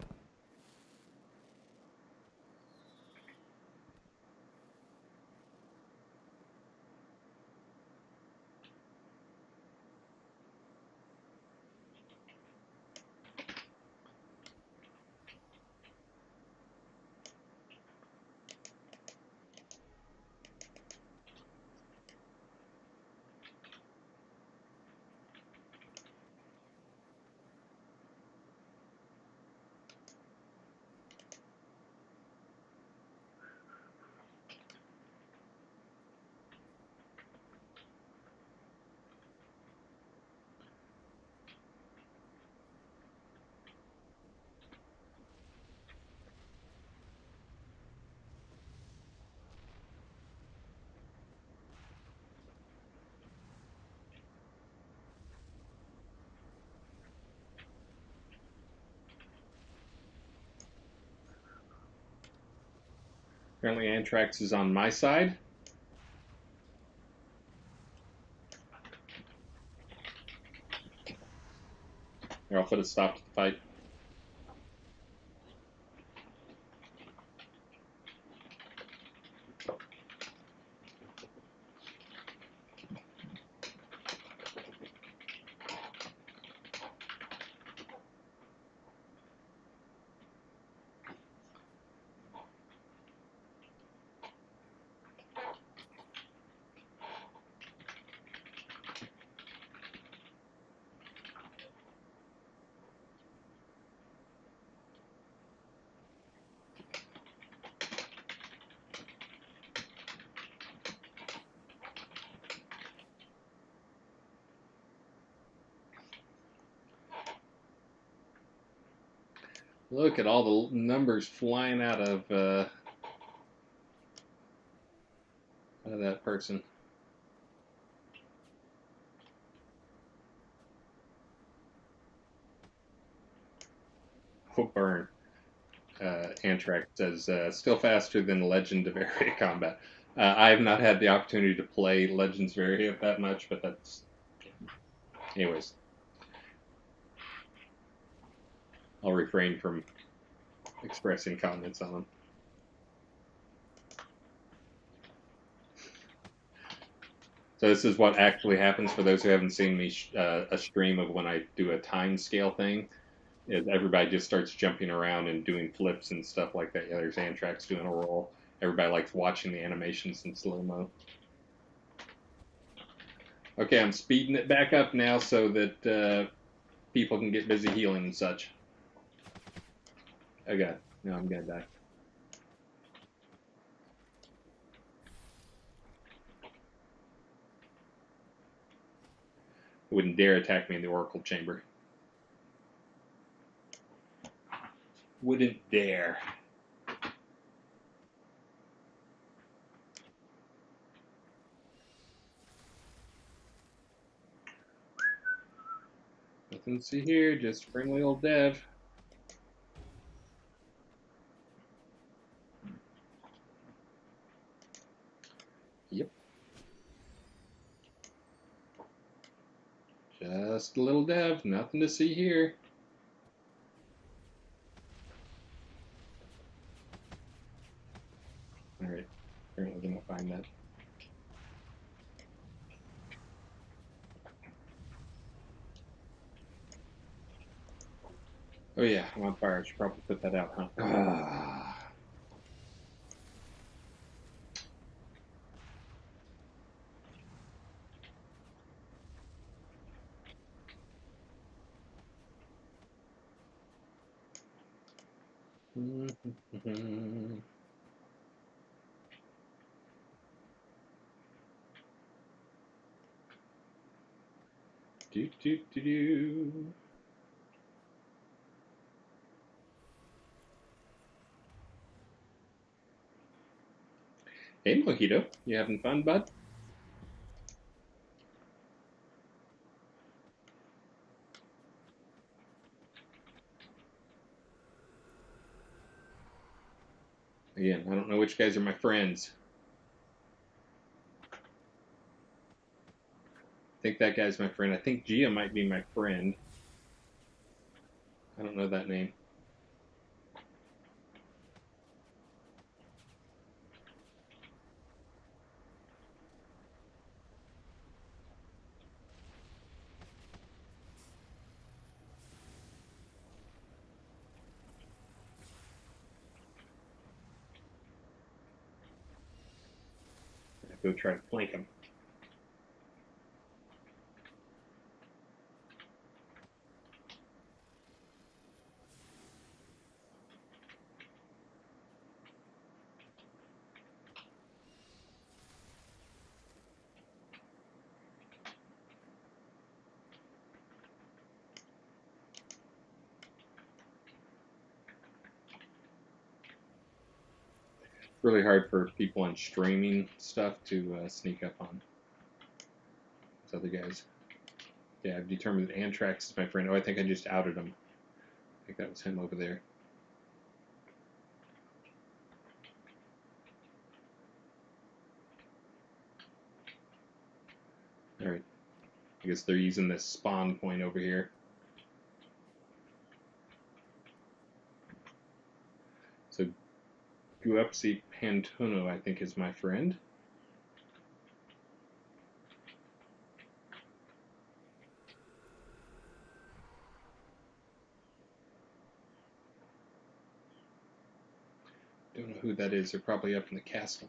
A: Apparently Anthrax is on my side. Here, I'll put a stop to the fight. Look at all the numbers flying out of that person. Oh, burn. Anthrax says, still faster than Legend of Area Combat. I have not had the opportunity to play Legends of Area that much, but that's... Anyways. I'll refrain from expressing comments on them. So this is what actually happens for those who haven't seen me a stream of when I do a time scale thing. Is everybody just starts jumping around and doing flips and stuff like that. Yeah, there's Anthrax doing a roll. Everybody likes watching the animations in slow-mo. Okay, I'm speeding it back up now so that people can get busy healing and such. Okay, now I'm gonna die. Wouldn't dare attack me in the Oracle Chamber. Wouldn't dare. Nothing to see here, just friendly old Dev. Yep. Just a little Dev, nothing to see here. Alright, apparently didn't find that. Oh yeah, I'm on fire. I should probably put that out, huh? Do, do, do, do. Hey, Mojito, you having fun, bud? Again, I don't know which guys are my friends. I think that guy's my friend. I think Gia might be my friend. I don't know that name. I'll go try to flank him. Really hard for people on streaming stuff to sneak up on those other guys. Yeah, I've determined that Antrax is my friend. Oh, I think I just outed him. I think that was him over there. Alright. I guess they're using this spawn point over here. So Guepsi Pantuno, I think, is my friend. Don't know who that is. They're probably up in the castle.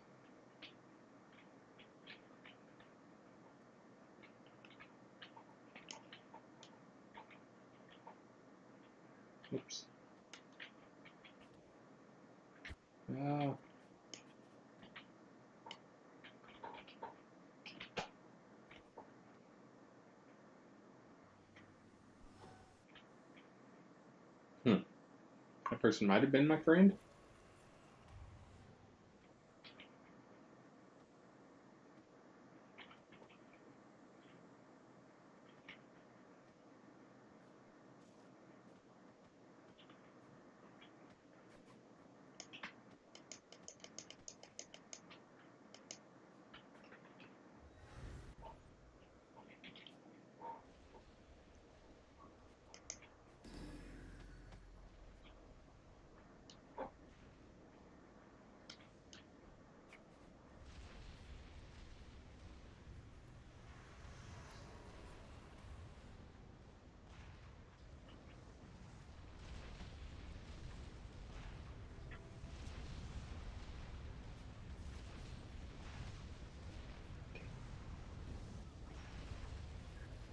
A: Oops. Ah. That person might have been my friend.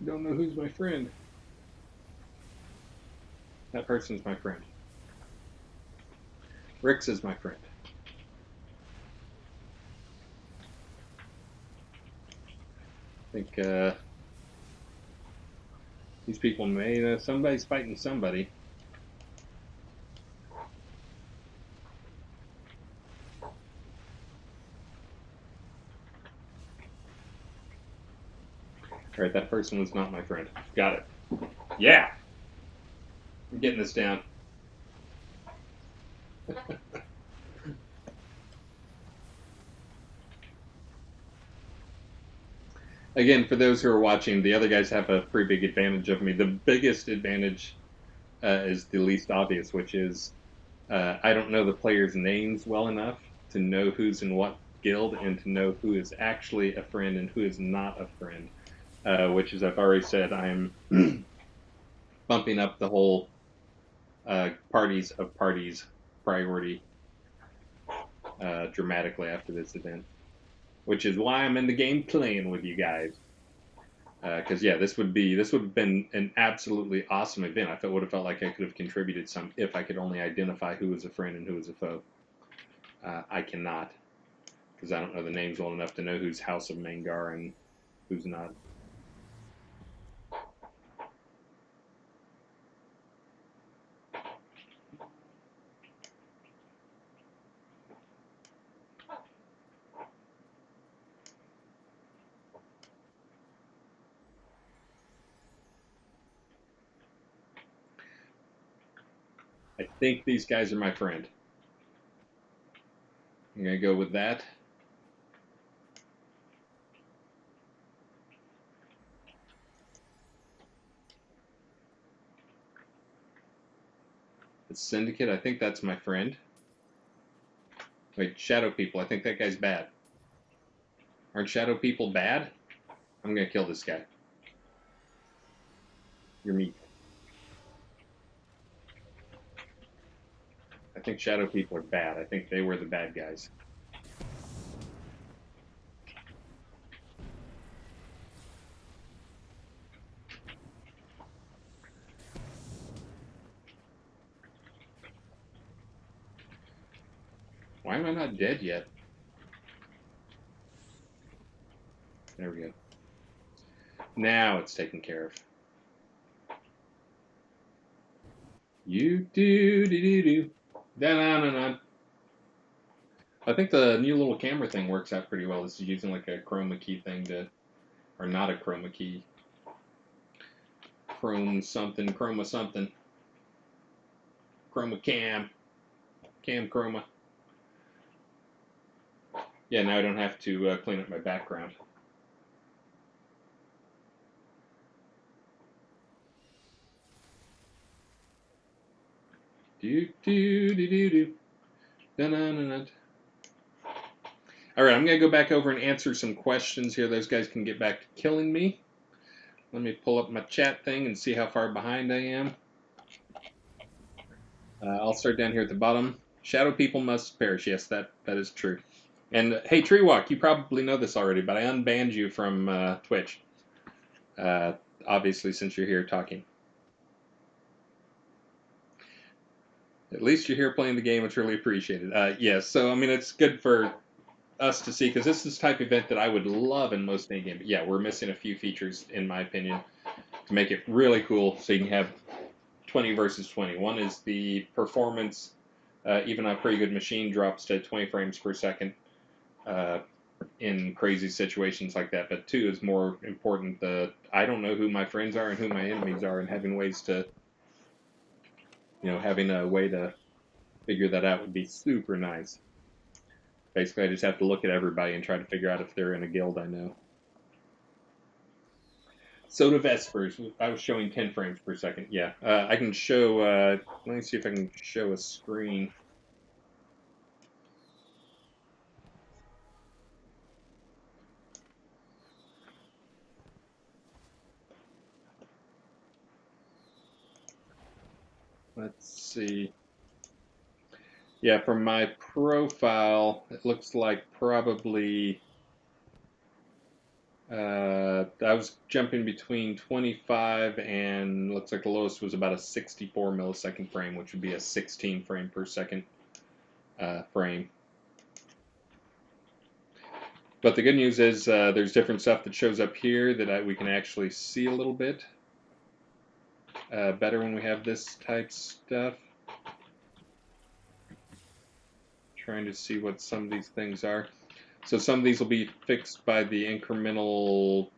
A: Don't know who's my friend. That person's my friend. Rix is my friend. I think these people may know somebody's fighting somebody. Alright, that person was not my friend. Got it. Yeah! I'm getting this down. Again, for those who are watching, the other guys have a pretty big advantage of me. The biggest advantage is the least obvious, which is I don't know the players' names well enough to know who's in what guild and to know who is actually a friend and who is not a friend. Which, as I've already said, I'm bumping up the whole parties of parties priority dramatically after this event. Which is why I'm in the game playing with you guys. Because yeah, this would have been an absolutely awesome event. Would have felt like I could have contributed some if I could only identify who was a friend and who was a foe. I cannot, because I don't know the names well enough to know who's House of Mangar and who's not. I think these guys are my friend. I'm gonna go with that. The Syndicate. I think that's my friend. Wait, Shadow People. I think that guy's bad. Aren't Shadow People bad? I'm gonna kill this guy. You're meat. I think Shadow People are bad. I think they were the bad guys. Why am I not dead yet? There we go. Now it's taken care of. You do. Da-na-na-na. I think the new little camera thing works out pretty well. This is using like a chroma key thing to, or not a chroma key. Chroma something. Chroma cam. Cam chroma. Yeah, now I don't have to clean up my background. Do. Da-na-na-na. All right, I'm going to go back over and answer some questions here. Those guys can get back to killing me. Let me pull up my chat thing and see how far behind I am. I'll start down here at the bottom. Shadow people must perish. Yes, that is true. And hey, Treewalk, you probably know this already, but I unbanned you from Twitch. Obviously, since you're here talking. At least you're here playing the game. It's really appreciated. Yes, so I mean, it's good for us to see because this is the type of event that I would love in most any game. But yeah, we're missing a few features, in my opinion, to make it really cool. So you can have 20 versus 20. One is the performance, even on a pretty good machine, drops to 20 frames per second in crazy situations like that. But two is more important. I don't know who my friends are and who my enemies are, and having ways to, having a way to figure that out would be super nice. Basically, I just have to look at everybody and try to figure out if they're in a guild I know. Soda Vespers, I was showing 10 frames per second. Yeah, I can show, let me see if I can show a screen. Let's see. Yeah, from my profile, it looks like probably I was jumping between 25 and looks like the lowest was about a 64 millisecond frame, which would be a 16 frame per second frame. But the good news is there's different stuff that shows up here that we can actually see a little bit better when we have this type stuff. Trying to see what some of these things are. So some of these will be fixed by the incremental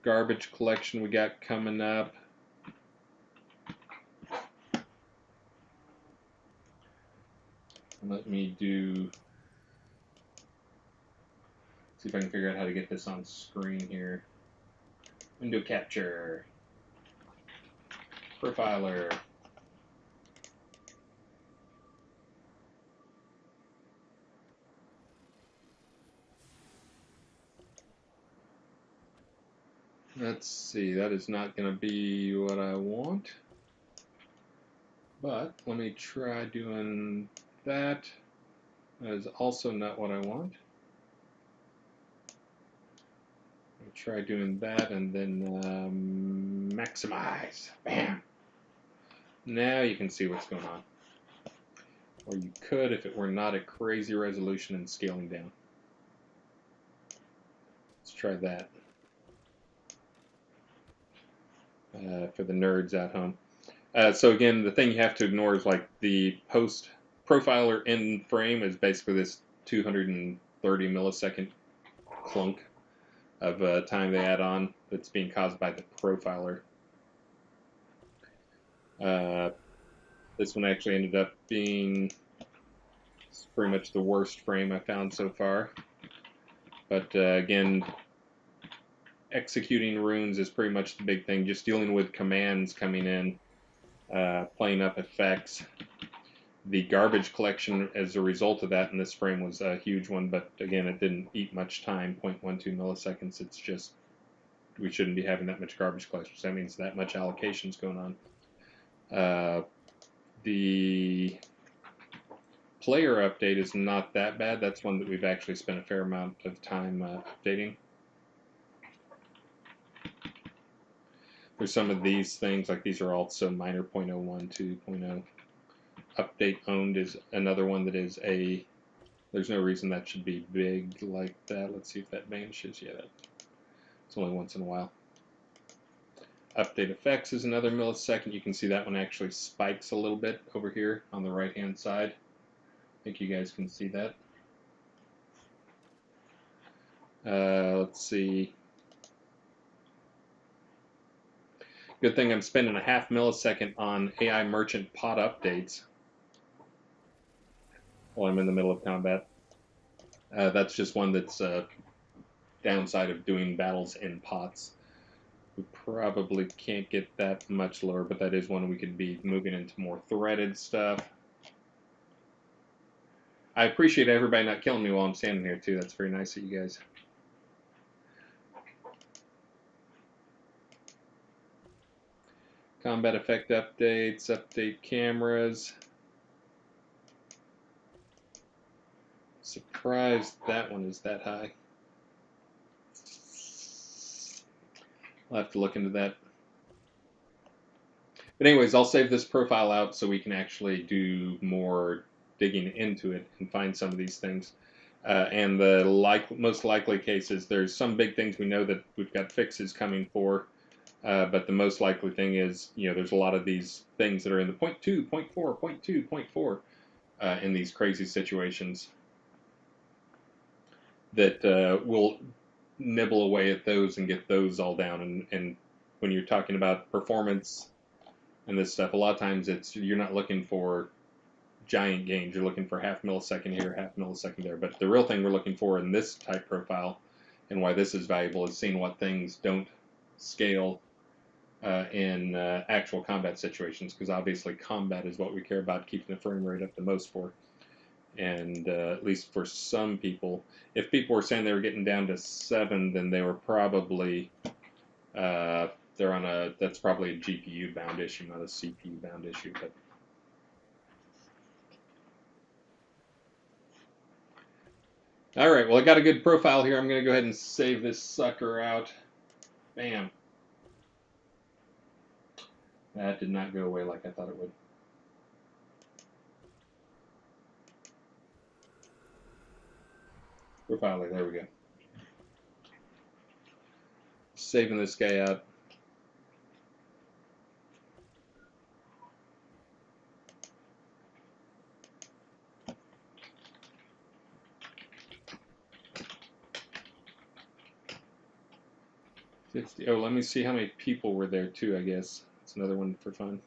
A: garbage collection we got coming up. Let me see if I can figure out how to get this on screen here. Window capture, profiler. Let's see, that is not going to be what I want. But let me try doing that. That is also not what I want. Try doing that and then maximize. Bam! Now you can see what's going on. Or you could if it were not a crazy resolution and scaling down. Let's try that for the nerds at home. So again, the thing you have to ignore is like the post profiler in frame is basically this 230 millisecond clunk of time they add on that's being caused by the profiler. This one actually ended up being pretty much the worst frame I found so far. But again, executing runes is pretty much the big thing. Just dealing with commands coming in, playing up effects. The garbage collection as a result of that in this frame was a huge one, but again, it didn't eat much time, 0.12 milliseconds. It's just, we shouldn't be having that much garbage collection, so that means that much allocation is going on. The player update is not that bad. That's one that we've actually spent a fair amount of time updating. There's some of these things, like these are also minor, 0.01, 2.0. Update owned is another one that is a, there's no reason that should be big like that. Let's see if that vanishes. Yeah, it's only once in a while. Update effects is another millisecond. You can see that one actually spikes a little bit over here on the right hand side. I think you guys can see that. Let's see. Good thing I'm spending a half millisecond on AI merchant pot updates while I'm in the middle of combat. That's just one that's downside of doing battles in pots. We probably can't get that much lower, but that is one we could be moving into more threaded stuff. I appreciate everybody not killing me while I'm standing here, too. That's very nice of you guys. Combat effect updates, update cameras. Surprised that one is that high. I'll have to look into that. But anyways, I'll save this profile out so we can actually do more digging into it and find some of these things. And the most likely cases, there's some big things we know that we've got fixes coming for. But the most likely thing is, there's a lot of these things that are in the 0.2, 0.4, 0.2, 0.4 in these crazy situations that will nibble away at those and get those all down. And when you're talking about performance and this stuff, a lot of times you're not looking for giant gains. You're looking for half millisecond here, half millisecond there. But the real thing we're looking for in this type profile and why this is valuable is seeing what things don't scale in actual combat situations, because obviously combat is what we care about, keeping the frame rate up the most for. And at least for some people, if people were saying they were getting down to 7, then they were probably they're on that's probably a GPU bound issue, not a CPU bound issue. But all right, well, I got a good profile here. I'm going to go ahead and save this sucker out. Bam. That did not go away like I thought it would. Profiler, there we go. Saving this guy out. Oh, let me see how many people were there too, I guess. It's another one for fun.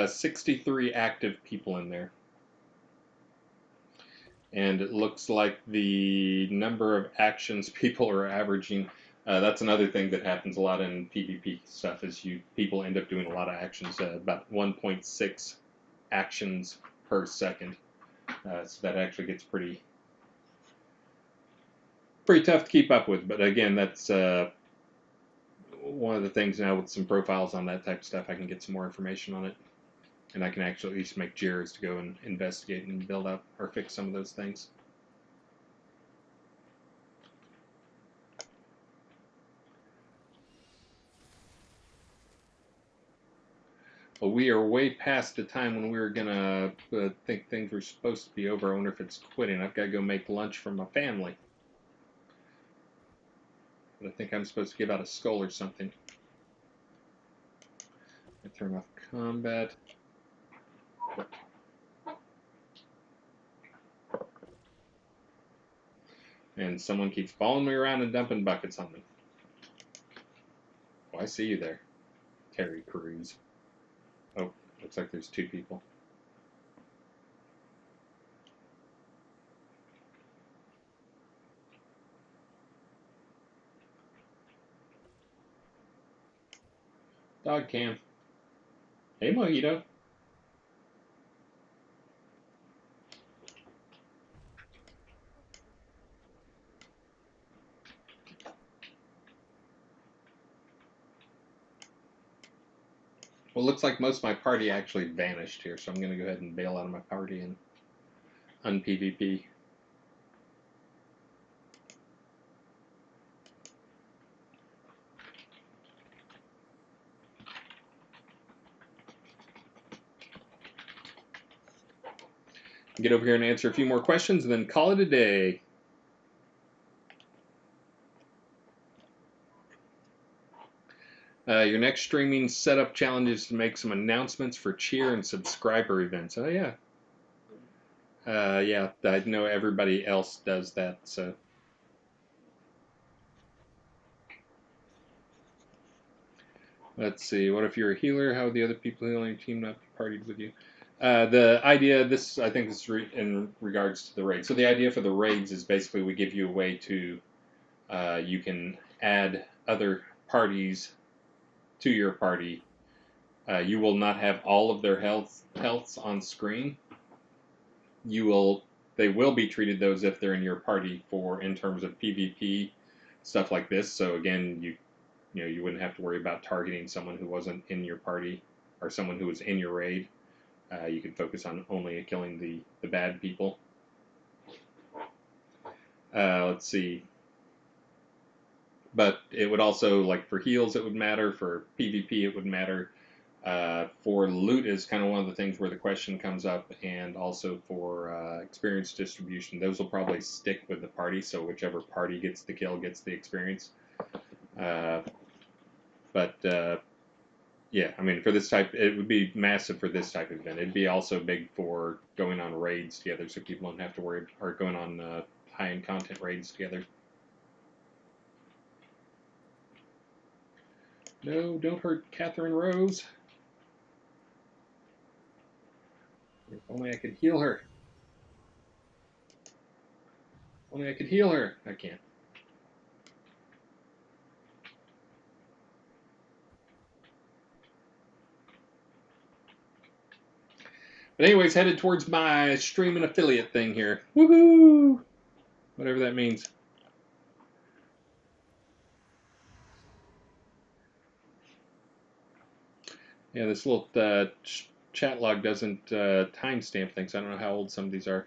A: 63 active people in there. And it looks like the number of actions people are averaging, that's another thing that happens a lot in PvP stuff, is people end up doing a lot of actions, about 1.6 actions per second. So that actually gets pretty tough to keep up with. But again, that's one of the things now with some profiles on that type of stuff. I can get some more information on it. And I can actually at least make Jairus to go and investigate and build up or fix some of those things. But we are way past the time when we were gonna think things were supposed to be over. I wonder if it's quitting. I've got to go make lunch for my family. But I think I'm supposed to give out a skull or something. I turn off combat. And someone keeps following me around and dumping buckets on me. Oh, I see you there, Terry Crews. Oh, looks like there's two people. Dog cam. Hey, Mojito. Well, it looks like most of my party actually vanished here, so I'm going to go ahead and bail out of my party and un-PvP. Get over here and answer a few more questions and then call it a day. Your next streaming setup challenge is to make some announcements for cheer and subscriber events. Oh, yeah. Yeah, I know everybody else does that, so. Let's see. What if you're a healer? How would the other people on your team not be partied with you? The idea, this I think is in regards to the raid. So the idea for the raids is basically we give you a way to, you can add other parties to your party. You will not have all of their healths on screen. They will be treated those if they're in your party for in terms of PvP stuff like this. So again, you wouldn't have to worry about targeting someone who wasn't in your party or someone who was in your raid. You can focus on only killing the bad people. Let's see. But it would also, like for heals, it would matter. For PvP, it would matter. For loot is kind of one of the things where the question comes up, and also for experience distribution. Those will probably stick with the party, so whichever party gets the kill gets the experience. Yeah, I mean, for this type, it would be massive for this type of event. It'd be also big for going on raids together, so people don't have to worry, or going on high-end content raids together. No, don't hurt Catherine Rose. If only I could heal her. Only I could heal her. I can't. But anyways, headed towards my stream and affiliate thing here. Woohoo! Whatever that means. Yeah, this little chat log doesn't timestamp things. I don't know how old some of these are.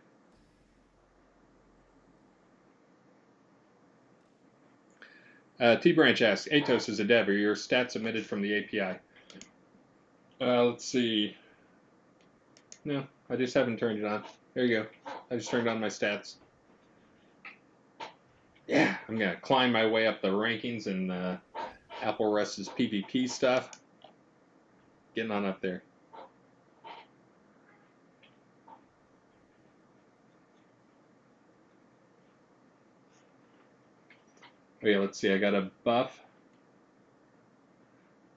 A: T-Branch asks, Atos is a dev. Are your stats emitted from the API? Let's see. No, I just haven't turned it on. There you go. I just turned on my stats. Yeah, I'm going to climb my way up the rankings and Apple Rust's PvP stuff. Getting on up there. Okay, let's see. I got a buff.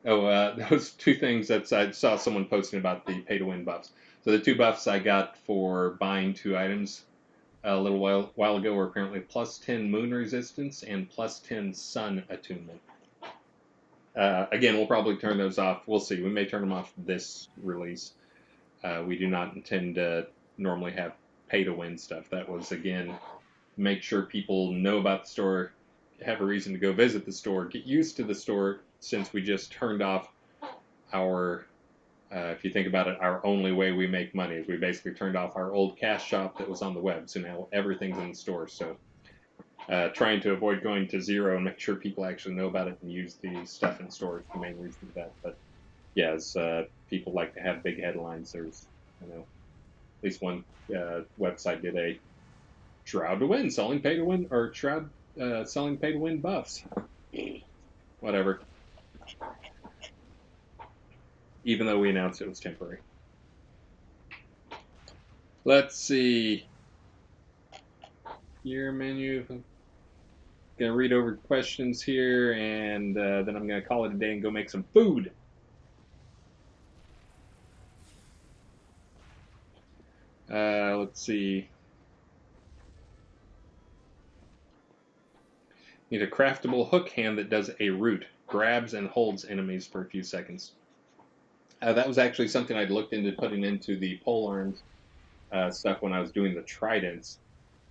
A: Oh, those two things that I saw someone posting about the pay-to-win buffs. So the two buffs I got for buying two items a little while ago were apparently plus 10 moon resistance and plus 10 sun attunement. Again, we'll probably turn those off. We'll see. We may turn them off this release. We do not intend to normally have pay-to-win stuff. That was, again, make sure people know about the store, have a reason to go visit the store, get used to the store, since we just turned off our If you think about it, our only way we make money is we basically turned off our old cash shop that was on the web, so now everything's in the store. So trying to avoid going to zero and make sure people actually know about it and use the stuff in store is the main reason for that. But yeah, as people like to have big headlines, there's at least one website did a Shroud to win, selling pay to win, or Shroud selling pay to win buffs. Whatever. Even though we announced it was temporary. Let's see. Your menu. Gonna read over questions here, and then I'm gonna call it a day and go make some food. Let's see. Need a craftable hook hand that does a root, grabs and holds enemies for a few seconds. That was actually something I'd looked into putting into the pole arms stuff when I was doing the tridents.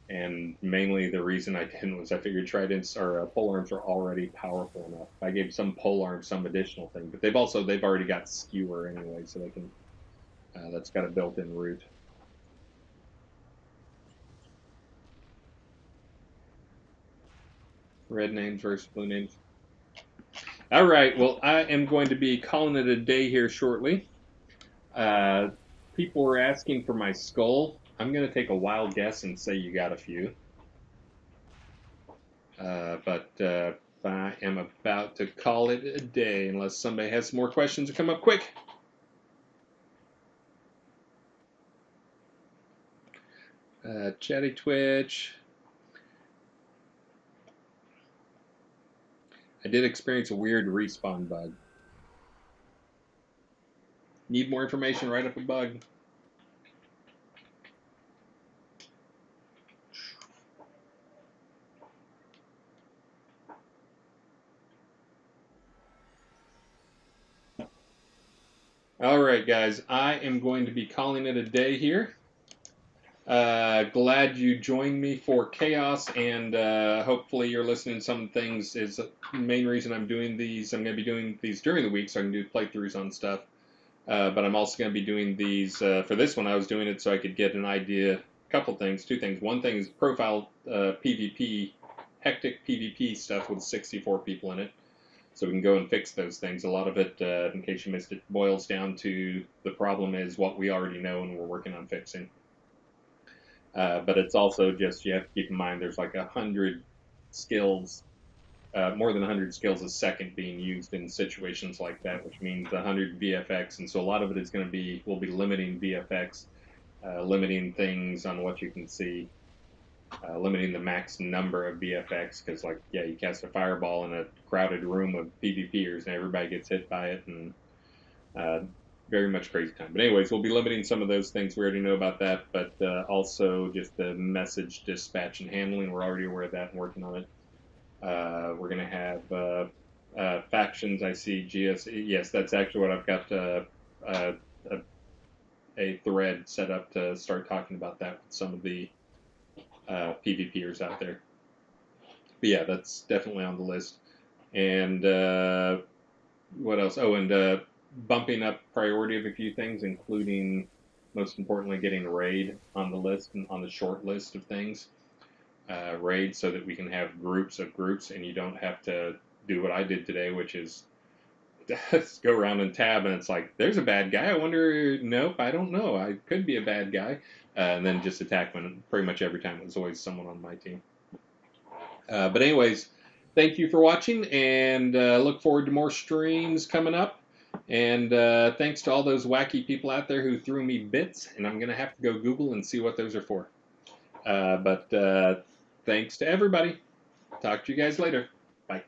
A: And mainly the reason I didn't was I figured tridents or pole arms are already powerful enough. I gave some pole arms some additional thing, but they've already got skewer anyway, so they can that's got a built-in root. Red names versus blue names. All right, well I am going to be calling it a day here shortly. People were asking for my skull. I'm going to take a wild guess and say you got a few. But I am about to call it a day unless somebody has some more questions to come up quick. Chatty Twitch. I did experience a weird respawn bug. Need more information? Write up a bug. All right, guys. I am going to be calling it a day here. Glad you joined me for Chaos, and hopefully you're listening to some things. Is the main reason I'm doing these. I'm going to be doing these during the week so I can do playthroughs on stuff. But I'm also going to be doing these for this one. I was doing it so I could get an idea. Couple things, two things. One thing is profile PvP, hectic PvP stuff with 64 people in it. So we can go and fix those things. A lot of it, in case you missed it, boils down to the problem is what we already know and we're working on fixing. But it's also just, you have to keep in mind there's like 100 skills, more than 100 skills a second being used in situations like that, which means 100 VFX. And so a lot of it is going to be, we'll be limiting VFX, limiting things on what you can see, limiting the max number of VFX, because like, yeah, you cast a fireball in a crowded room of PvPers and everybody gets hit by it, and very much crazy time. But anyways, we'll be limiting some of those things. We already know about that, but also just the message dispatch and handling. We're already aware of that and working on it. We're going to have factions. I see GS. Yes, that's actually what I've got a thread set up to start talking about that with some of the PvPers out there. But yeah, that's definitely on the list. And what else? Oh, and bumping up priority of a few things, including, most importantly, getting raid on the list, on the short list of things. Raid so that we can have groups of groups, and you don't have to do what I did today, which is go around and tab, and it's like, there's a bad guy. I wonder, nope, I don't know. I could be a bad guy. And then just attack when pretty much every time it was always someone on my team. But anyways, thank you for watching, and look forward to more streams coming up. And thanks to all those wacky people out there who threw me bits, and I'm going to have to go Google and see what those are for. But thanks to everybody. Talk to you guys later. Bye.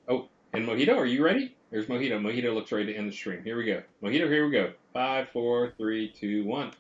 A: Oh, and Mojito, are you ready? There's Mojito. Mojito looks ready to end the stream. Here we go. Mojito, here we go. 5, 4, 3, 2, 1.